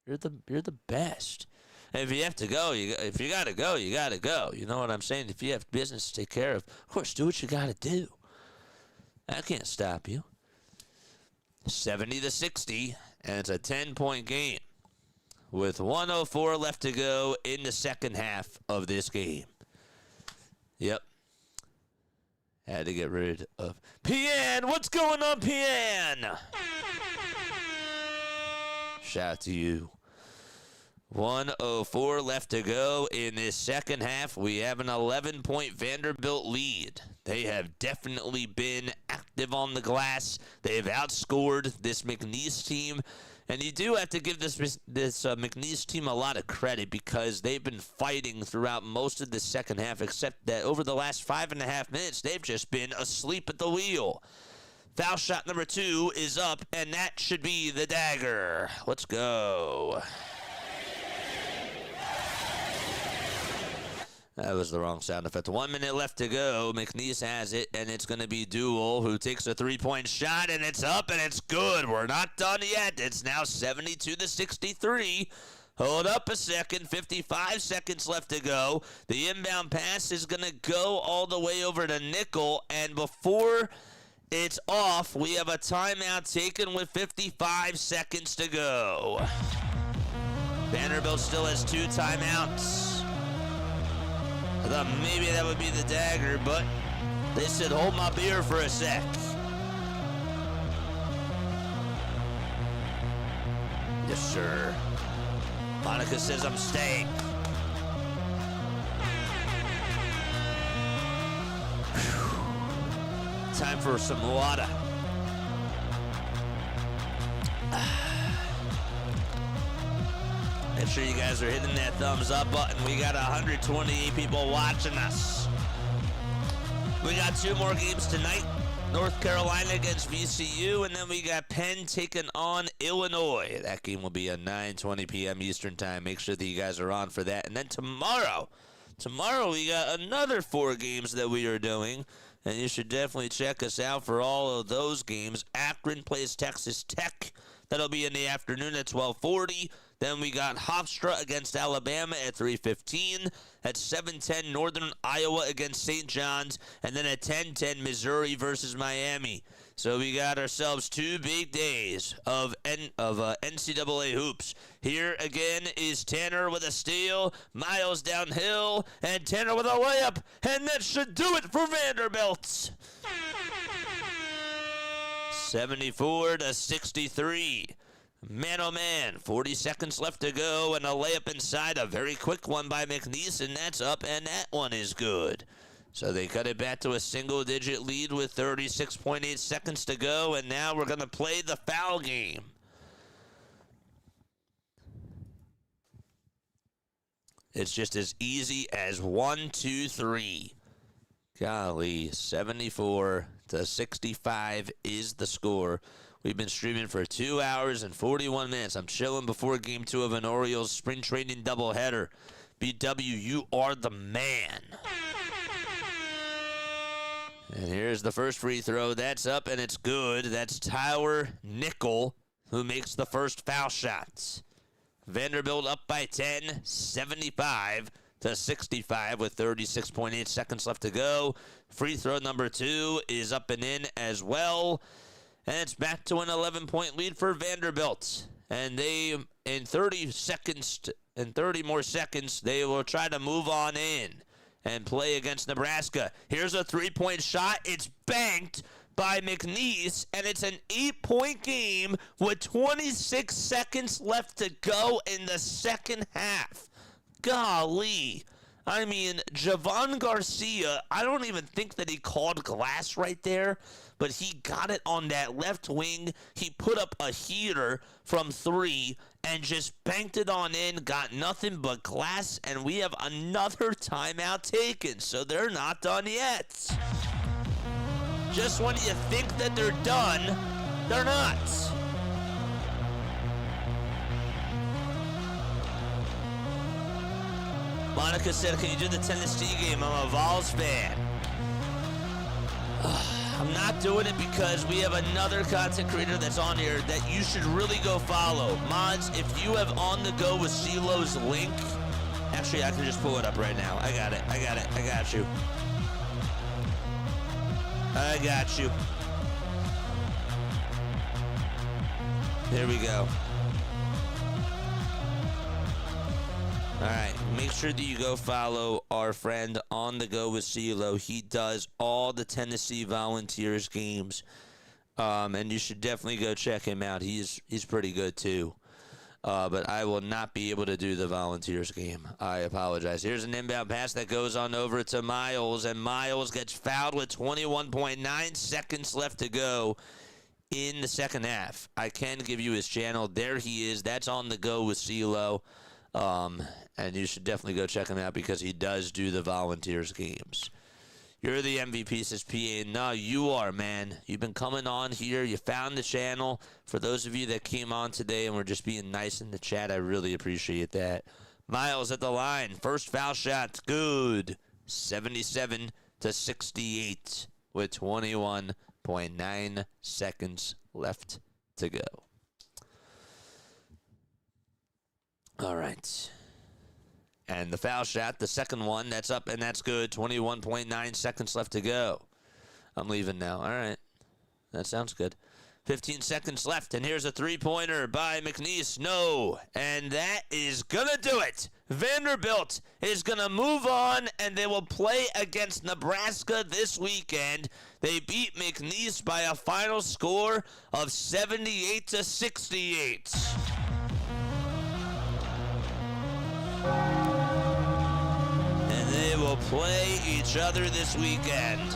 You're the best. If you have to go, if you gotta go, you gotta go. You know what I'm saying? If you have business to take care of course, do what you gotta do. I can't stop you. 70-60, and it's a 10-point game with 1:04 left to go in the second half of this game. Yep. Had to get rid of PN. What's going on, PN? Shout out to you. 1:04 left to go in this second half. We have an 11-point Vanderbilt lead. They have definitely been active on the glass. They've outscored this McNeese team. And you do have to give this McNeese team a lot of credit because they've been fighting throughout most of the second half, except that over the last 5.5 minutes, they've just been asleep at the wheel. Foul shot number 2 is up, and that should be the dagger. Let's go. That was the wrong sound effect. 1 minute left to go. McNeese has it, and it's going to be Duell who takes a 3-point shot, and it's up, and it's good. We're not done yet. It's now 72-63. Hold up a second. 55 seconds left to go. The inbound pass is going to go all the way over to Nickel, and before it's off, we have a timeout taken with 55 seconds to go. Vanderbilt still has 2 timeouts. I thought maybe that would be the dagger, but they said hold my beer for a sec. Yes, sir. Monica says I'm staying. Whew. Time for some water. Make sure you guys are hitting that thumbs up button. We got 128 people watching us. We got 2 more games tonight. North Carolina against VCU, and then we got Penn taking on Illinois. That game will be at 9:20 p.m. Eastern Time. Make sure that you guys are on for that. And then tomorrow we got another 4 games that we are doing, and you should definitely check us out for all of those games. Akron plays Texas Tech. That'll be in the afternoon at 12:40. Then we got Hofstra against Alabama at 3:15. At 7:10, Northern Iowa against St. John's. And then at 10:10, Missouri versus Miami. So we got ourselves 2 big days of NCAA hoops. Here again is Tanner with a steal, Miles downhill, and Tanner with a layup. And that should do it for Vanderbilt. 74-63. Man, oh man, 40 seconds left to go, and a layup inside, a very quick one by McNeese, and that's up, and that one is good. So they cut it back to a single-digit lead with 36.8 seconds to go, and now we're going to play the foul game. It's just as easy as 1, 2, 3. Golly, 74-65 is the score. We've been streaming for 2 hours and 41 minutes. I'm chilling before Game 2 of an Orioles spring training doubleheader. BW, you are the man. And here's the first free throw. That's up, and it's good. That's Tyler Nickel who makes the first foul shot. Vanderbilt up by 10, 75-65 with 36.8 seconds left to go. Free throw number 2 is up and in as well. And it's back to an 11-point lead for Vanderbilt. And they, in 30 more seconds, they will try to move on in and play against Nebraska. Here's a three-point shot. It's banked by McNeese, and it's an 8-point game with 26 seconds left to go in the second half. Golly. I mean, Javon Garcia, I don't even think that he called glass right there, but he got it on that left wing. He put up a heater from 3 and just banked it on in, got nothing but glass, and we have another timeout taken, so they're not done yet. Just when you think that they're done, they're not. Monica said, can you do the Tennessee game? I'm a Vols fan. I'm not doing it because we have another content creator that's on here that you should really go follow. Mods, if you have On The Go with CeeLo's link, actually, I can just pull it up right now. I got it. I got you. I got you. There we go. All right, make sure that you go follow our friend On The Go with CeeLo. He does all the Tennessee Volunteers games, and you should definitely go check him out. He's pretty good too. But I will not be able to do the Volunteers game. I apologize. Here's an inbound pass that goes on over to Miles, and Miles gets fouled with 21.9 seconds left to go in the second half. I can give you his channel. There he is. That's On The Go with CeeLo. And you should definitely go check him out because he does do the Volunteers games. You're the MVP, says PA. No, you are, man. You've been coming on here. You found the channel. For those of you that came on today and were just being nice in the chat, I really appreciate that. Miles at the line. First foul shot. Good. 77-68 with 21.9 seconds left to go. All right. And the foul shot, the second one, that's up and that's good. 21.9 seconds left to go. I'm leaving now. All right. That sounds good. 15 seconds left, and here's a three-pointer by McNeese. No. And that is going to do it. Vanderbilt is going to move on, and they will play against Nebraska this weekend. They beat McNeese by a final score of 78-68. And they will play each other this weekend.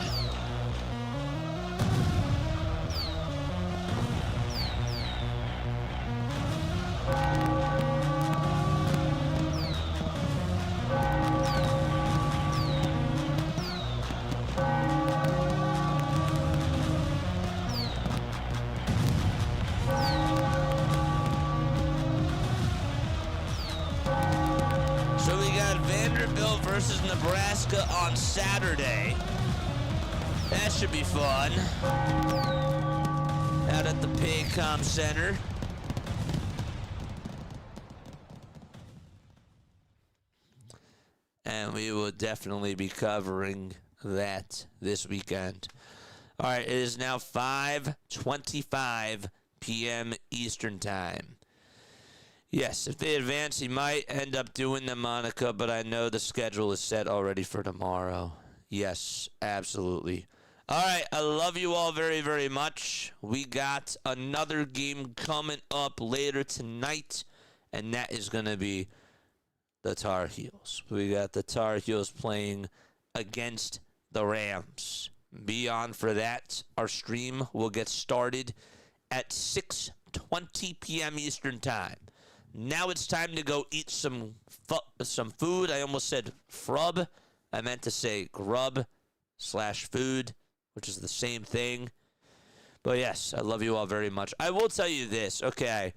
Vanderbilt versus Nebraska on Saturday. That should be fun. Out at the Paycom Center. And we will definitely be covering that this weekend. All right, it is now 5:25 p.m. Eastern Time. Yes, if they advance, he might end up doing the Monica, but I know the schedule is set already for tomorrow. Yes, absolutely. All right, I love you all very, very much. We got another game coming up later tonight, and that is going to be the Tar Heels. We got the Tar Heels playing against the Rams. Be on for that. Our stream will get started at 6:20 p.m. Eastern Time. Now it's time to go eat some food. I almost said frub. I meant to say grub/food, which is the same thing. But yes, I love you all very much. I will tell you this, okay?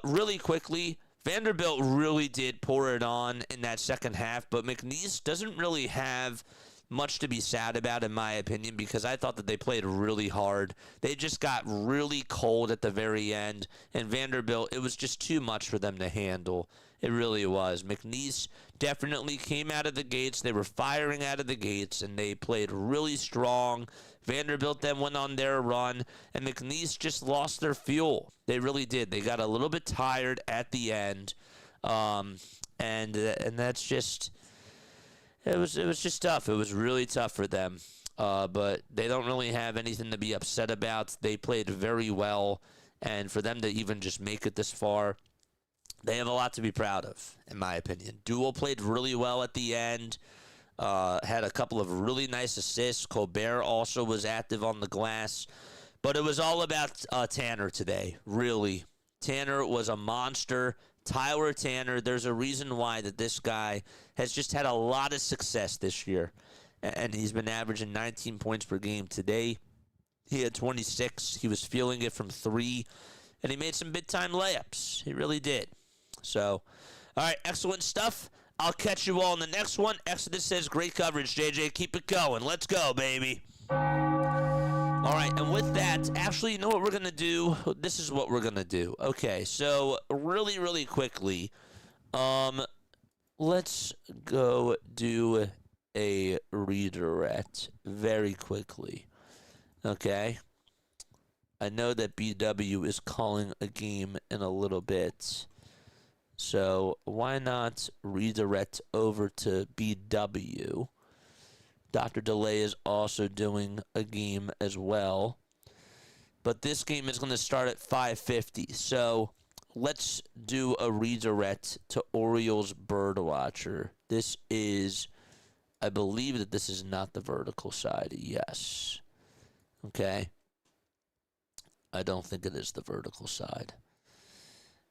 Really quickly, Vanderbilt really did pour it on in that second half, but McNeese doesn't really have, much to be sad about, in my opinion, because I thought that they played really hard. They just got really cold at the very end, and Vanderbilt, it was just too much for them to handle. It really was. McNeese definitely came out of the gates. They were firing out of the gates, and they played really strong. Vanderbilt then went on their run, and McNeese just lost their fuel. They really did. They got a little bit tired at the end, and that's just... It was just tough. It was really tough for them. But they don't really have anything to be upset about. They played very well. And for them to even just make it this far, they have a lot to be proud of, in my opinion. Duel played really well at the end. Had a couple of really nice assists. Colbert also was active on the glass. But it was all about Tanner today, really. Tanner was a monster. Tyler Tanner, there's a reason why that this guy has just had a lot of success this year. And he's been averaging 19 points per game. Today, he had 26. He was feeling it from 3. And he made some big-time layups. He really did. So, all right, excellent stuff. I'll catch you all in the next one. Exodus says, great coverage, JJ. Keep it going. Let's go, baby. All right, and with that, actually, you know what we're going to do? This is what we're going to do. Okay, so really, really quickly, let's go do a redirect very quickly. Okay? I know that BW is calling a game in a little bit, so why not redirect over to BW? Dr. DeLay is also doing a game as well. But this game is going to start at 5:50. So let's do a redirect to Orioles Birdwatcher. This is, I believe that this is not the vertical side. Yes. Okay. I don't think it is the vertical side.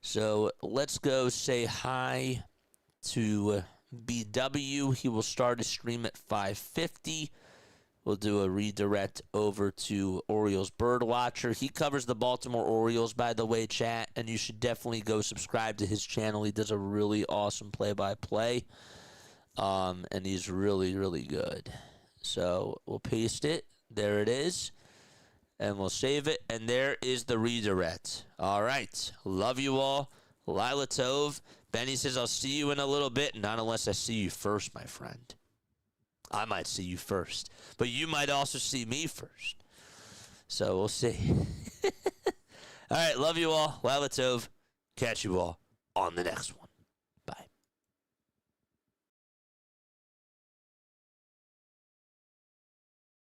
So let's go say hi to BW. He will start his stream at 5:50. We'll do a redirect over to Orioles Birdwatcher. He covers the Baltimore Orioles, by the way, chat, and you should definitely go subscribe to his channel. He does a really awesome play-by-play, and he's really, really good. So we'll paste it. There it is, and we'll save it, and there is the redirect. All right. Love you all. Lila Tove. Benny says, I'll see you in a little bit. Not unless I see you first, my friend. I might see you first. But you might also see me first. So we'll see. All right. Love you all. Lila Tove. Catch you all on the next one.